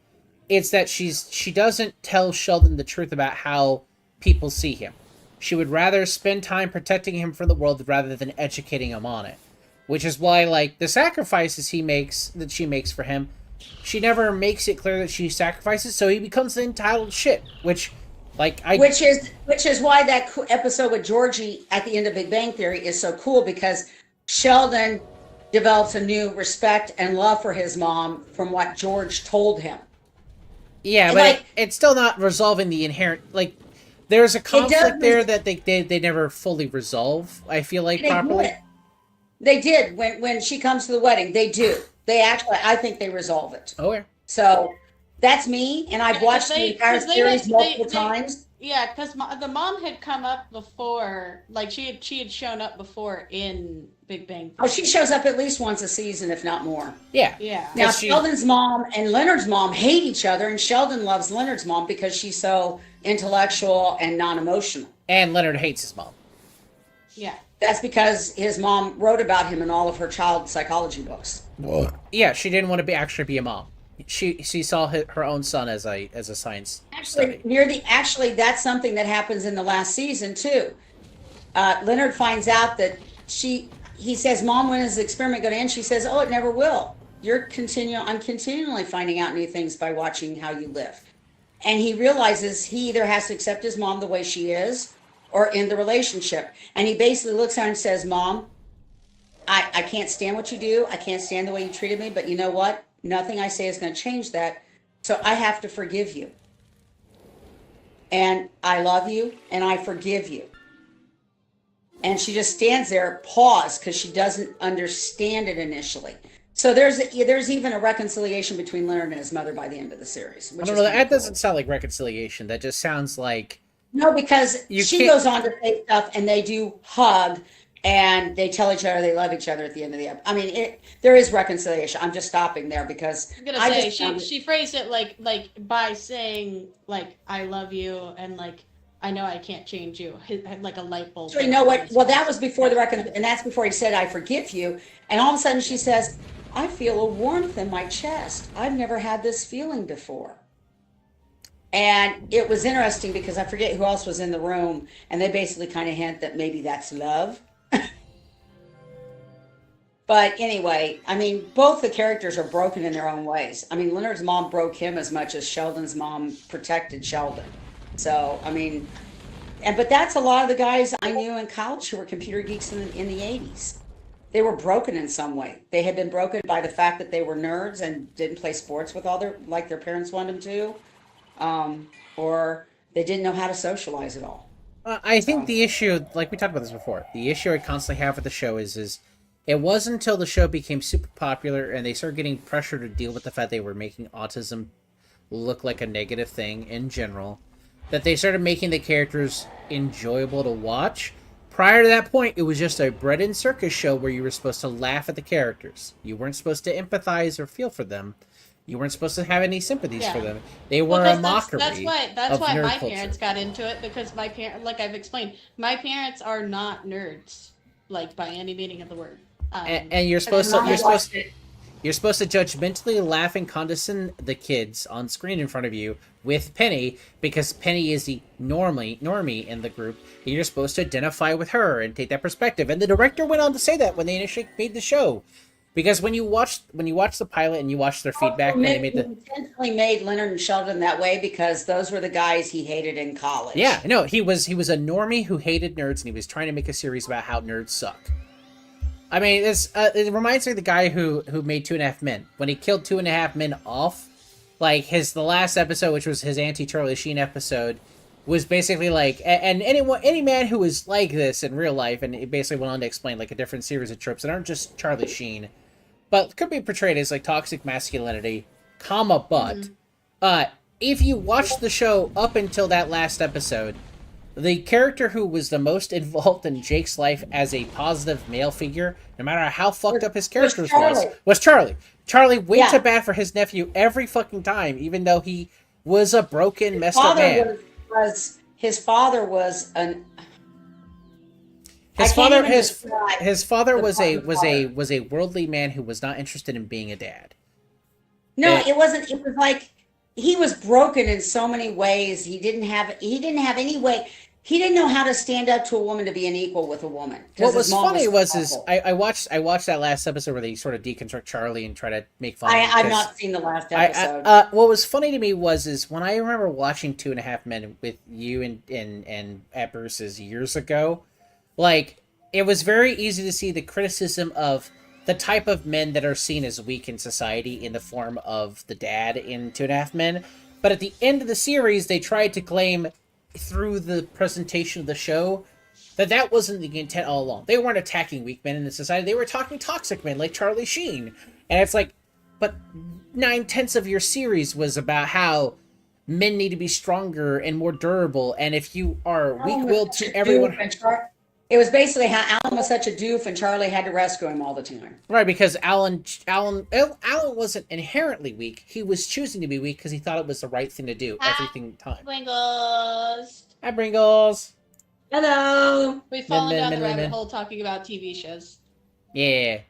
It's that she doesn't tell Sheldon the truth about how people see him. She would rather spend time protecting him from the world rather than educating him on it. Which is why, the sacrifices she makes for him, she never makes it clear that she sacrifices, so he becomes the entitled shit. Which is why that episode with Georgie at the end of Big Bang Theory is so cool, because Sheldon develops a new respect and love for his mom from what George told him. Yeah, but it's still not resolving the inherent, there's a conflict there that they never fully resolve, I feel like, properly. They did. When she comes to the wedding, they do. They actually, I think they resolve it. Oh, yeah. So that's me, and I've watched the entire series multiple times. Yeah, because the mom had come up before, she had shown up before in Big Bang. Oh, she shows up at least once a season, if not more. Yeah. Yeah. Now, Sheldon's mom and Leonard's mom hate each other, and Sheldon loves Leonard's mom because she's so intellectual and non-emotional. And Leonard hates his mom. Yeah. That's because his mom wrote about him in all of her child psychology books. What? Yeah, she didn't want to actually be a mom. She saw her own son as a science study. Actually, that's something that happens in the last season too. Leonard finds out that he says, "Mom, when is the experiment going to end?" She says, "Oh, it never will. I'm continually finding out new things by watching how you live." And he realizes he either has to accept his mom the way she is or end the relationship. And he basically looks at her and says, "Mom, I can't stand what you do. I can't stand the way you treated me, but you know what? Nothing I say is going to change that. So I have to forgive you. And I love you, and I forgive you." And she just stands there, paused, because she doesn't understand it initially. So there's even a reconciliation between Leonard and his mother by the end of the series. I don't know, that doesn't sound like reconciliation. That just sounds like... No, because she goes on to say stuff, and they do hug, and they tell each other they love each other at the end of the episode. I mean, there is reconciliation. I'm just stopping there because I was gonna say she phrased it like by saying I love you and I know I can't change you, like a light bulb. So you know what? Well, that was before the and that's before he said I forgive you. And all of a sudden she says, "I feel a warmth in my chest. I've never had this feeling before." And it was interesting because I forget who else was in the room, and they basically kind of hint that maybe that's love. But anyway, I mean, both the characters are broken in their own ways. I mean, Leonard's mom broke him as much as Sheldon's mom protected Sheldon. So, I mean, but that's a lot of the guys I knew in college who were computer geeks in the 80s. They were broken in some way. They had been broken by the fact that they were nerds and didn't play sports with like their parents wanted them to, or they didn't know how to socialize at all. I think the issue, like we talked about this before, the issue I constantly have with the show is it wasn't until the show became super popular and they started getting pressure to deal with the fact they were making autism look like a negative thing in general that they started making the characters enjoyable to watch. Prior to that point, it was just a bread and circus show where you were supposed to laugh at the characters. You weren't supposed to empathize or feel for them. You weren't supposed to have any sympathies for them. They were a mockery. That's why nerd my culture. parents got into it, because my parents, like I've explained, my parents are not nerds, by any meaning of the word. And you're supposed You're supposed to judgmentally laugh and condescend the kids on screen in front of you with Penny, because Penny is the normie in the group, and you're supposed to identify with her and take that perspective. And the director went on to say that when they initially made the show. Because when you watch the pilot and you watch their feedback, and they made He intentionally made Leonard and Sheldon that way because those were the guys he hated in college. Yeah, no, he was a normie who hated nerds, and he was trying to make a series about how nerds suck. I mean, it reminds me of the guy who made 2.5 Men. When he killed 2.5 Men off, like the last episode, which was his anti-Charlie Sheen episode, was basically like, and any man who is like this in real life, and it basically went on to explain like a different series of tropes that aren't just Charlie Sheen, but could be portrayed as like toxic masculinity, but if you watch the show up until that last episode, the character who was the most involved in Jake's life as a positive male figure, no matter how fucked up his character was Charlie. Charlie went to bat for his nephew every fucking time, even though he was a broken, messed up man. His father was an. His father was a worldly man who was not interested in being a dad. No, it wasn't. It was like he was broken in so many ways. He didn't have any way. He didn't know how to stand up to a woman to be an equal with a woman. What was funny was I watched that last episode where they sort of deconstruct Charlie and try to make fun of him. I've not seen the last episode. What was funny to me was when I remember watching 2.5 Men with you and at Bruce's years ago, like, it was very easy to see the criticism of the type of men that are seen as weak in society in the form of the dad in 2.5 Men. But at the end of the series, they tried to claim through the presentation of the show that wasn't the intent all along. They weren't attacking weak men in the society. They were talking toxic men like Charlie Sheen. And it's like, but 9/10 of your series was about how men need to be stronger and more durable. And if you are weak-willed to everyone... It was basically how Alan was such a doof and Charlie had to rescue him all the time. Right, because Alan wasn't inherently weak. He was choosing to be weak because he thought it was the right thing to do every time. Pringles. Hi, Pringles. Hello. We've fallen down the rabbit hole talking about TV shows. Yeah.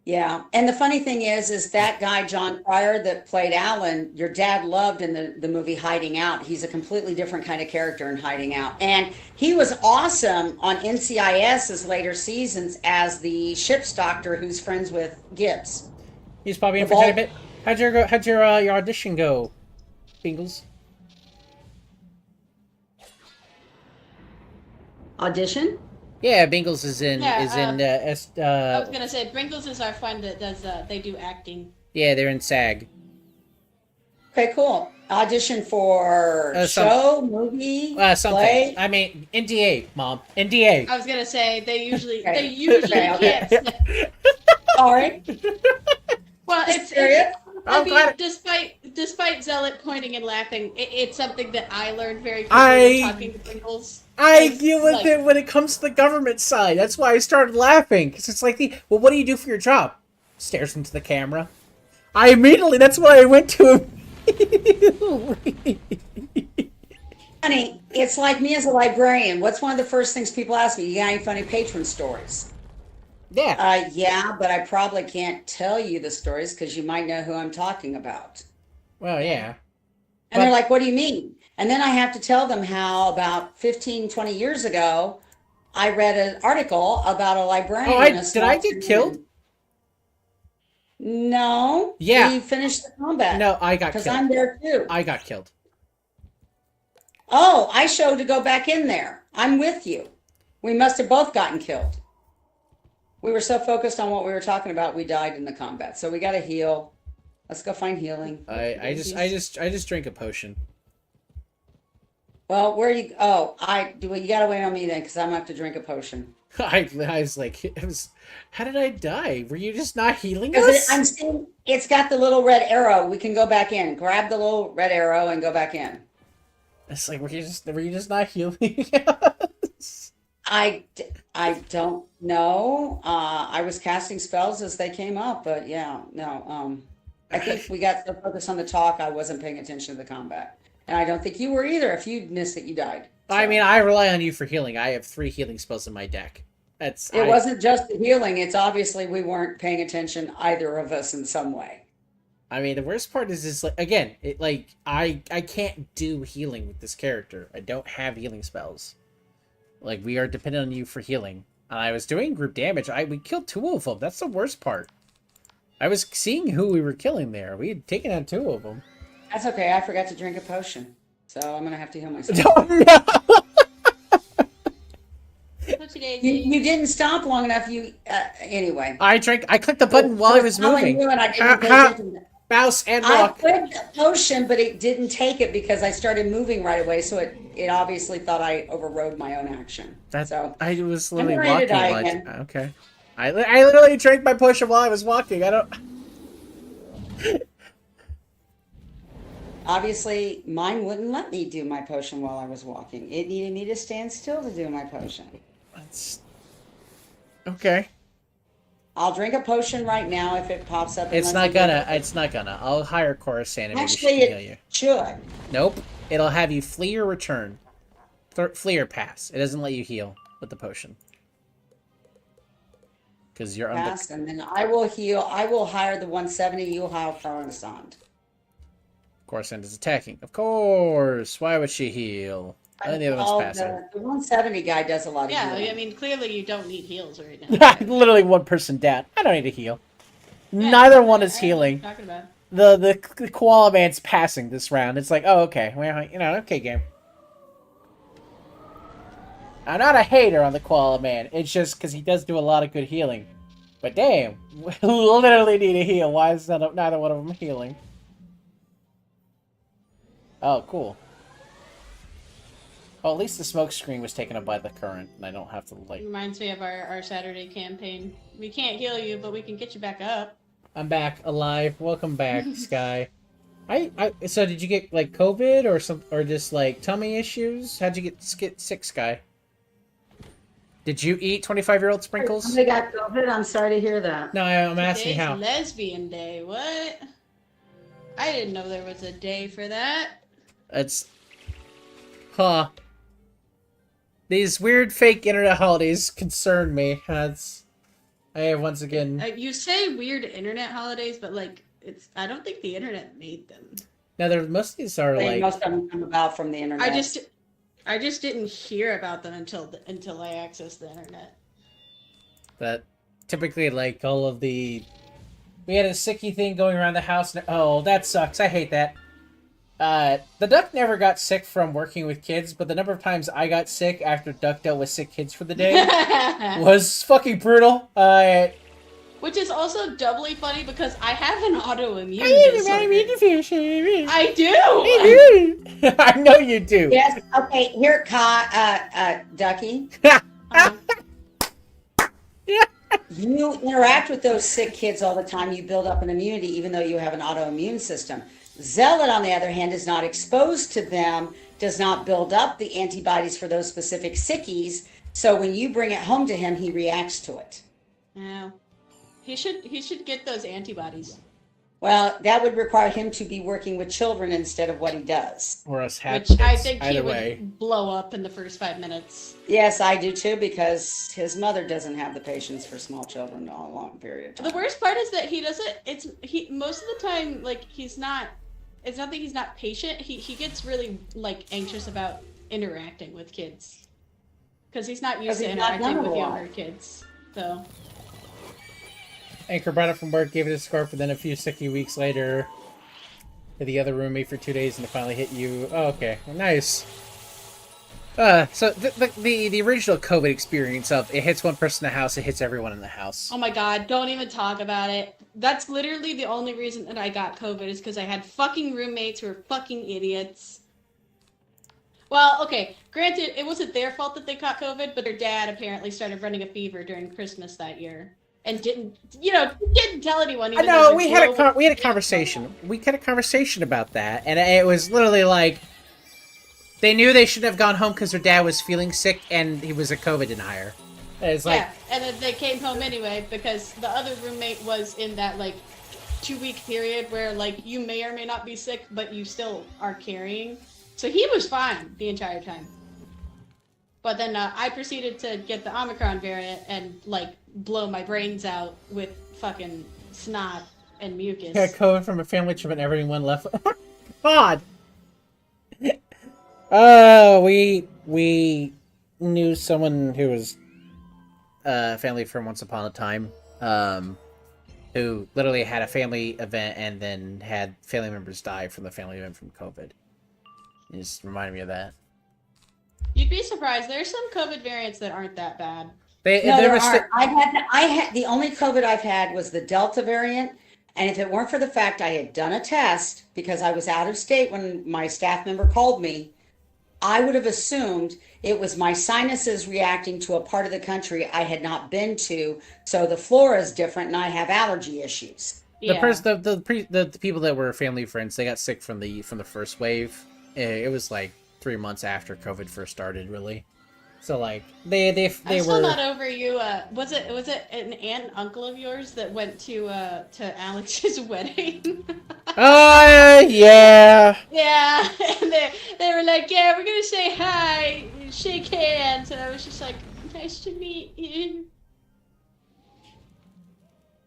Yeah, and the funny thing is that guy, John Cryer, that played Alan, your dad loved in the movie Hiding Out. He's a completely different kind of character in Hiding Out. And he was awesome on NCIS's later seasons as the ship's doctor who's friends with Gibbs. He's probably in for a bit. How'd your audition go, Bingles? Audition? Yeah, Bingles is in. I was gonna say Bringles is our friend that does. They do acting. Yeah, they're in SAG. Okay, cool. Audition for show, movie, something. play. I mean, NDA, Mom. NDA. I was gonna say they usually Okay. can't. Sorry. Well, it's serious. I mean, despite Zealot pointing and laughing, it's something that I learned very quickly when talking to Pringles. I deal with it when it comes to the government side. That's why I started laughing. Because it's like, well, what do you do for your job? Stares into the camera. That's why I went to him. Honey, it's like me as a librarian. What's one of the first things people ask me? You got any funny patron stories? Yeah. Yeah, but I probably can't tell you the stories because you might know who I'm talking about. Well, yeah. And they're like, what do you mean? And then I have to tell them how about 15, 20 years ago, I read an article about a librarian. Did I get killed? No. Yeah. We finished the combat. No, I got killed. Because I'm there too. I got killed. Oh, I showed to go back in there. I'm with you. We must have both gotten killed. We were so focused on what we were talking about, we died in the combat. So we got to heal. Let's go find healing. I just drank a potion. Well, where you? Oh, you got to wait on me then, because I'm gonna have to drink a potion. I was like, how did I die? Were you just not healing Because us? I'm seeing it's got the little red arrow. We can go back in. Grab the little red arrow and go back in. It's like, were you just not healing us? I don't know. I was casting spells as they came up, but yeah, no. I think we got so focused on the talk, I wasn't paying attention to the combat. And I don't think you were either. If you missed it, you died. So. I mean, I rely on you for healing. I have 3 healing spells in my deck. It wasn't just the healing. It's obviously we weren't paying attention, either of us, in some way. I mean, the worst part is like, again, I can't do healing with this character. I don't have healing spells. Like, we are dependent on you for healing. I was doing group damage. We killed 2 of them. That's the worst part. I was seeing who we were killing there. We had taken out 2 of them. That's okay. I forgot to drink a potion, so I'm gonna have to heal myself. Oh no! You didn't stop long enough. Anyway. I clicked the button while I was moving. You and I didn't pay attention. Mouse and I walk. put the potion, but it didn't take it because I started moving right away. So it obviously thought I overrode my own action. So I was literally I'm ready to die walking. again. Okay. I literally drank my potion while I was walking. I don't. Obviously, mine wouldn't let me do my potion while I was walking. It needed me to stand still to do my potion. That's okay. I'll drink a potion right now if it pops up. It's not gonna. It's not gonna. I'll hire Coruscant and maybe she Actually, can heal you. it should. Nope. It'll have you flee or return. Flee or pass. It doesn't let you heal with the potion. Because you're under. Pass, and then I will heal. I will hire the 170. You'll hire Coruscant. Coruscant is attacking. Of course. Why would she heal? And the other one's passing. The 170 guy does a lot of Yeah, healing. I mean, clearly you don't need heals right now. Literally one person down. I don't need to heal. Yeah, Neither one is I know what healing. you're talking about. The koala man's passing this round. It's like, oh, okay. Well, okay, game. I'm not a hater on the koala man. It's just because he does do a lot of good healing. But damn, we literally need a heal. Why is neither one of them healing? Oh, cool. Oh, at least the smoke screen was taken up by the current, and I don't have to, like... Reminds me of our Saturday campaign. We can't heal you, but we can get you back up. I'm back, alive. Welcome back, Sky. So did you get, like, COVID or just, like, tummy issues? How'd you get sick, Sky? Did you eat 25-year-old sprinkles? Somebody got COVID. I'm sorry to hear that. No, I'm asking Today's how. Lesbian Day. What? I didn't know there was a day for that. It's... Huh. These weird fake internet holidays concern me. I have once again... You say weird internet holidays, but like, I don't think the internet made them. Now, most of these are like... Most of them come about from the internet. I just didn't hear about them until I accessed the internet. That typically, like, all of the... We had a sicky thing going around the house. Oh, that sucks. I hate that. The duck never got sick from working with kids, but the number of times I got sick after Duck dealt with sick kids for the day was fucking brutal. Which is also doubly funny because I have an autoimmune disorder. I do! I know you do. Yes. Okay. Here, Ducky. You interact with those sick kids all the time. You build up an immunity, even though you have an autoimmune system. Zealot, on the other hand, is not exposed to them, does not build up the antibodies for those specific sickies. So when you bring it home to him, he reacts to it. Yeah. He should get those antibodies. Well, that would require him to be working with children instead of what he does. Or us Which I think he would blow up in the first 5 minutes. Yes, I do too, because his mother doesn't have the patience for small children on a long period of time. The worst part is that he doesn't. Most of the time, like, he's not. It's not that he's not patient. He gets really like anxious about interacting with kids because he's not used to interacting with younger kids. So. Anchor brought it from work, gave it a score, but then a few sicky weeks later, hit the other roommate for 2 days, and it finally hit you. Oh, okay, nice. So the original COVID experience of it hits one person in the house, it hits everyone in the house. Oh my god, don't even talk about it. That's literally the only reason that I got COVID is because I had fucking roommates who were fucking idiots. Well, okay, granted, it wasn't their fault that they caught COVID, but their dad apparently started running a fever during Christmas that year. And didn't tell anyone. I know, we had a conversation. We had a conversation about that, and it was literally like, they knew they shouldn't have gone home because their dad was feeling sick, and he was a COVID denier. It's like, yeah, and then they came home anyway because the other roommate was in that like 2-week period where like you may or may not be sick, but you still are carrying. So he was fine the entire time. But then I proceeded to get the Omicron variant and like blow my brains out with fucking snot and mucus. Got COVID from a family trip and everyone left. God. We knew someone who was family from Once Upon a Time, who literally had a family event and then had family members die from the family event from COVID. It just reminded me of that. You'd be surprised. There's some COVID variants that aren't that bad. No, there aren't. I had the only COVID I've had was the Delta variant. And if it weren't for the fact I had done a test because I was out of state when my staff member called me, I would have assumed it was my sinuses reacting to a part of the country I had not been to. So the flora is different and I have allergy issues. The people that were family friends, they got sick from the first wave. It was like 3 months after COVID first started, really. So like they I'm were still not over you. Was it an aunt and uncle of yours that went to Alex's wedding? Yeah. Yeah, and they were like, yeah, we're gonna say hi, shake hands, and I was just like, nice to meet you.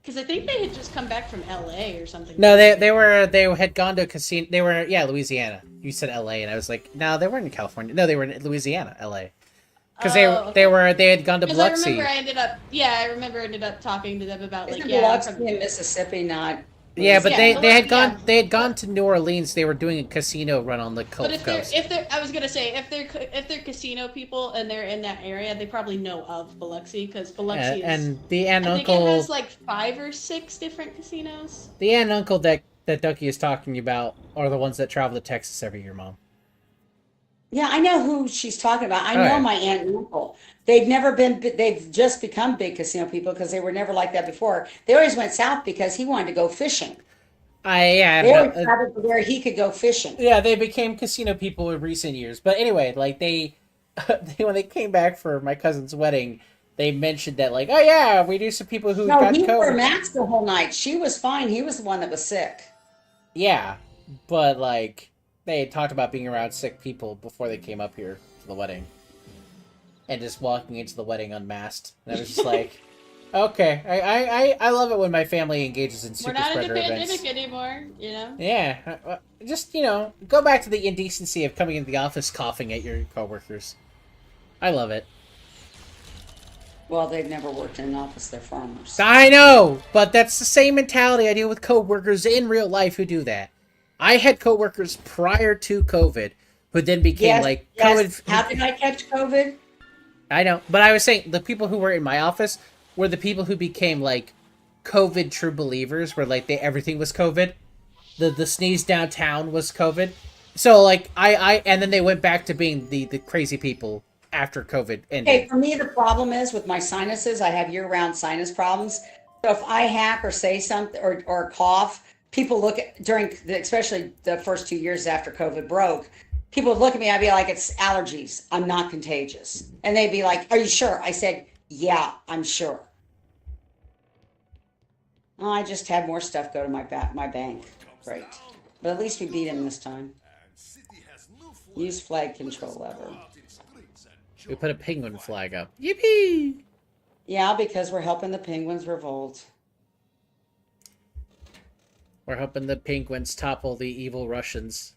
Because I think they had just come back from LA or something. No, they had gone to a casino. They were Louisiana. You said LA, and I was like, no, they weren't in California. No, they were in Louisiana, LA. Because they had gone to Biloxi. I remember ended up talking to them about Isn't Biloxi in Mississippi not? Yeah, but they had gone to New Orleans. They were doing a casino run on the Gulf Coast. I was gonna say if they're casino people and they're in that area, they probably know of Biloxi because Biloxi and the aunt and I uncle think it has like 5 or 6 different casinos. The aunt and uncle that Ducky is talking about are the ones that travel to Texas every year, Mom. Yeah, I know who she's talking about. I know my aunt and uncle. They've just become big casino people because they were never like that before. They always went south because he wanted to go fishing. They always traveled to where he could go fishing. Yeah, they became casino people in recent years. But anyway, like they when they came back for my cousin's wedding, they mentioned that like, oh yeah, we knew some people who got he COVID. wore masks the whole night. She was fine. He was the one that was sick. Yeah, but like they had talked about being around sick people before they came up here to the wedding. And just walking into the wedding unmasked. And I was just like, okay. I love it when my family engages in super spreader events. We're not in the pandemic anymore, you know? Yeah. Just, go back to the indecency of coming into the office coughing at your coworkers. I love it. Well, they've never worked in an office. They're farmers. I know! But that's the same mentality I deal with coworkers in real life who do that. I had coworkers prior to COVID who then became COVID. How did I catch COVID? I know, but I was saying the people who were in my office were the people who became like COVID true believers, where like everything was COVID. The sneeze downtown was COVID. So like I and then they went back to being the crazy people after COVID ended. Hey, for me the problem is with my sinuses. I have year-round sinus problems. So if I hack or say something or cough, people look at especially the first 2 years after COVID broke. People would look at me, I'd be like, it's allergies. I'm not contagious. And they'd be like, are you sure? I said, yeah, I'm sure. Oh, I just had more stuff go to my bank. Great. But at least we beat him this time. Use flag control lever. We put a penguin flag up. Yippee! Yeah, because we're helping the penguins revolt. We're helping the penguins topple the evil Russians.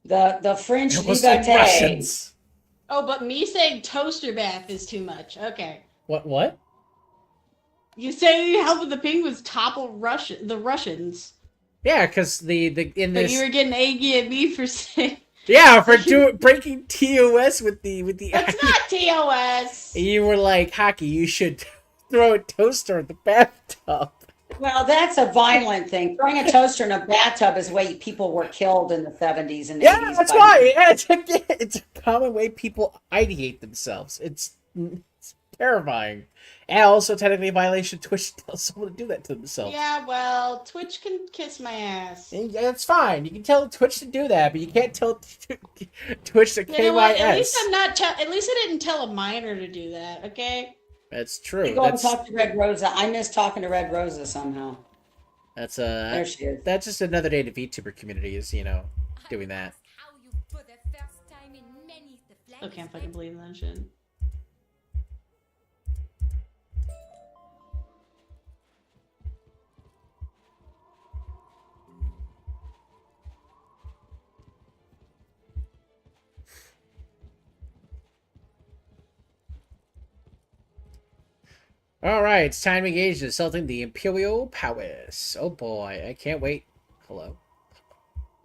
The French liberté. Oh, but me saying toaster bath is too much. Okay. What? You say you helping the penguins topple the Russians. Yeah, because But you were getting aggy at me for saying. Yeah, for breaking TOS with the. That's not TOS. You were like, Hockey, you should throw a toaster in the bathtub. Well, that's a violent thing. Throwing a toaster in a bathtub is the way people were killed in the 70s and 80s. Yeah, that's why. It's a common way people ideate themselves. It's terrifying. And also technically a violation of Twitch to tell someone to do that to themselves. Yeah, well, Twitch can kiss my ass. That's fine. You can tell Twitch to do that, but you can't tell Twitch to KYS. You know what? At least at least I didn't tell a minor to do that, okay? That's true. Go and talk to Red Rosa. I miss talking to Red Rosa somehow. That's there she is. That's just another day the VTuber community is, doing that. Still can't fucking believe that shit. Alright, it's time to engage in assaulting the Imperial Palace. Oh boy, I can't wait. Hello.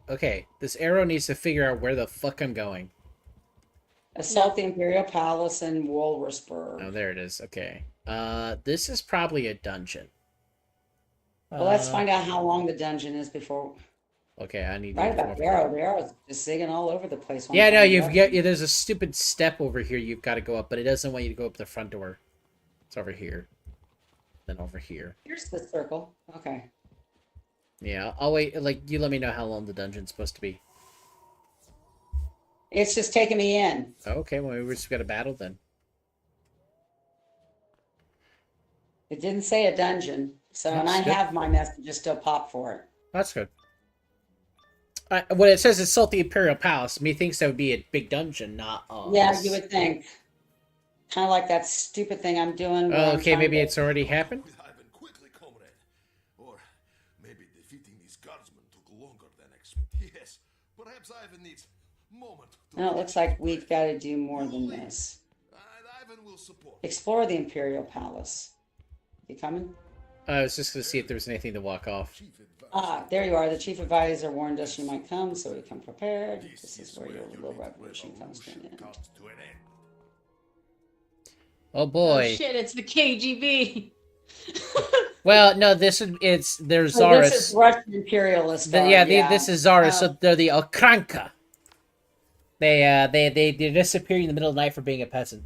Okay, this arrow needs to figure out where the fuck I'm going. Assault the Imperial Palace in Walrusburg. Oh, there it is. Okay. This is probably a dungeon. Well, let's find out how long the dungeon is before. Okay, I need Right to about the arrow. The arrow's just zigging all over the place. Yeah, no, there's a stupid step over here you've got to go up, but it doesn't want you to go up the front door. It's over here. Then over here. Here's the circle. Okay. Yeah, I'll wait. Like, you let me know how long the dungeon's supposed to be. It's just taking me in. Okay, well, we just got a battle then. It didn't say a dungeon. So, and I That's good. have my messages still pop for it. That's good. When it says assault the Imperial Palace, methinks that would be a big dungeon, not Yeah, you would think. Kind of like that stupid thing I'm doing. where I'm okay, trying maybe to- it's already happened. With Ivan quickly, comrade. Or maybe defeating these guardsmen took longer than expected. Yes, perhaps Ivan needs moment. No, it looks like we've got to do more than this. Ivan will support. Explore the Imperial Palace. You coming? I was just going to see if there was anything to walk off. Chief advisor. Ah, there you are. The chief advisor warned us you might come, so we come prepared. This is where your little unique revolution comes to an end. comes to an end. Oh Oh boy. shit, it's the KGB. Well, no, there's So this Czarist. is Russian imperialist. This is Czarist. So they're the Okranka. They disappear in the middle of the night for being a peasant.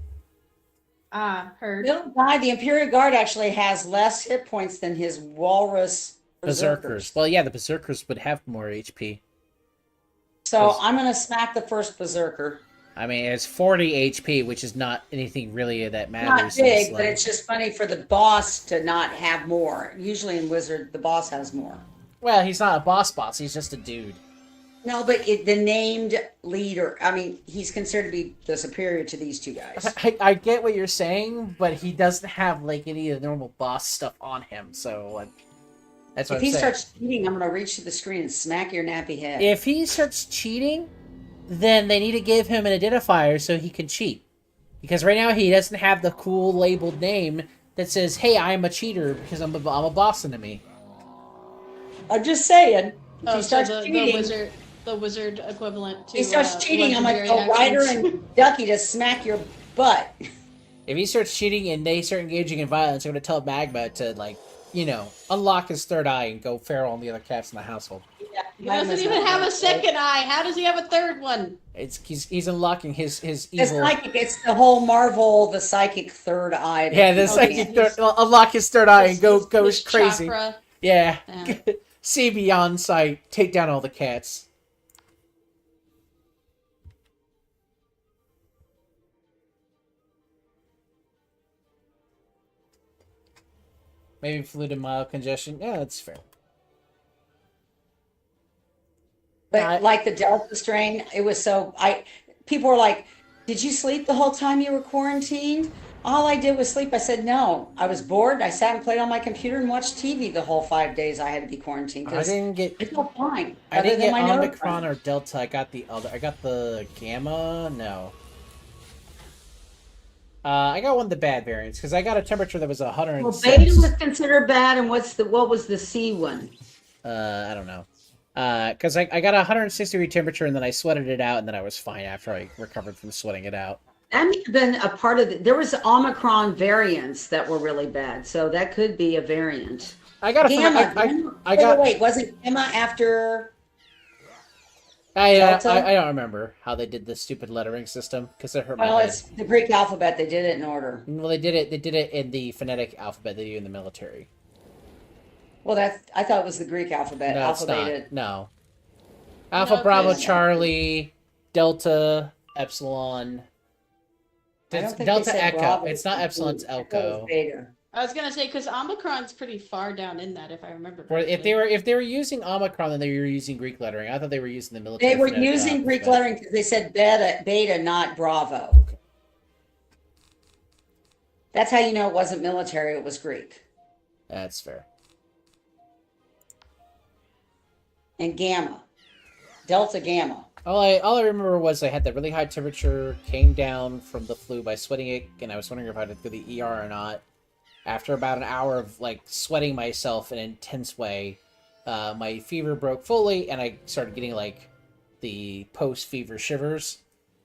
Heard. Little guy, the Imperial Guard actually has less hit points than his walrus berserkers. Well, yeah, the berserkers would have more HP. So I'm gonna smack the first berserker. I mean, it's 40 HP, which is not anything really that Not matters. in this big, but level. it's just funny for the boss to not have more. Usually in Wizard, the boss has more. Well, he's not a boss. He's just a dude. No, but the named leader, I mean, he's considered to be the superior to these two guys. I get what you're saying, but he doesn't have like any of the normal boss stuff on him, so like, that's what If I'm he saying. starts cheating, I'm gonna reach to the screen and smack your nappy head. If he starts cheating, then they need to give him an identifier so he can cheat. Because right now he doesn't have the cool labeled name that says, "Hey, I'm a cheater because I'm a boss enemy." I'm just saying. If Oh, he so starts the cheating, wizard equivalent to. he starts cheating. I'm like, legendary go Ryder actions. and Ducky to smack your butt. If he starts cheating and they start engaging in violence, I'm going to tell Magma to, like, unlock his third eye and go feral on the other cats in the household. He doesn't even have a second eye. How does he have a third one? He's unlocking his It's evil. psychic. It's the whole Marvel, the psychic third eye. Yeah, the psychic unlock his third eye and goes His crazy. chakra. Yeah. Yeah. See beyond sight. Take down all the cats. Maybe fluid and mild congestion. Yeah, that's fair. But like the Delta strain, it was so people were like, "Did you sleep the whole time you were quarantined?" All I did was sleep. I said, "No, I was bored. I sat and played on my computer and watched TV the whole 5 days I had to be quarantined." I 'Cause didn't get. I felt fine. I other didn't than get my nose Omicron running. or Delta. I got the other. I got the Gamma. No. I got one of the bad variants because I got a temperature that was Well, 106. beta was considered bad, and what was the C one? I don't know. Because I got a 160 degree temperature and then I sweated it out and then I was fine after I recovered from sweating it out. That may have been a part of it. There was Omicron variants that were really bad, so that could be a variant. I got a Gamma. I got. Wait, wasn't Gamma after? I Delta? don't remember how they did the stupid lettering system because it hurt my Well, head. it's the Greek alphabet. They did it in order. Well, they did it. They did it in the phonetic alphabet they do in the military. Well, I thought it was the Greek alphabet. No, it's Alphabeted. not. No. Alpha, No, Bravo, 'cause- Charlie, Delta, Epsilon. I don't It's think they Delta said Echo. Bravo. It's not Epsilon. It's I thought it was Elko. Beta. I was gonna say because Omicron's pretty far down in that, if I remember Or correctly. if they were using Omicron, then they were using Greek lettering. I thought they were using the military. They were phonetic using Greek alphabet. lettering because they said beta, not Bravo. Okay. That's how you know it wasn't military, it was Greek. That's fair. And Gamma, Delta Gamma. All I remember was I had that really high temperature, came down from the flu by sweating it, and I was wondering if I had to go to the ER or not. After about an hour of like sweating myself in an intense way, my fever broke fully, and I started getting like the post-fever shivers.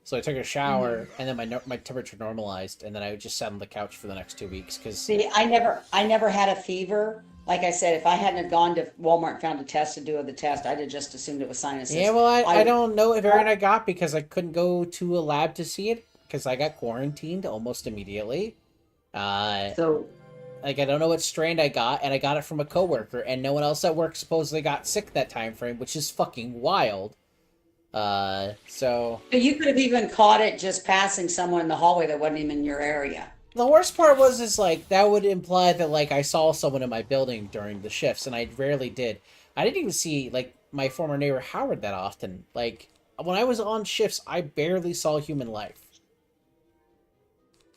So I took a shower, and then my temperature normalized, and then I just sat on the couch for the next 2 weeks because See, I never had a fever. Like I said, if I hadn't have gone to Walmart and found a test to do the test, I'd have just assumed it was sinuses. yeah, well, I don't know what variant I got because I couldn't go to a lab to see it because I got quarantined almost immediately. So Like, I don't know what strain I got, and I got it from a coworker, and no one else at work supposedly got sick that time frame, which is fucking wild. So you could have even caught it just passing someone in the hallway that wasn't even in your area. the worst part is like that would imply that like I saw someone in my building during the shifts, and I rarely did. I didn't even see like my former neighbor Howard that often. Like when I was on shifts, I barely saw human life.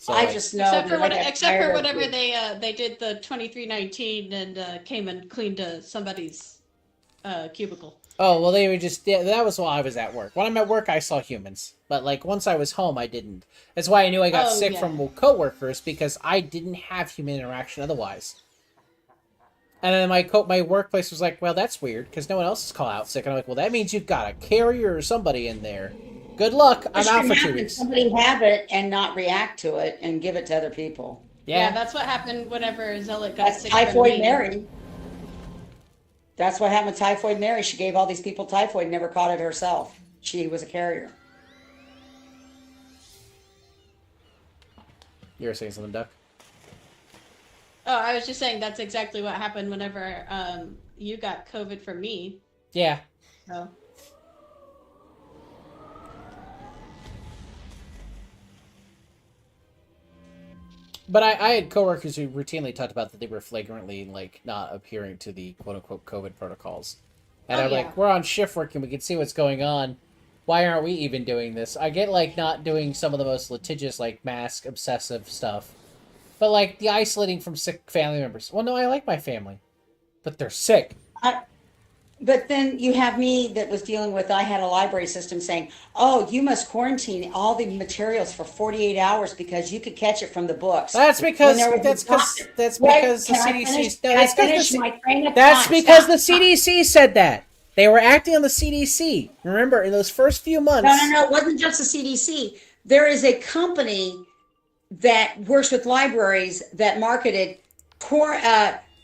So, I like, just know Except for that I got except tired for of whenever it. they did the 2319 and came and cleaned somebody's cubicle. oh well, they were just that was while I was at work. When I'm at work, I saw humans, but like once I was home, I didn't. That's why I knew I got Oh, sick yeah. from coworkers because I didn't have human interaction otherwise. And then my workplace was like, well, that's weird because no one else is called out sick. And I'm like, well, that means you've got a carrier or somebody in there. Good luck. I'm It out should for 2 happen. weeks. Somebody have it and not react to it and give it to other people. Yeah, Yeah. that's what happened whenever Zealot got That's sick from Typhoid me. Mary. That's what happened with Typhoid Mary. She gave all these people typhoid, never caught it herself. She was a carrier. You were saying something, Duck? Oh, I was just saying that's exactly what happened whenever you got COVID from me. Yeah. So But I had coworkers who routinely talked about that they were flagrantly like not adhering to the quote unquote COVID protocols. And Oh, I'm yeah. like, we're on shift work and we can see what's going on. Why aren't we even doing this? I get like not doing some of the most litigious like mask obsessive stuff. But like the isolating from sick family members. Well, no, I like my family. But they're sick. But then you have me that was dealing with, I had a library system saying, oh, you must quarantine all the materials for 48 hours because you could catch it from the books. That's because When there was a that's Wait, because the can I CDC. finish? No, Can I that's because finish the, my train of that's thought? because Stop, the stop. CDC said that. They were acting on the CDC. Remember, in those first few months. No, it wasn't just the CDC. There is a company that works with libraries that marketed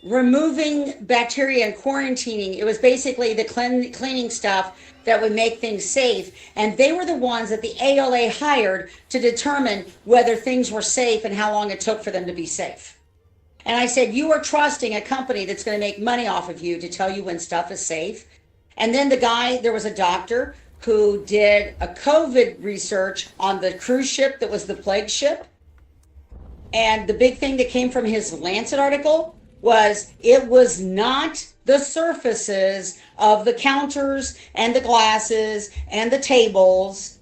removing bacteria and quarantining. It was basically the cleaning stuff that would make things safe. And they were the ones that the ALA hired to determine whether things were safe and how long it took for them to be safe. And I said, you are trusting a company that's going to make money off of you to tell you when stuff is safe. And then there was a doctor who did a COVID research on the cruise ship that was the plague ship. And the big thing that came from his Lancet article was it was not the surfaces of the counters and the glasses and the tables.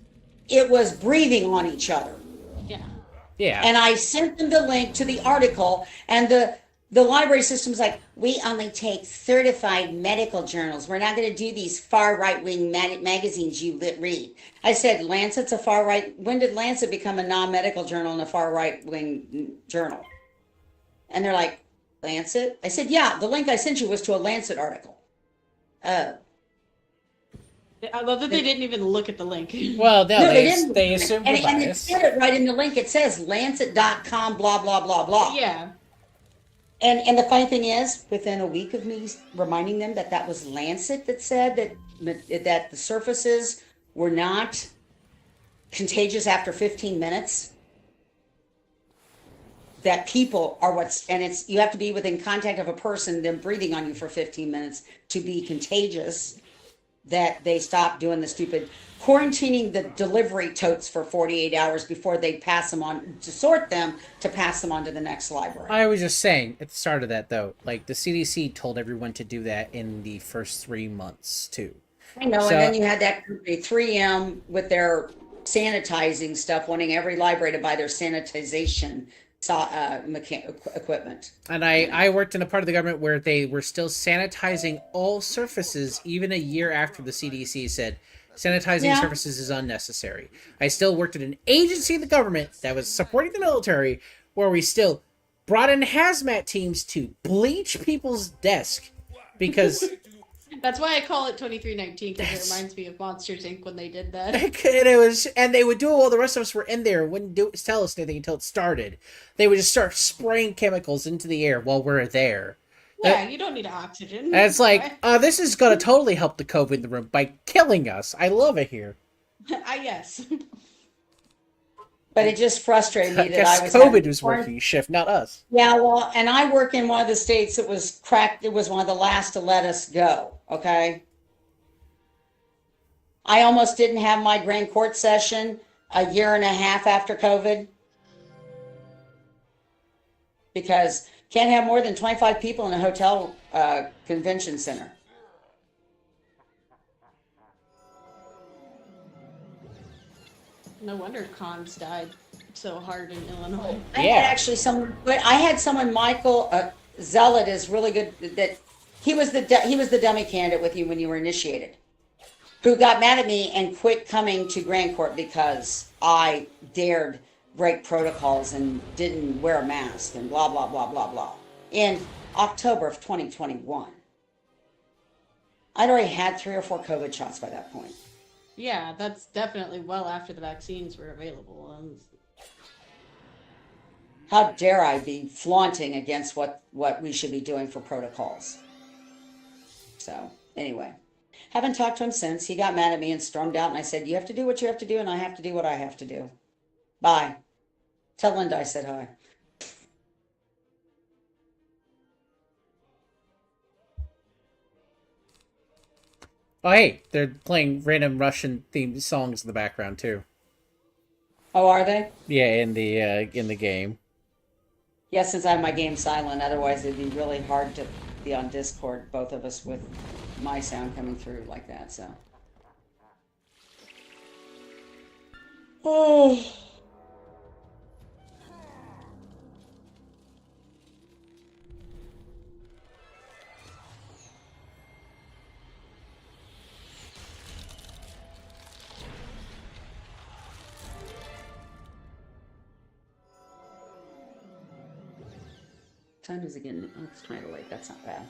It was breathing on each other. yeah. Yeah. And I sent them the link to the article, and the library system's like, we only take certified medical journals. We're not going to do these far right-wing magazines you read. I said, Lancet's a far right. When did Lancet become a non-medical journal and a far right-wing journal? And they're like, Lancet? I said, yeah, the link I sent you was to a Lancet article. I love that they didn't even look at the link. Well, no, No, they didn't. they assumed And the it bias. said it right in the link. It says Lancet.com, blah, blah, blah, blah. Yeah. And the funny thing is, within a week of me reminding them that that was Lancet that said that the surfaces were not contagious after 15 minutes, that people are you have to be within contact of a person, them breathing on you for 15 minutes to be contagious. that they stopped doing the stupid quarantining the delivery totes for 48 hours before they pass them on to sort them to pass them on to the next library. I was just saying at the start of that though, like the CDC told everyone to do that in the first 3 months too. I know, So and then you had that company 3M with their sanitizing stuff, wanting every library to buy their sanitization equipment. and I worked in a part of the government where they were still sanitizing all surfaces even a year after the CDC said sanitizing Yeah. surfaces is unnecessary. I still worked at an agency in the government that was supporting the military where we still brought in hazmat teams to bleach people's desk because That's why I call it 2319, because it reminds me of Monsters Inc. when they did that. and they would do it while the rest of us were in there. Wouldn't tell us anything until it started. They would just start spraying chemicals into the air while we're there. Yeah, you don't need oxygen. And it's like, this is gonna totally help the COVID in the room by killing us. I love it here. Yes. But it just frustrated I me that guess I was COVID having was working shift, not us. Yeah, well, and I work in one of the states that was cracked. It was one of the last to let us go. Okay. I almost didn't have my grand court session a year and a half after COVID because can't have more than 25 people in a hotel convention center. No wonder cons died so hard in Illinois. I Yeah. had actually someone, but I had someone, Michael Zealot is really good. That he was the dummy candidate with you when you were initiated, who got mad at me and quit coming to Grand Court because I dared break protocols and didn't wear a mask and blah blah blah blah blah. In October of 2021, I'd already had 3 or 4 COVID shots by that point. Yeah, that's definitely well after the vaccines were available. How dare I be flaunting against what we should be doing for protocols? So anyway, haven't talked to him since. He got mad at me and stormed out, and I said, "You have to do what you have to do, and I have to do what I have to do. Bye. Tell Linda I said hi." Oh hey, they're playing random Russian themed songs in the background too. Oh, are they? Yeah, in the game. Yes, since I have my game silent. Otherwise, it'd be really hard to be on Discord, both of us, with my sound coming through like that. So. Oh. Time is it getting? Oh, it's 20 to late. That's not bad.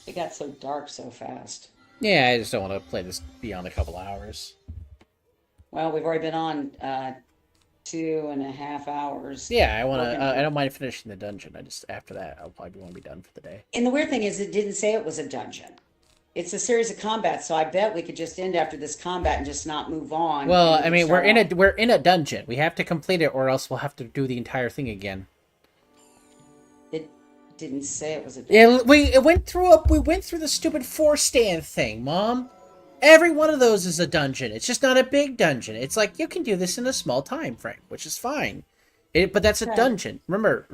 It got so dark so fast. Yeah, I just don't want to play this beyond a couple hours. Well, we've already been on 2.5 hours. Yeah, I want Working to. on I it. don't mind finishing the dungeon. I just after that, I'll probably want to be done for the day. And the weird thing is, it didn't say it was a dungeon. It's a series of combats, so I bet we could just end after this combat and just not move on. Well, and I mean, start off. we're in a dungeon. We have to complete it, or else we'll have to do the entire thing again. It didn't say it was a dungeon. Yeah, we went through the stupid 4-stand thing, Mom. Every one of those is a dungeon. It's just not a big dungeon. It's like you can do this in a small time frame, which is fine. But that's a Okay. dungeon. Remember,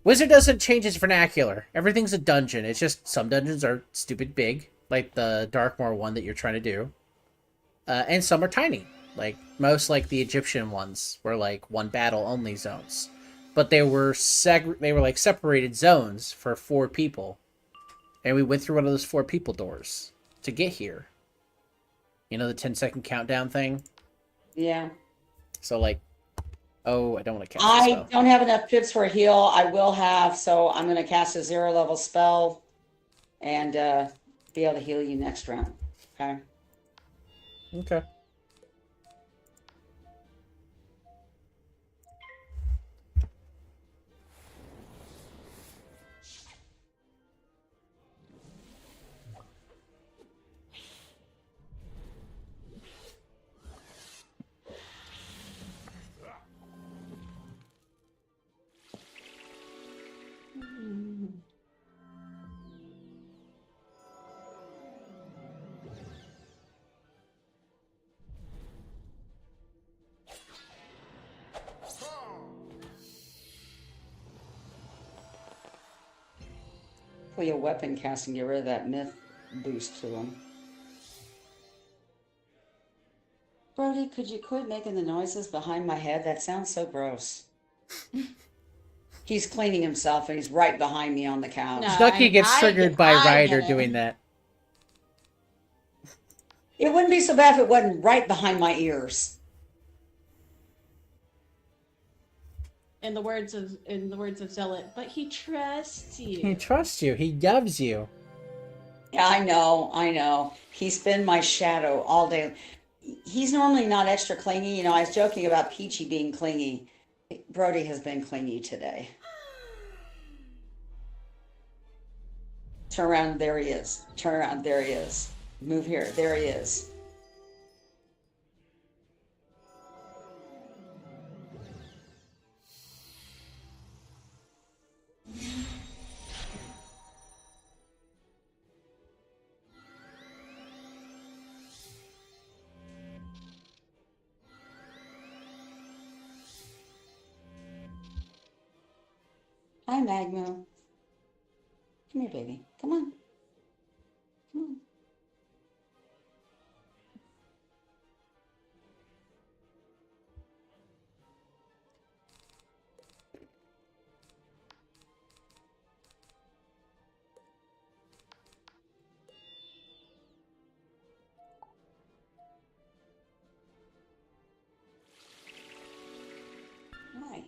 Wizard doesn't change its vernacular. Everything's a dungeon. It's just some dungeons are stupid big, like the Darkmoor one that you're trying to do, and some are tiny, like most like the Egyptian ones were like one battle only zones, but they were like separated zones for 4 people, and we went through one of those 4 people doors to get here. You know the 10-second countdown thing. Yeah. So like, oh, I don't want to cast a I spell. don't have enough pips for a heal. I will have, so I'm going to cast a 0-level spell and be able to heal you next round. Okay. Okay. exactly a weapon cast and get rid of that myth boost to him. Brody, could you quit making the noises behind my head? That sounds so gross. He's cleaning himself and he's right behind me on the couch. No. Ducky gets I triggered get- by I Ryder get it. doing that. It wouldn't be so bad if it wasn't right behind my ears. In the words of Zealot, but he trusts He you. trusts you. He loves you. Yeah, I know. He's been my shadow all day. He's normally not extra clingy. You know, I was joking about Peachy being clingy. Brody has been clingy today. Turn around, there he is. Turn around, there he is. Move here, there he is. Hi, Magmo. Come here, baby. Come on. Come on. Hi.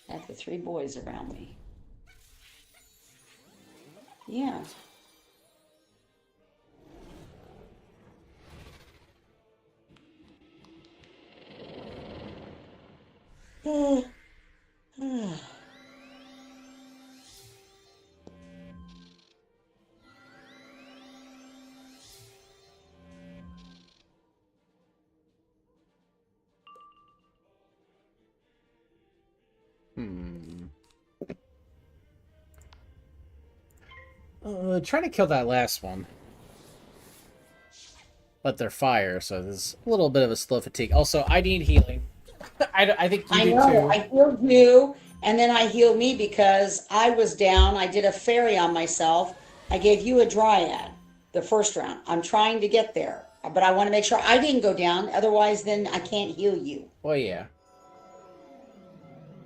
I have the 3 boys around me. Yeah. Trying to kill that last one. But they're fire, so there's a little bit of a slow fatigue. Also, I need healing. I think you I do know. too. I healed you, and then I healed me because I was down. I did a fairy on myself. I gave you a dryad the first round. I'm trying to get there, but I want to make sure I didn't go down. Otherwise, then I can't heal you. Well, yeah.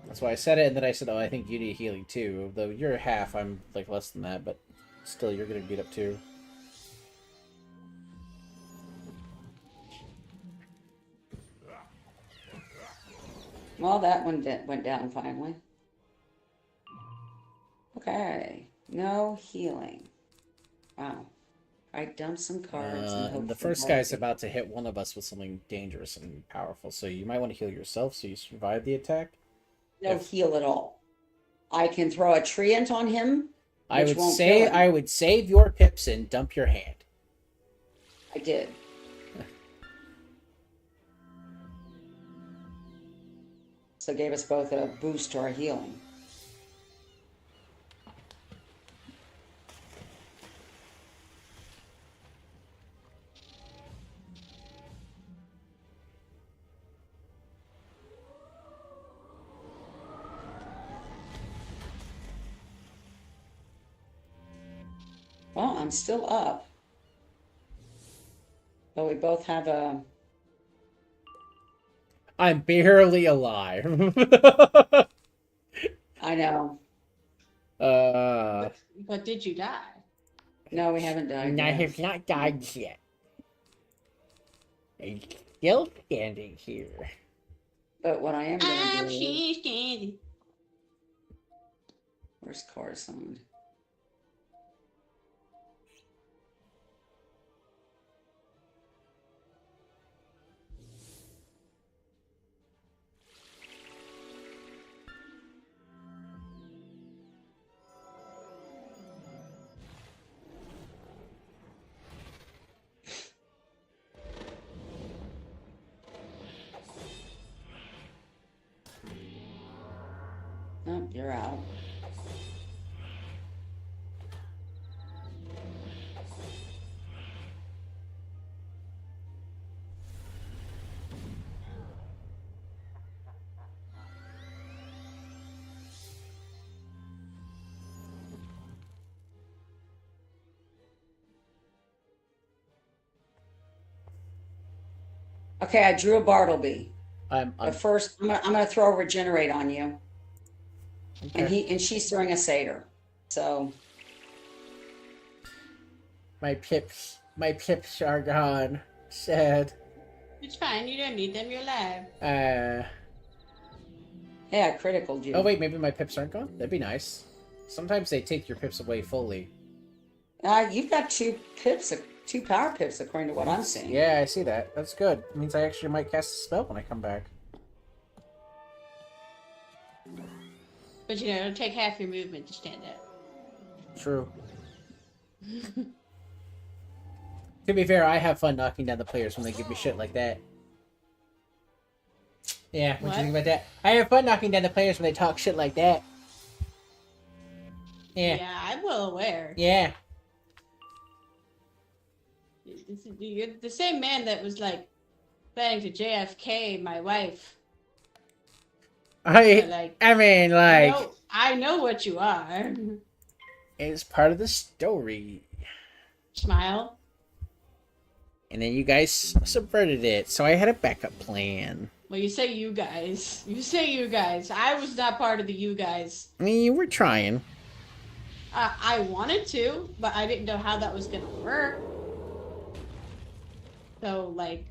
That's why I said it, and then I said, oh, I think you need healing too. Though you're half, I'm like less than that, but still, you're getting beat up too. Well, that one went down finally. Okay. No healing. Wow. I dumped some cards and hope And the for first more guy's healing. about to hit one of us with something dangerous and powerful, so you might want to heal yourself so you survive the attack. No If- heal at all. I can throw a treant on him, I which would won't say kill him. I would save your pips and dump your hand. I did. So it gave us both a boost to our healing. Well, I'm still up. But we both have a... I'm barely alive. I know. But did you die? No, we haven't died I yet. have not died yet. I'm still standing here. But what I am going to I'm do... she standing. Where's Coruscant? Nope, you're out. Okay, I drew a Bartleby. I'm But first, I'm gonna throw a regenerate on you, and okay. she's throwing a satyr. So My pips are gone. Sad. It's fine. You don't need them. You're alive. hey, I criticaled Oh you. wait, maybe my pips aren't gone. That'd be nice. Sometimes they take your pips away fully. You've got two pips, two power pips, according to what I'm seeing. Yeah, I see that. That's good. It means I actually might cast a spell when I come back. But it'll take half your movement to stand up. True. To be fair, I have fun knocking down the players when they give me shit like that. Yeah, what do you think about that? I have fun knocking down the players when they talk shit like that. Yeah. Yeah, I'm well aware. Yeah. You're the same man that was like planning to JFK my wife. Like, I mean, like, I know what you are. it's part of the story. Smile. And then you guys subverted it, so I had a backup plan. Well, you say you guys. You say you guys. I was not part of the you guys. I mean, you were trying. I wanted to, but I didn't know how that was gonna work. So, like...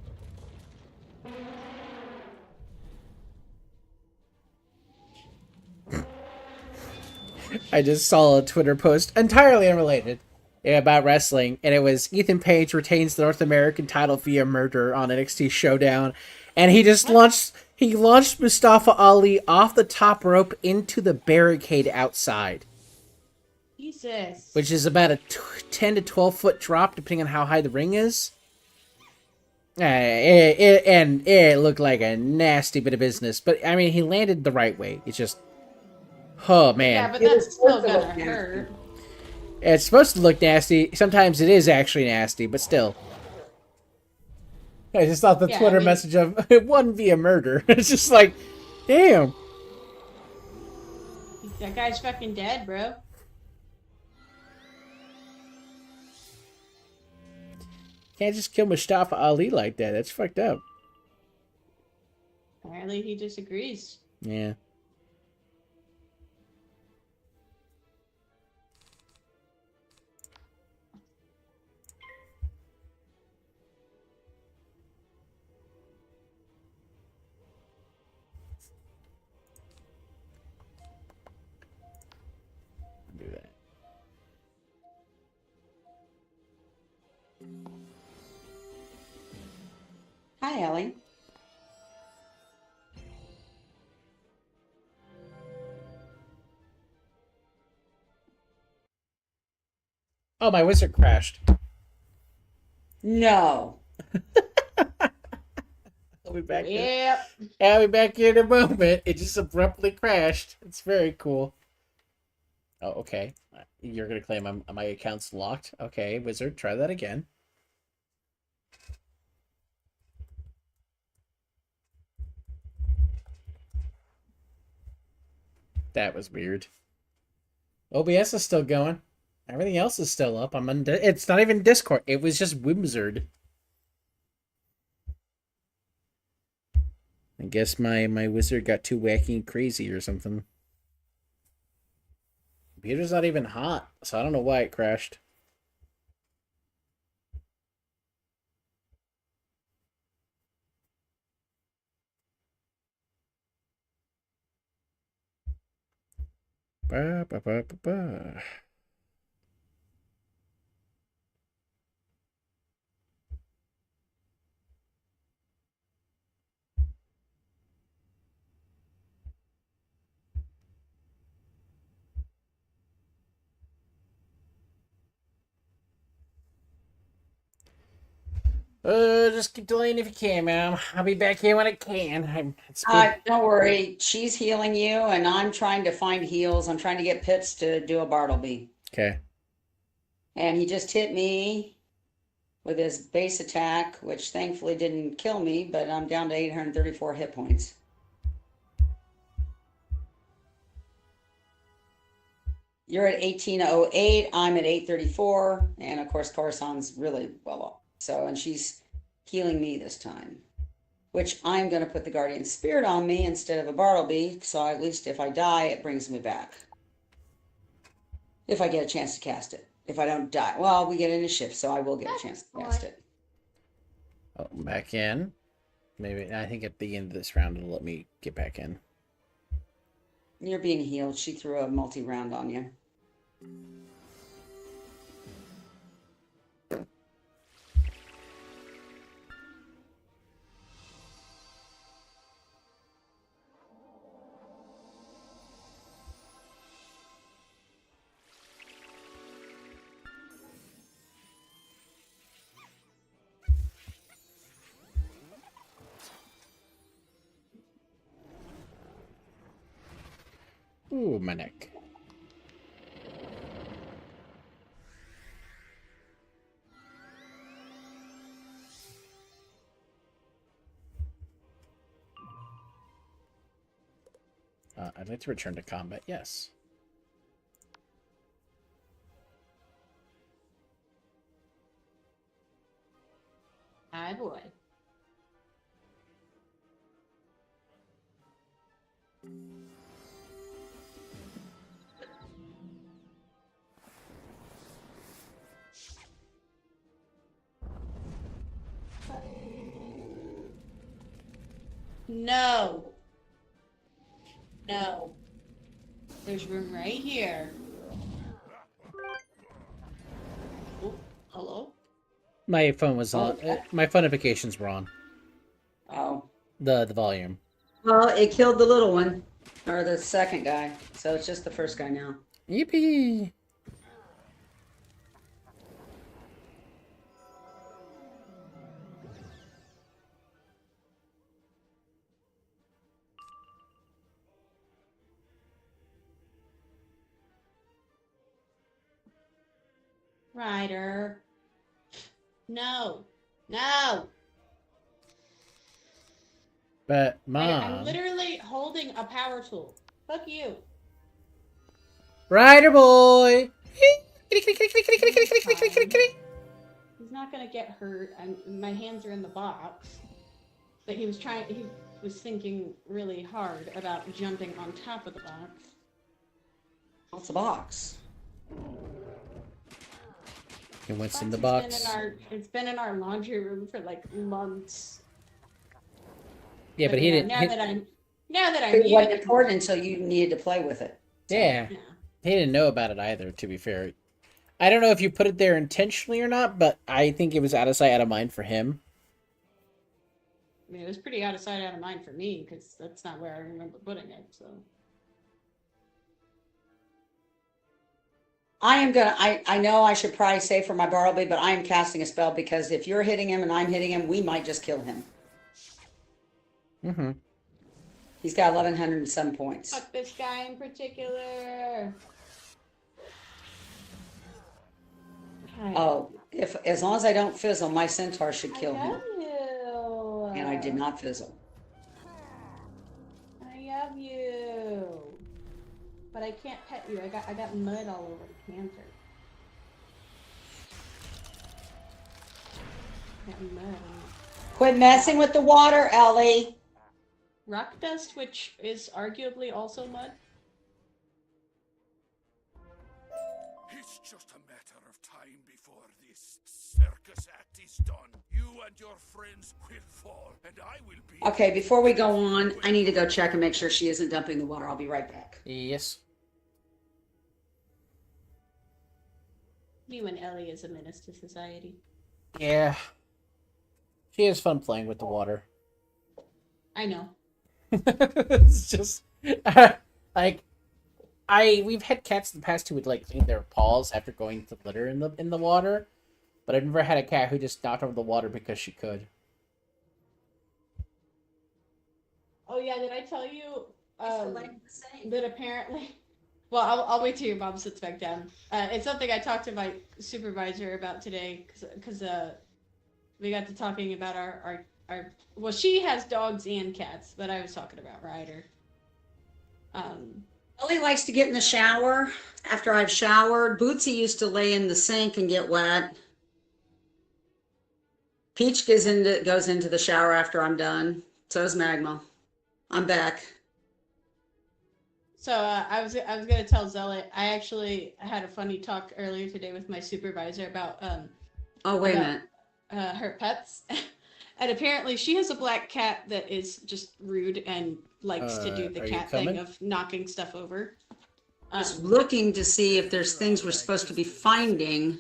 I just saw a Twitter post entirely unrelated about wrestling, and it was Ethan Page retains the North American title via murder on NXT Showdown, and he just launched Mustafa Ali off the top rope into the barricade outside. Jesus. Which is about a 10 to 12 foot drop, depending on how high the ring is. It looked like a nasty bit of business, but I mean, he landed the right way. It's just, oh man. Yeah, but that's still gonna hurt. It's supposed to look nasty. Sometimes it is actually nasty, but still. I just thought the Twitter message of it won via murder. It's just like, damn. That guy's fucking dead, bro. Can't just kill Mustafa Ali like that. That's fucked up. Apparently he disagrees. Yeah. Do that. Hi, Ellie. Oh, my wizard crashed. No. I'll be back. Yep. I'll be back in a moment. It just abruptly crashed. It's very cool. Oh, okay. You're gonna claim my account's locked. Okay, wizard, try that again. That was weird. OBS is still going. Everything else is still up. It's not even Discord. It was just Wimzard. I guess my wizard got too wacky and crazy or something. Computer's not even hot, so I don't know why it crashed. Ba, ba, ba, ba, ba. Just keep delaying if you can, ma'am. I'll be back here when I can. Don't worry. She's healing you, and I'm trying to find heals. I'm trying to get Pips to do a Bartleby. Okay. And he just hit me with his base attack, which thankfully didn't kill me, but I'm down to 834 hit points. You're at 1808. I'm at 834. And of course, Coruscant's really well off. So, and she's healing me this time. which I'm going to put the Guardian Spirit on me instead of a Bartleby, so at least if I die, it brings me back. If I get a chance to cast it. If I don't die. Well, we get in a shift, so I will get a chance to cast it. Oh, I'm back in. Maybe, I think at the end of this round, it'll let me get back in. You're being healed. She threw a multi-round on you. Ooh, my neck. I'd like to return to combat, yes. I would. No. No. There's room right here. Oh, hello? My phone was on. My phone notifications were on. Oh. The volume. Well, it killed the little one. Or the second guy. So it's just the first guy now. Yippee! Ryder. No. No. But, Ryder, Mom... I'm literally holding a power tool. Fuck you. Rider boy! He's not gonna get hurt. My hands are in the box. But he was thinking really hard about jumping on top of the box. What's the box? And what's in the box? It's been in our laundry room for like months. Yeah, but he didn't. Now that I'm It wasn't important until you needed to play with it. Yeah. He didn't know about it either, to be fair. I don't know if you put it there intentionally or not, but I think it was out of sight, out of mind for him. I mean, it was pretty out of sight, out of mind for me, because that's not where I remember putting it, so. I know I should probably say for my Bartleby, but I am casting a spell because if you're hitting him and I'm hitting him, we might just kill him. Mm-hmm. He's got 1,100 and some points. Fuck this guy in particular. Oh, as long as I don't fizzle, my centaur should kill him. You. And I did not fizzle. I love you. But I can't pet you. I got mud all over the canter. I got mud. Quit messing with the water, Ellie. Rock dust, which is arguably also mud. It's just a matter of time before this circus act is done. You and your friends will fall, and I will be... Okay, before we go on, I need to go check and make sure she isn't dumping the water. I'll be right back. Yes. You and Ellie is a menace to society. Yeah. She has fun playing with the water. I know. It's just like we've had cats in the past who would like clean their paws after going to litter in the water, but I've never had a cat who just knocked over the water because she could. Oh yeah, did I tell you that apparently? Well, I'll wait till your mom sits back down. It's something I talked to my supervisor about today because we got to talking about our well, she has dogs and cats, but I was talking about Ryder. Ellie likes to get in the shower after I've showered. Bootsy used to lay in the sink and get wet. Peach goes into the shower after I'm done. So is Magma. I'm back. So I was gonna tell Zealot. I actually had a funny talk earlier today with my supervisor about Oh, wait a about minute. her pets, and apparently she has a black cat that is just rude and likes to do the Are you cat thing coming? of knocking stuff over. Just looking to see if there's things we're supposed to be finding.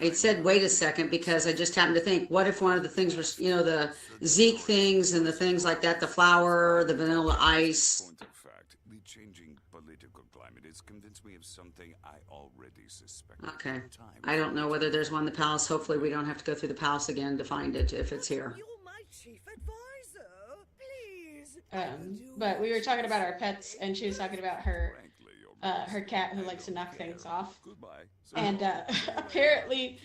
I said, wait a second, because I just happened to think, what if one of the things was, the Zeke things and the things like that, the flour, the vanilla ice. Point of fact, the changing political climate has convinced me of something I already suspected. Okay. I don't know whether there's one in the palace. Hopefully we don't have to go through the palace again to find it if it's here. You're my chief advisor. Please. But we were talking about our pets, and she was talking about her cat who likes to knock things off. Goodbye. And apparently,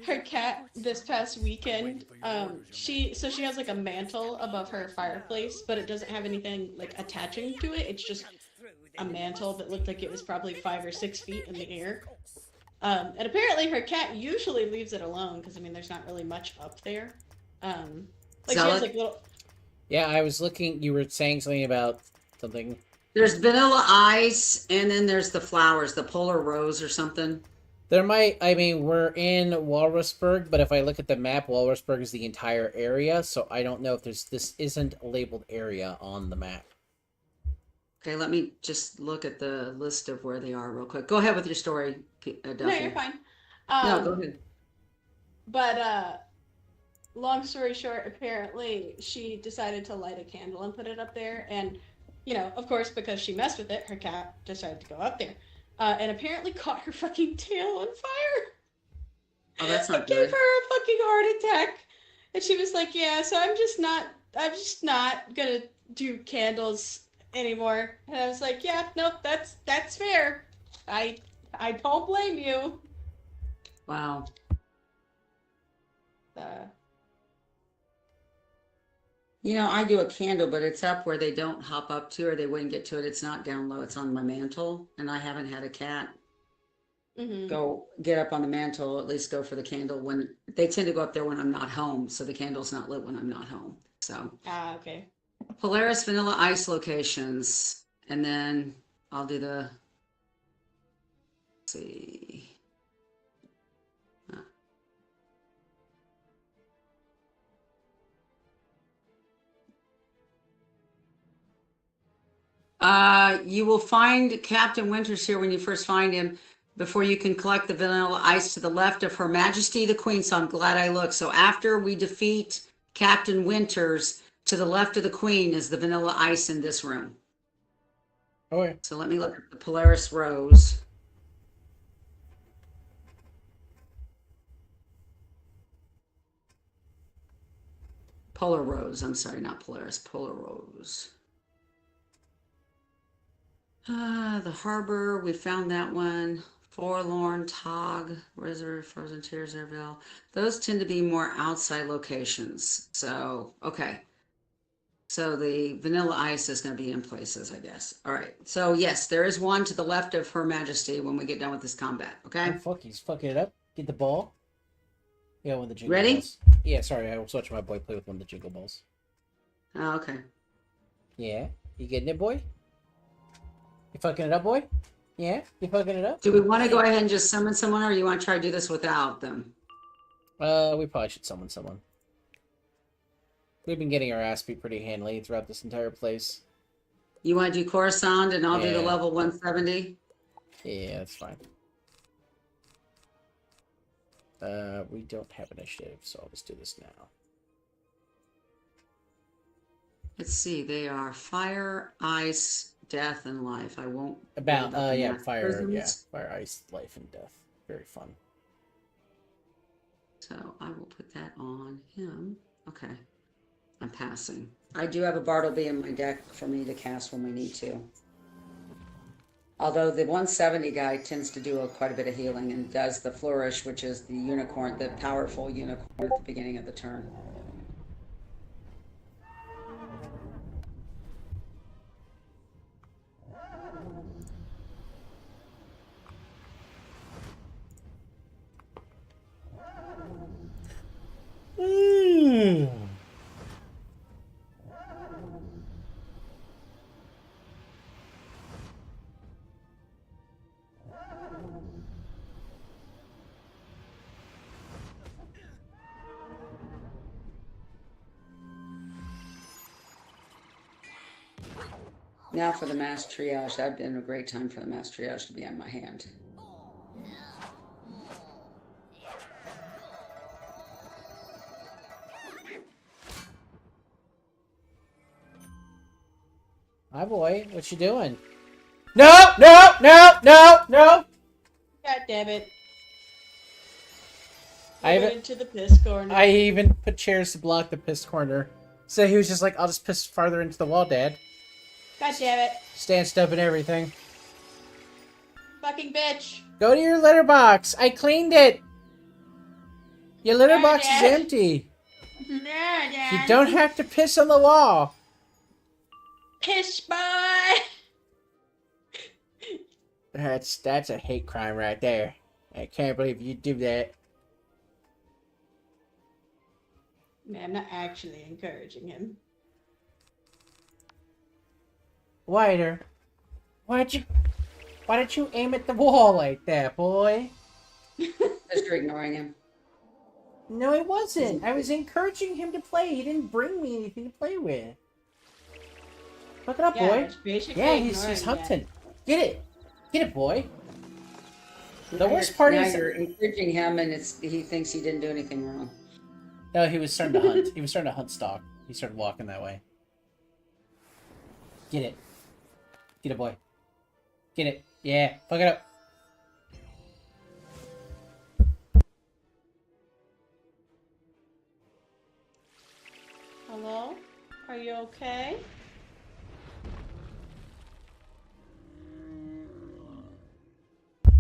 her cat this past weekend, she has like a mantle above her fireplace, but it doesn't have anything like attaching to it. It's just a mantle that looked like it was probably 5 or 6 feet in the air. And apparently, her cat usually leaves it alone because I mean, there's not really much up there. Like she has like little. Yeah, I was looking. You were saying something about something. There's vanilla ice, and then there's the flowers, the polar rose or something. There might, I mean, we're in Walrusburg, but if I look at the map, Walrusburg is the entire area, so I don't know if this isn't a labeled area on the map. Okay, let me just look at the list of where they are real quick. Go ahead with your story, Duffy. No, you're fine. No, go ahead. But long story short, apparently she decided to light a candle and put it up there, and of course, because she messed with it, her cat decided to go up there. And apparently caught her fucking tail on fire. Oh, that's not it good. Gave her a fucking heart attack. And she was like, yeah, so I'm just not gonna do candles anymore. And I was like, yeah, nope, that's fair. I don't blame you. Wow. I do a candle, but it's up where they don't hop up to or they wouldn't get to it. It's not down low. It's on my mantle. And I haven't had a cat go get up on the mantle, at least go for the candle when they tend to go up there when I'm not home. So the candle's not lit when I'm not home. So. Okay. Polaris vanilla ice locations. And then I'll do let's see. You will find Captain Winters here when you first find him before you can collect the vanilla ice to the left of Her Majesty the Queen. So I'm glad I looked. So after we defeat Captain Winters, to the left of the Queen is the vanilla ice in this room. Okay. So let me look at the Polaris Rose. Polar Rose. I'm sorry, not Polaris. Polar Rose. The harbor, we found that one. Forlorn, Tog, Reservoir, Frozen Tears, Airville. Those tend to be more outside locations. So, okay. So the vanilla ice is going to be in places, I guess. All right. So, yes, there is one to the left of Her Majesty when we get done with this combat. Okay? Oh, fuck, he's fucking it up. Get the ball. Yeah, one of the jingle Ready? balls. Yeah, sorry, I was watching my boy play with one of the jingle balls. Oh, okay. Yeah? You getting it, boy? You fucking it up, boy? Yeah? You fucking it up? Do we want to go ahead and just summon someone, or you want to try to do this without them? We probably should summon someone. We've been getting our ass beat pretty handily throughout this entire place. You want to do Coruscant, and I'll do the Yeah. level 170? Yeah, that's fine. We don't have initiative, so I'll just do this now. Let's see. They are fire, ice, death, and life. I won't. About, yeah, math fire, prisms. fire, ice, life, and death. Very fun. So I will put that on him. Okay. I'm passing. I do have a Bartleby in my deck for me to cast when we need to. Although the 170 guy tends to do quite a bit of healing and does the flourish, which is the unicorn, the powerful unicorn at the beginning of the turn. Now for the mass triage. That'd been a great time for the mass triage to be on my hand. Hi, boy. What you doing? No, no, no, no, no. God damn it. I I went haven't- into the piss corner. I even put chairs to block the piss corner. So he was just like, I'll just piss farther into the wall, Dad. God damn it. Stanched up and everything. Fucking bitch. Go to your litter box. I cleaned it. Your litter Darn box is it. empty. No, Dad. You don't have to piss on the wall. Piss boy. That's a hate crime right there. I can't believe you do that. Man, I'm not actually encouraging him. Wider. Why did you aim at the wall like that, boy? Because you're ignoring him. No, I wasn't. I was encouraging him to play. He didn't bring me anything to play with. Look it up, Yeah, boy. it's basically Yeah, he's ignoring hunting. Get it. Get it, boy. The Now worst you're- part now is... you're encouraging him, and he thinks he didn't do anything wrong. No, he was starting to hunt. He was starting to hunt stock. He started walking that way. Get it. Get it, boy. Get it. Yeah, fuck it up. Hello? Are you okay?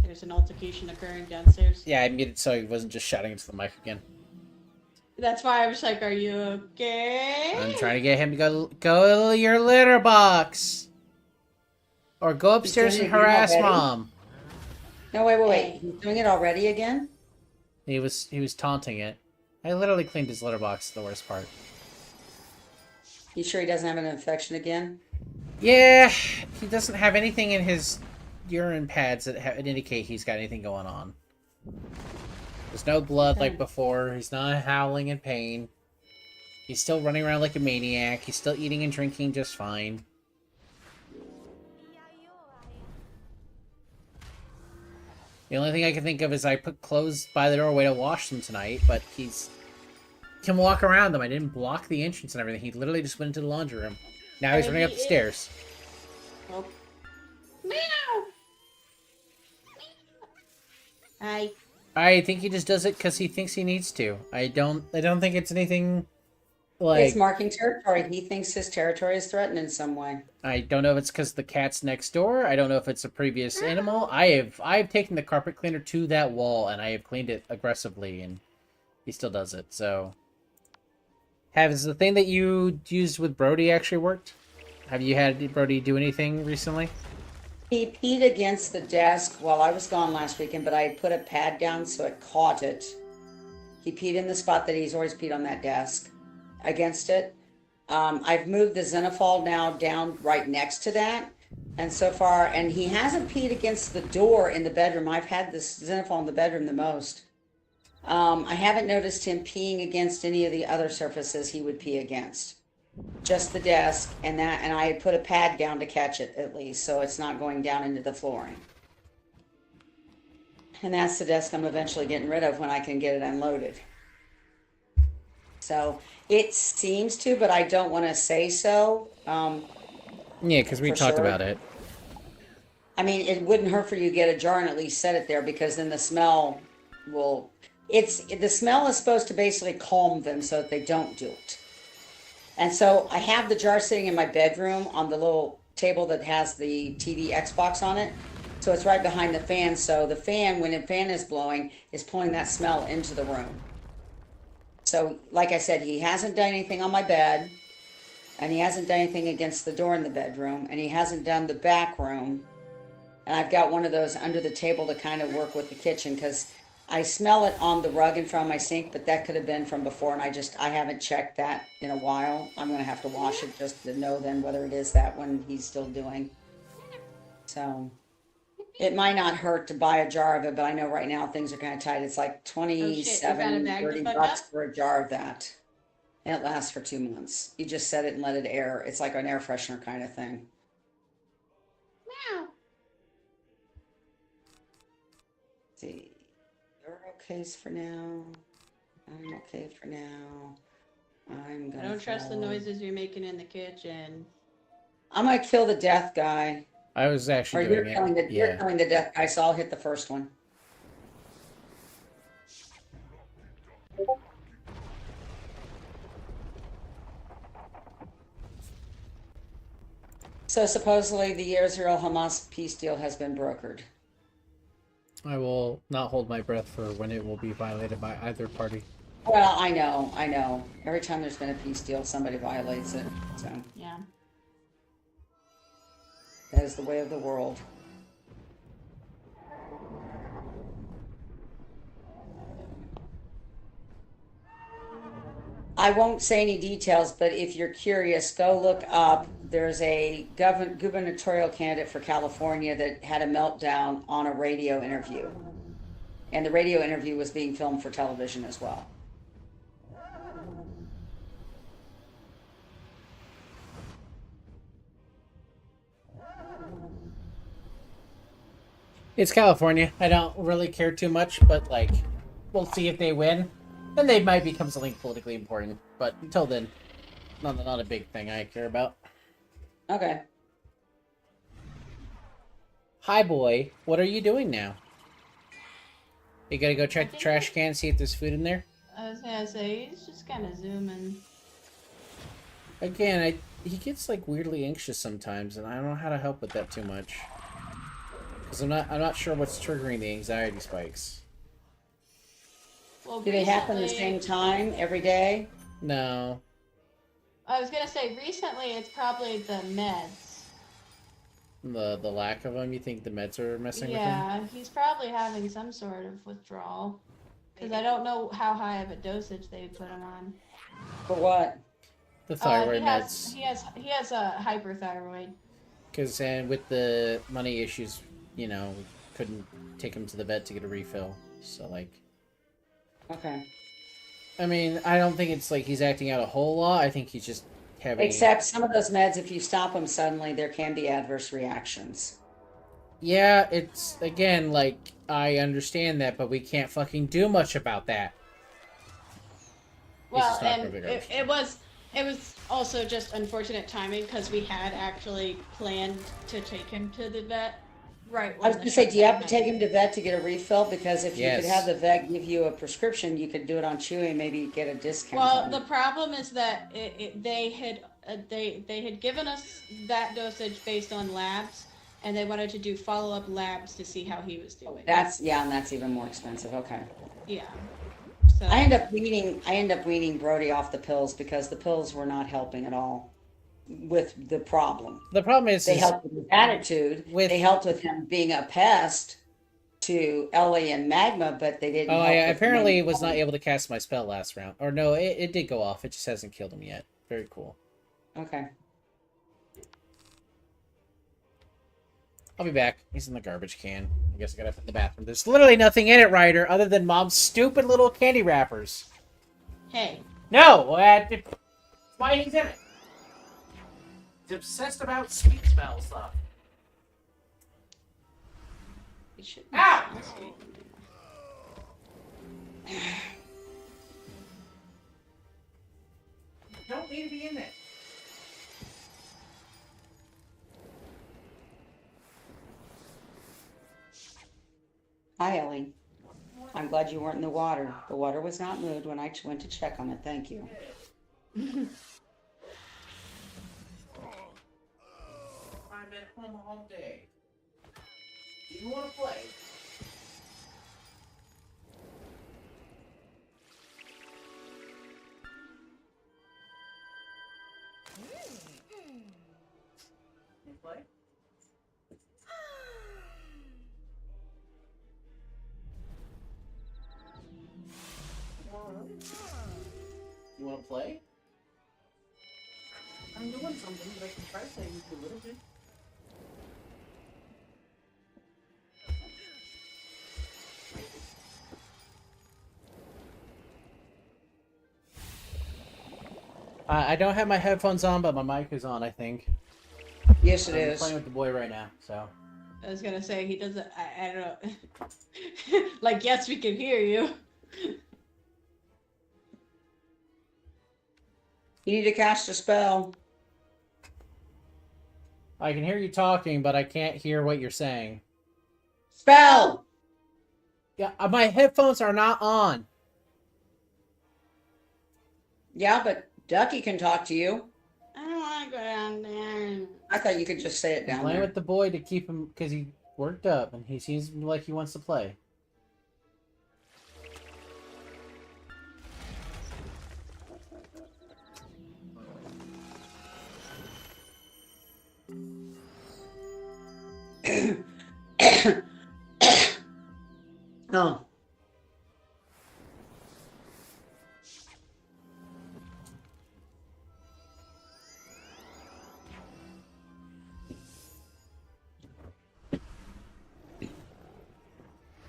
There's an altercation occurring downstairs. Yeah, I muted so he wasn't just shouting into the mic again. That's why I was like, are you okay? I'm trying to get him to go to your litter box. Or go upstairs doing and it harass already? Mom. No, wait. He's doing it already again? He was taunting it. I literally cleaned his litter box, the worst part. You sure he doesn't have an infection again? Yeah, he doesn't have anything in his urine pads that indicate he's got anything going on. There's no blood like before. He's not howling in pain. He's still running around like a maniac. He's still eating and drinking just fine. The only thing I can think of is I put clothes by the doorway to wash them tonight, but he can walk around them. I didn't block the entrance and everything. He literally just went into the laundry room. Now he's running up the stairs. Oh. Meow! Hi. I think he just does it because he thinks he needs to. I don't think it's anything He's like... marking territory. He thinks his territory is threatened in some way. I don't know if it's because the cat's next door. I don't know if it's a previous animal. I've taken the carpet cleaner to that wall and I have cleaned it aggressively, and he still does it. So, has the thing that you used with Brody actually worked? Have you had Brody do anything recently? He peed against the desk while I was gone last weekend, but I put a pad down so it caught it. He peed in the spot that he's always peed on that desk, against it. I've moved the Xenophol now down right next to that. And so far, and he hasn't peed against the door in the bedroom. I've had this Xenophol in the bedroom the most. I haven't noticed him peeing against any of the other surfaces he would pee against. Just the desk and that, and I had put a pad down to catch it at least, so it's not going down into the flooring. And that's the desk I'm eventually getting rid of when I can get it unloaded. So it seems to, but I don't want to say so. Yeah, because we For talked sure. about it. I mean, it wouldn't hurt for you to get a jar and at least set it there, because then the smell will. The smell is supposed to basically calm them so that they don't do it. And so I have the jar sitting in my bedroom on the little table that has the TV Xbox on it. So it's right behind the fan. So the fan, when the fan is blowing, is pulling that smell into the room. So like I said, he hasn't done anything on my bed, and he hasn't done anything against the door in the bedroom, and he hasn't done the back room. And I've got one of those under the table to kind of work with the kitchen, because I smell it on the rug in front of my sink, but that could have been from before, and I haven't checked that in a while. I'm going to have to wash it just to know then whether it is that one he's still doing. So it might not hurt to buy a jar of it, but I know right now things are kind of tight. It's like Oh, shit, you got a 27, bag to 30 fuck bucks up? for a jar of that. And it lasts for 2 months. You just set it and let it air. It's like an air freshener kind of thing. See, you're okay for now. I'm okay for now. I'm I gonna don't trust the follow. noises you're making in the kitchen. I might kill the death guy. I was actually Or you're doing it. killing the you're Yeah. killing the death guy, so I'll hit the first one. So supposedly the Israel Hamas peace deal has been brokered. I will not hold my breath for when it will be violated by either party. Well, I know. Every time there's been a peace deal, somebody violates it. So Yeah. that is the way of the world. I won't say any details, but if you're curious, go look up. There's a gubernatorial candidate for California that had a meltdown on a radio interview. And the radio interview was being filmed for television as well. It's California. I don't really care too much, but like, we'll see if they win. Then they might become something politically important. But until then, not a big thing I care about. Okay. Hi, boy. What are you doing now? You gotta go check the trash can, see if there's food in there? I was gonna say, he's just kind of zooming. Again, he gets like weirdly anxious sometimes, and I don't know how to help with that too much. Because I'm not sure what's triggering the anxiety spikes. Well, Do they happen the recently- same time every day? No. I was gonna say, recently it's probably the meds. The lack of them, you think the meds are messing with him? Yeah, he's probably having some sort of withdrawal. Because I don't know how high of a dosage they put him on. For what? The thyroid he meds. he has a hyperthyroid. Because and with the money issues, we couldn't take him to the vet to get a refill. So like, Okay. I mean, I don't think it's like he's acting out a whole lot. I think he's just having. Except some of those meds, if you stop them suddenly, there can be adverse reactions. Yeah, it's again like I understand that, but we can't fucking do much about that. Well, just not and perfect. it was also just unfortunate timing because we had actually planned to take him to the vet. Right. I was going to say, do you have to take him to vet to get a refill? Because if you Yes. could have the vet give you a prescription, you could do it on Chewy and maybe get a discount. Well, on the it. problem is that they had given us that dosage based on labs, and they wanted to do follow-up labs to see how he was doing. And that's even more expensive. Okay. Yeah. So I end up weaning Brody off the pills because the pills were not helping at all with the problem. The problem is They helped with his attitude. They helped with him being a pest to Ellie and Magma, but they didn't. Oh, help I with the apparently main was not problem. able to cast my spell last round. Or no, it did go off. It just hasn't killed him yet. Very cool. Okay. I'll be back. He's in the garbage can. I guess I gotta put in the bathroom. There's literally nothing in it, Ryder, other than Mom's stupid little candy wrappers. hey, No! That's why he's in it. He's obsessed about sweet smell stuff. it should. Ow! Don't need to be in there. Hi, Ellie. I'm glad you weren't in the water. The water was not moved when I went to check on it. Thank you. I've been home all day. Do you want to play? You play? You want to play? I'm doing something, but I can try playing with you a little bit. I don't have my headphones on, but my mic is on, I think. Yes, it I'm is. playing with the boy right now, so. I was gonna say he doesn't. I don't know. Like, yes, we can hear you. You need to cast a spell. I can hear you talking, but I can't hear what you're saying. Spell! Yeah, my headphones are not on. Yeah, but Ducky can talk to you. I don't want to go down there. I thought you could just say it I'm down playing there. with the boy to keep him, because he worked up, and he seems like he wants to play. Oh.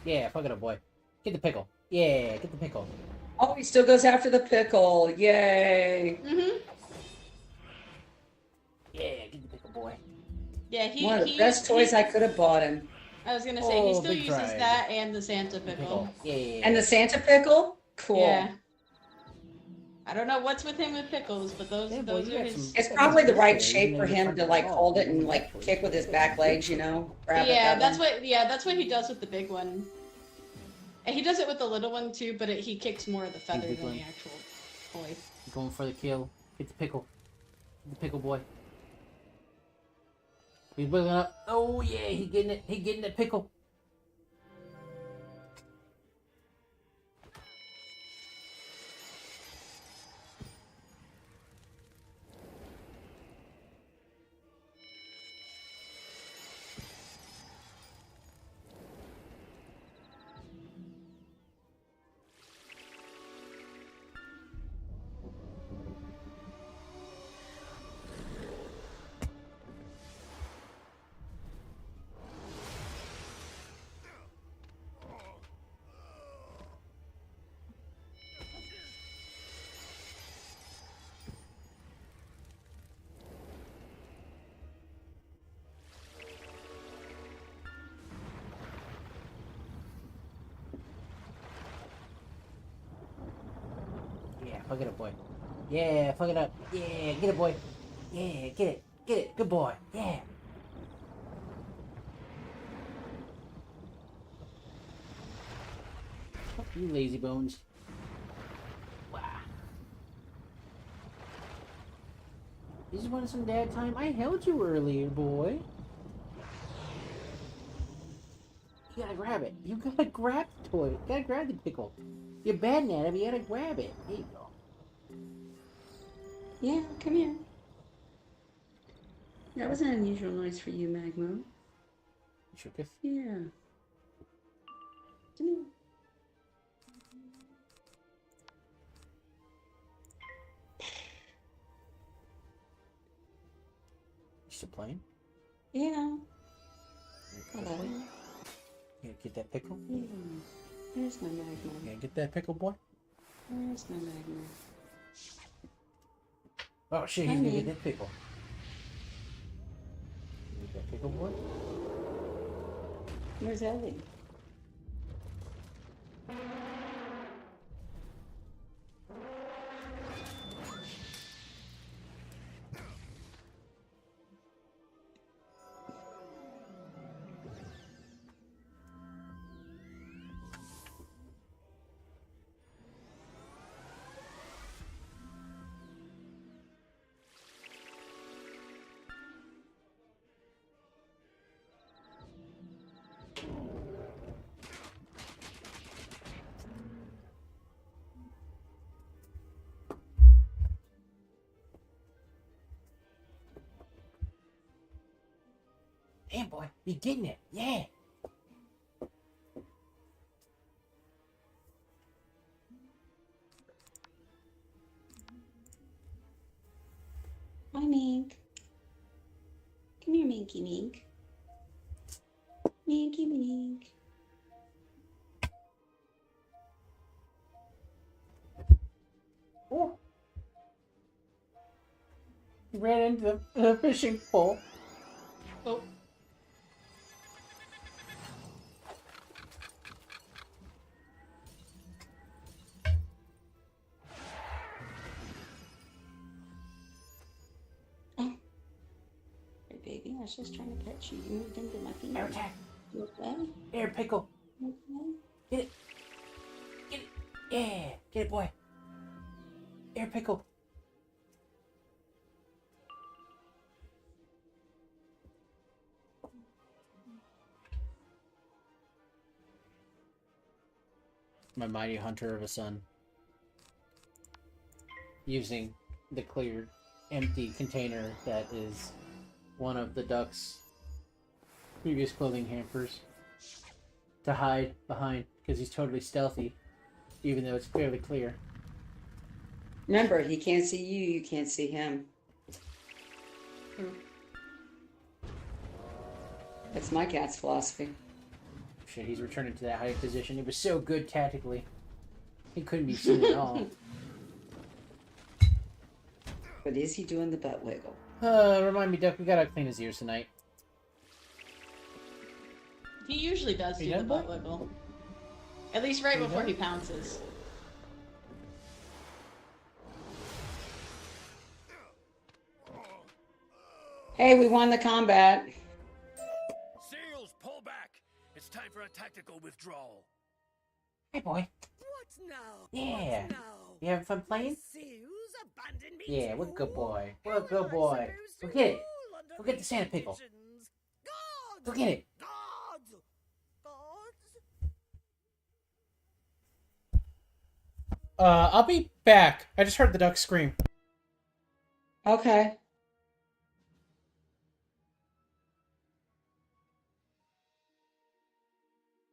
Yeah, fuck it up, boy. Get the pickle. Yeah, get the pickle. Oh, he still goes after the pickle. Yay. Mm-hmm. Yeah, get the pickle, boy. Yeah, he. One of the best toys I could have bought him. I was gonna say he Oh, still big uses pride. that and the Santa The pickle. Yeah. And the Santa pickle? Cool. Yeah. I don't know what's with him with pickles, but those Yeah, boy, those you are got his. some- It's probably the right Yeah, shape for you him know, to like oh, hold it and yeah, like actually. kick with his back legs, you know? Grab it Yeah, that way. that's what he does with the big one. And he does it with the little one too, but he kicks more of the feather big than one. the actual toy. Going for the kill. Get the pickle. Get the pickle, boy. He's wiggling up. Oh yeah, he getting it. He getting that pickle. Yeah, fuck it up, boy. Yeah, fuck it up. Yeah, get it, boy. Yeah, get it. Get it. Good boy. Yeah. Fuck you, lazy bones. Wow. You just wanted some dad time? I held you earlier, boy. You gotta grab it. You gotta grab the toy. You gotta grab the pickle. You're bad at it, but you gotta grab it. There you go. Yeah, come here. That was an unusual noise for you, Magmo. You shooketh? Yeah. Come here. You still playing? Yeah. Yeah, Hello. yeah, get that pickle. Yeah. There's my Magmo. Yeah, get that pickle, boy. Where's my Magmo? Oh shit, he's gonna get that pickle. Get that pickle, boy. Where's Ellie? Damn, boy, you're getting it. Yeah. Hi, Mink. Come here, Minky Mink. Minky Mink. Oh. He ran into the fishing pole. Oh. Oh. Hey, baby, I was just trying to pet you. You moved into my finger. Okay. You okay? Here, pickle. You okay? Get it. Get it. Yeah. Get it, boy. Here, pickle. My mighty hunter of a son. Using the cleared, empty container that is one of the duck's previous clothing hampers to hide behind because he's totally stealthy, even though it's clearly clear. Remember, he can't see you, you can't see him. That's my cat's philosophy. Shit, he's returning to that hiding position. It was so good tactically. He couldn't be seen at all. But is he doing the butt wiggle? Remind me, Duck, we gotta clean his ears tonight. He usually does do You the done, butt boy? wiggle. At least right You before done? he pounces. Hey, we won the combat. Seals, pull back. It's time for a tactical withdrawal. Hey, boy. What now? Yeah. What now? You having fun My playing? seals abandoned me Yeah, we're a too? good boy. We're a How good am I boy. supposed Go to get it. rule under Go get the these Santa pickle. conditions? Gods! Go get it. Gods! Gods! I'll be back. I just heard the duck scream. Okay.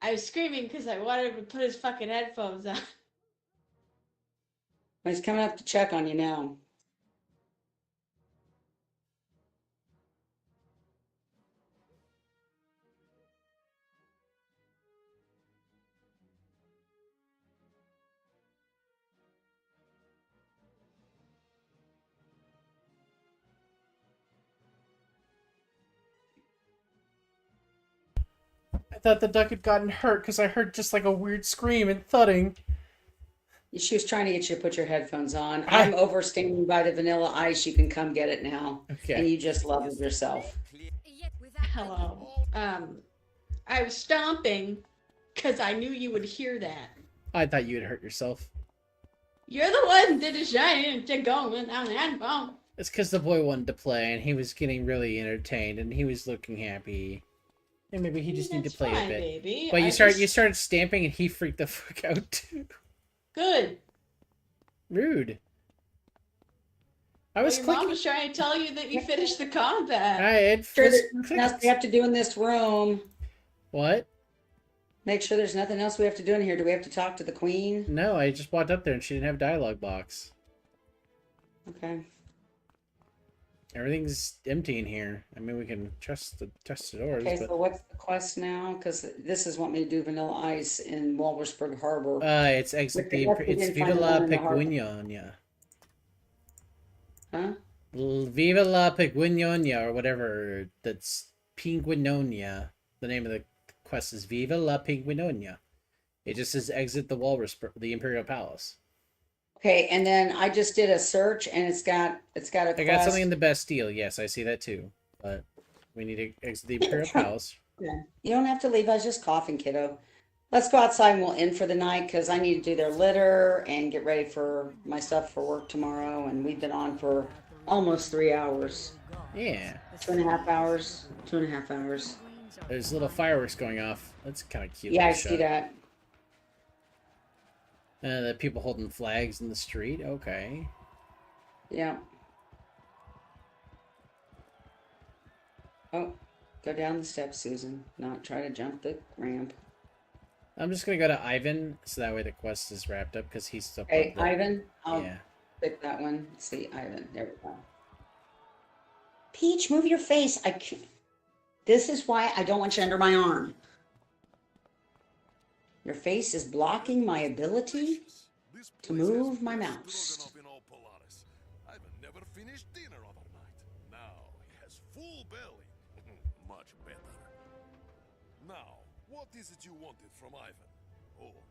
I was screaming because I wanted him to put his fucking headphones on. Well, he's coming up to check on you now. I thought the duck had gotten hurt because I heard just like a weird scream and thudding. She was trying to get you to put your headphones on. I- I'm overstanding by the vanilla ice. You can come get it now. Okay. And you just leveled yourself. Yet without Hello. I was stomping because I knew you would hear that. I thought you had hurt yourself. You're the one that did the shiny and going on that phone. It's because the boy wanted to play and he was getting really entertained and he was looking happy. And maybe he just needed That's to play fine, a bit. baby. But I you started stamping and he freaked the fuck out too. Good. Rude. I Well, was your mom clicking. was trying to tell you that you finished the combat. I had Sure, first there's nothing else we have to do in this room. What? Make sure there's nothing else we have to do in here. Do we have to talk to the queen? No, I just walked up there and she didn't have dialogue box. Okay. Everything's empty in here. I mean, we can trust the doors, Okay, but so what's the quest now? Because this is want me to do vanilla ice in Walbersburg Harbor. it's exit the But we it's didn't Viva find the la one in the harbor. Pequignonia. Huh? Viva la Pequignonia or whatever. That's Pinguinonia. The name of the quest is Viva la Pinguinonia. It just says exit the the Imperial Palace. Okay, and then I just did a search and it's got a quest. I got something in the Bastille. Yes, I see that too. But we need to exit the Imperial Palace. Yeah. You don't have to leave. I was just coughing, kiddo. Let's go outside and we'll end for the night because I need to do their litter and get ready for my stuff for work tomorrow. And we've been on for almost 3 hours. Yeah. 2.5 hours. 2.5 hours. There's little fireworks going off. That's kind of cute. Yeah, I little see shot. that. The people holding flags in the street. Okay. Yeah. Oh, go down the steps, Susan. Not try to jump the ramp. I'm just gonna go to Ivan, so that way the quest is wrapped up because he's still. Hey, above the- Ivan. I'll Yeah. pick that one. See, Ivan. There we go. Peach, move your face. I can't. This is why I don't want you under my arm. Your face is blocking my ability This to place has move my been mouse. strong enough in all Polaris. I've never finished dinner overnight. Now he has full belly. Now, what is it you wanted from Ivan? Oh,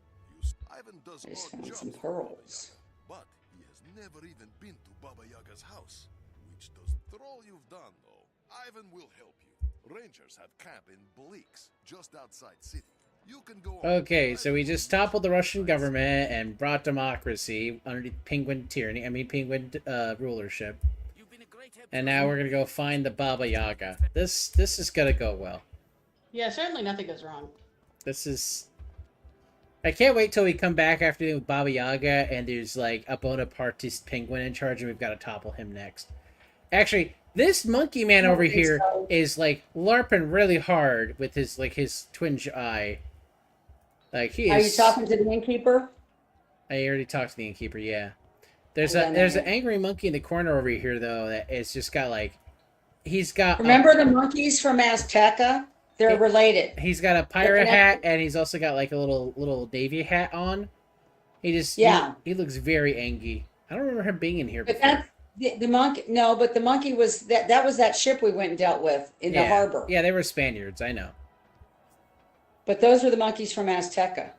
Ivan does I just odd found jobs some for Baba pearls. Yaga, but he has never even been to Baba Yaga's house, which doesn't. For all you've done, though, Ivan will help you. Rangers have camp in Bleaks, just outside city. You can go on. Okay, so we just toppled the Russian government and brought democracy underneath Penguin tyranny. I mean, Penguin rulership. And now we're gonna go find the Baba Yaga. This is gonna go well. Yeah, certainly nothing goes wrong. This is. I can't wait till we come back after dealing with Baba Yaga and there's like a Bonapartist penguin in charge and we've got to topple him next. Actually, this monkey man over here is like larping really hard with his twinge eye. Like he is. Are you talking to the innkeeper? I already talked to the innkeeper. Yeah. There's Yeah, an angry monkey in the corner over here though that it's just got like he's got. Remember the monkeys from Azteca? They're related. He's got a pirate hat and he's also got like a little navy hat on. He just he looks very angry. I don't remember him being in here But before. that's the monkey. No, but the monkey was that was that ship we went and dealt with in the harbor. Yeah, they were Spaniards. I know. But those were the monkeys from Azteca.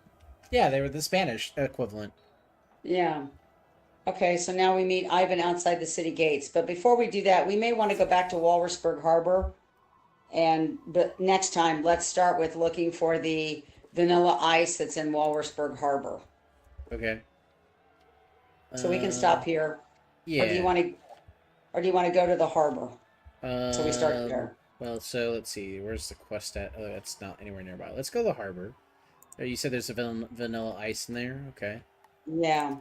Yeah, they were the Spanish equivalent. Yeah. Okay, so now we meet Ivan outside the city gates. But before we do that, we may want to go back to Walrusburg Harbor. But next time, let's start with looking for the vanilla ice that's in Walrusburg Harbor. Okay. So we can stop here. Yeah. Or do you want to go to the harbor? So we start there. Well, so let's see. Where's the quest at? Oh, that's not anywhere nearby. Let's go to the harbor. Oh, you said there's a vanilla ice in there? Okay. Yeah.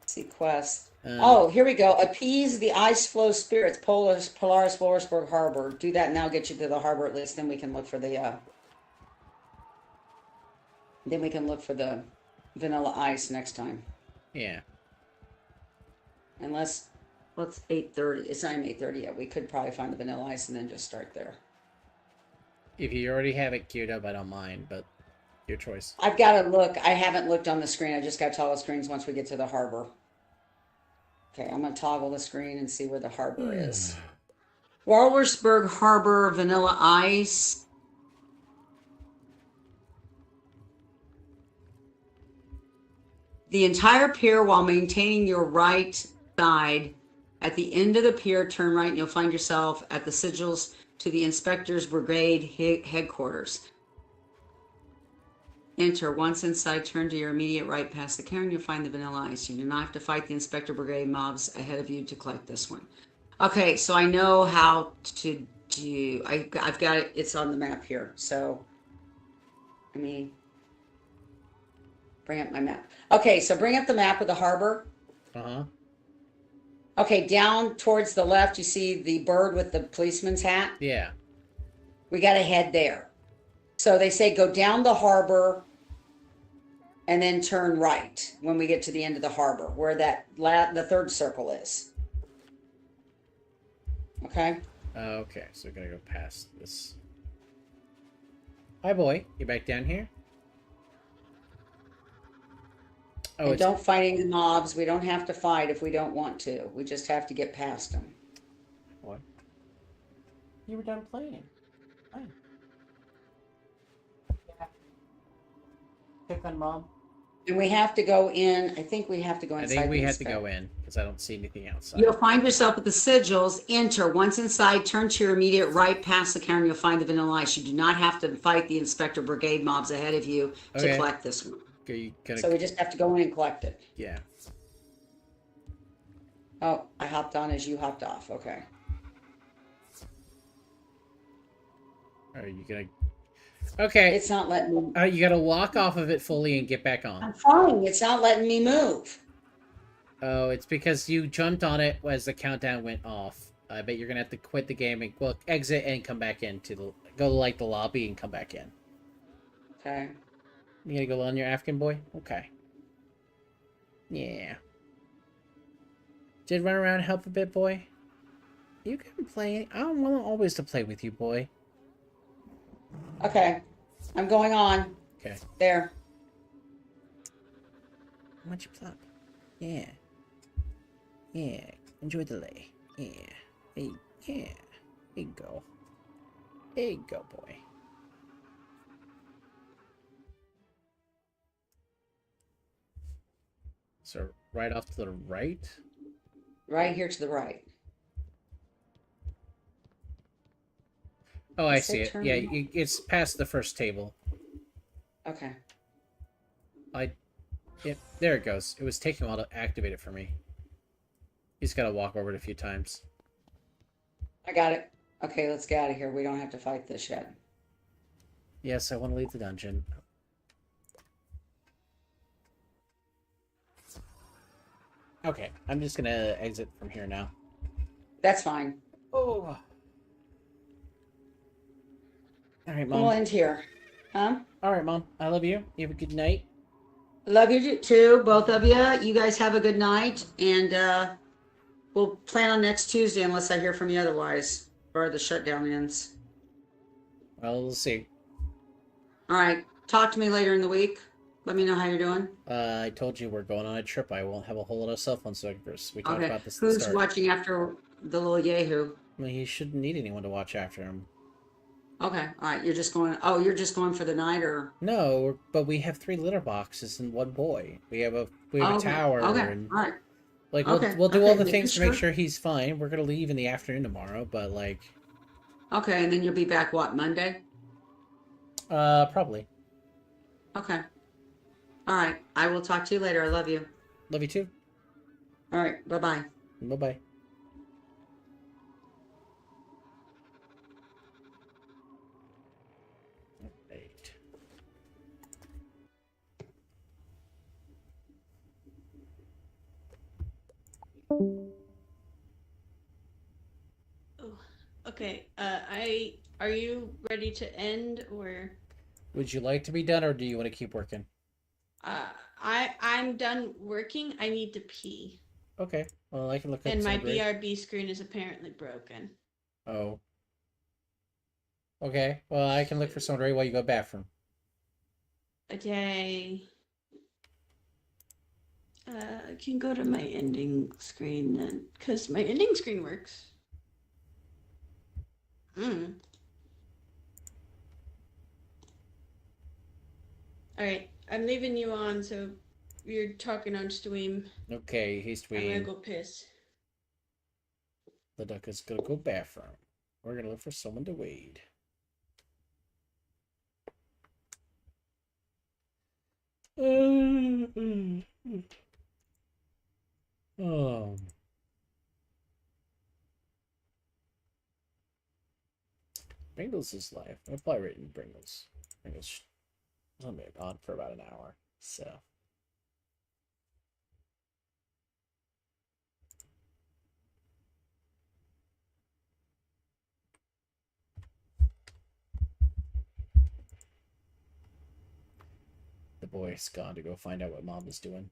Let's see quest. Here we go. Appease the ice flow spirits. Polaris Walrusburg Harbor. Do that now. Get you to the harbor at least. Then we can look for the. Then we can look for the vanilla ice next time. Yeah. Unless, it's 8:30. It's not even 8:30 yet. We could probably find the vanilla ice and then just start there. If you already have it queued up, I don't mind, but your choice. I've got to look. I haven't looked on the screen. I just got to toggle screens once we get to the harbor. Okay, I'm going to toggle the screen and see where the harbor is. Walrusburg Harbor, vanilla ice. The entire pier while maintaining your right side. At the end of the pier, turn right and you'll find yourself at the sigils to the Inspector's Brigade headquarters. Enter. Once inside, turn to your immediate right past the cairn. You'll find the vanilla ice. You do not have to fight the Inspector Brigade mobs ahead of you to collect this one. Okay, so I know how to do. I've got it. It's on the map here. So, let me bring up my map. Okay, so bring up the map of the harbor. Uh-huh. Okay, down towards the left, you see the bird with the policeman's hat? Yeah. We got to head there. So they say go down the harbor and then turn right when we get to the end of the harbor, where the third circle is. Okay? Okay, so we're going to go past this. Hi, boy. You back down here? Oh, And don't fight any mobs. We don't have to fight if we don't want to. We just have to get past them. What? You were done playing. Fine. Click on mom. And we have to go in. I think we have to go inside. I think we have to go in because I don't see anything outside. You'll find yourself at the sigils. Enter. Once inside, turn to your immediate right past the cairn. You'll find the vanilla ice. You do not have to fight the Inspector Brigade mobs ahead of you to collect this one. So we just have to go in and collect it. Yeah. Oh, I hopped on as you hopped off. Okay. Are you gonna? Okay. It's not letting me. You gotta walk off of it fully and get back on. I'm fine. It's not letting me move. Oh, it's because you jumped on it as the countdown went off. I bet you're gonna have to quit the game and exit and come back in go to like the lobby and come back in. Okay. You gonna go on your African boy? Okay. Yeah. Did run around and help a bit, boy? You can play. I don't want always to play with you, boy. Okay. I'm going on. Okay. There. Why don't you plop? Yeah. Yeah. Enjoy the lay. Yeah. Hey. Yeah. There you go. There you go, boy. So right off to the right. Right here to the right. Oh, I It see said it. turn Yeah, right. it's past the first table. Okay. Yep, there it goes. It was taking a while to activate it for me. He's got to walk over it a few times. I got it. Okay, let's get out of here. We don't have to fight this yet. Yes, I want to leave the dungeon. Okay, I'm just gonna exit from here now. That's fine. Oh. All right, We'll Mom. end here. Huh? All right, Mom. I love you. You have a good night. Love you too, both of you. You guys have a good night, and we'll plan on next Tuesday unless I hear from you otherwise, or the shutdown ends. Well, we'll see. All right. Talk to me later in the week. Let me know how you're doing. I told you we're going on a trip. I won't have a whole lot of cell phone service. We talked Okay. about this at the Who's start. watching after the little Yahoo? Well, he shouldn't need anyone to watch after him. Okay. All right. You're just going. Oh, you're just going for the night, or? No, but we have 3 litter boxes and 1 boy. We have a Oh, okay. tower Okay. and All right. like Okay. we'll do Okay. all the Making things to make sure. sure he's fine. We're gonna leave in the afternoon tomorrow, but like Okay, and then you'll be back what, Monday? probably. Okay. All right. I will talk to you later. I love you. Love you too. All right. Bye-bye. Bye bye. Right. Oh, okay. Are you ready to end or? Would you like to be done, or do you want to keep working? I'm done working. I need to pee, Okay. Well, I can look up and my some break. BRB screen is apparently broken. Oh. Okay. Well, I can look for some right while you go bathroom. Okay. I can go to my ending screen then, because my ending screen works. Hmm. All right, I'm leaving you on, so you're talking on stream. Okay, he's I'm gonna tweeting. go piss. The duck is gonna go bathroom. We're gonna look for someone to wade. Oh. Pringles is live. I've probably written Pringles. Pringles is only on for about an hour, so. The boy's gone to go find out what Mom is doing.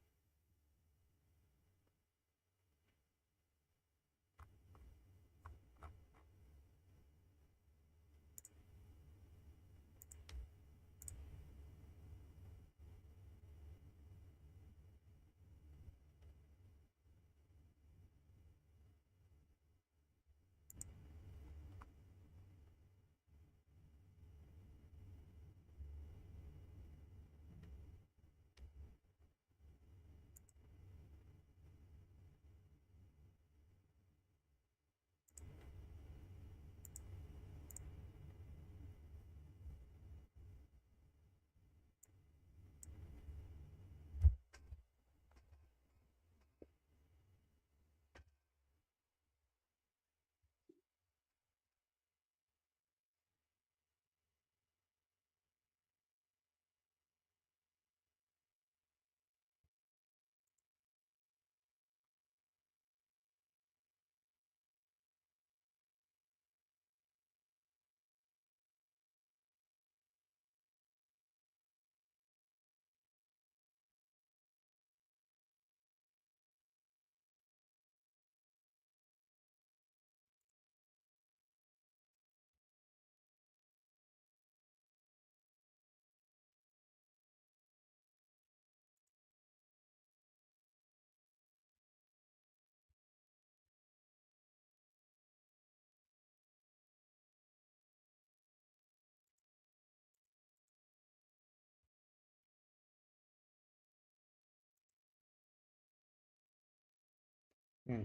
Hmm.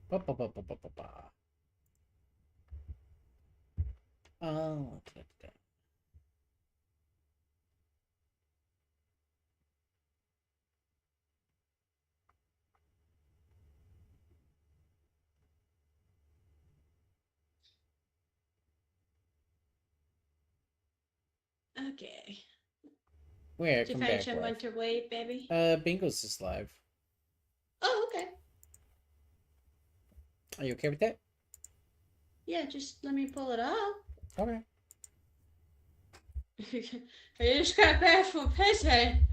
Ba, ba, ba, ba, ba, ba, ba. Oh, Okay. wait, Did you come find back someone live. to wait, baby? Bingo's is live. Oh, okay. Are you okay with that? Yeah, just let me pull it up. Okay. I just got back from pissing.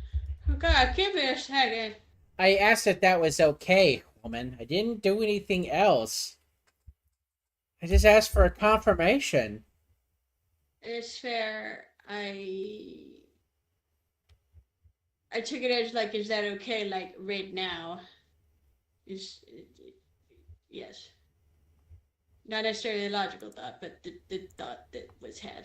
Oh God, give me a second. I asked if that was okay, woman. I didn't do anything else. I just asked for a confirmation. It's fair. I took it as like, is that okay? Like right now, is yes. Not necessarily a logical thought, but the thought that was had.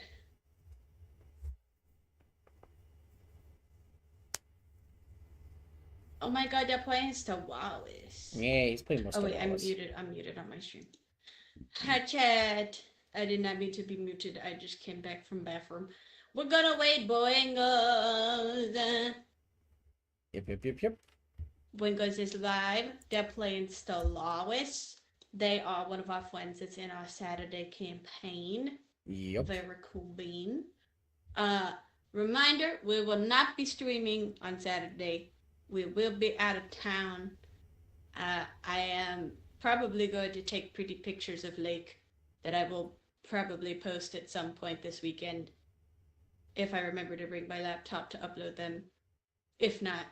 Oh my God, they're playing Stellaris. Yeah, he's playing most Oh of wait, I'm Wallace. muted. I'm muted on my stream. Hi, Chad. I did not mean to be muted. I just came back from bathroom. We're gonna wait, Boingos. Yep. Boingos is live. They're playing Stellaris. They are one of our friends that's in our Saturday campaign. Yep. Very cool bean. Reminder, we will not be streaming on Saturday. We will be out of town. I am probably going to take pretty pictures of Lake that I will probably post at some point this weekend if I remember to bring my laptop to upload them. If not,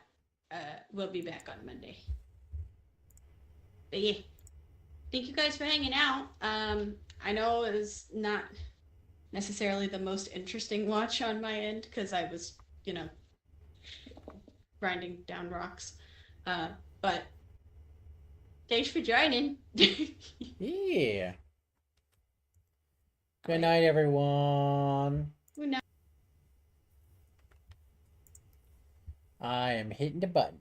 we'll be back on Monday. But yeah, thank you guys for hanging out. I know it was not necessarily the most interesting watch on my end because I was, grinding down rocks. But thanks for joining. Yeah. Good night, everyone. Good night. I am hitting the button.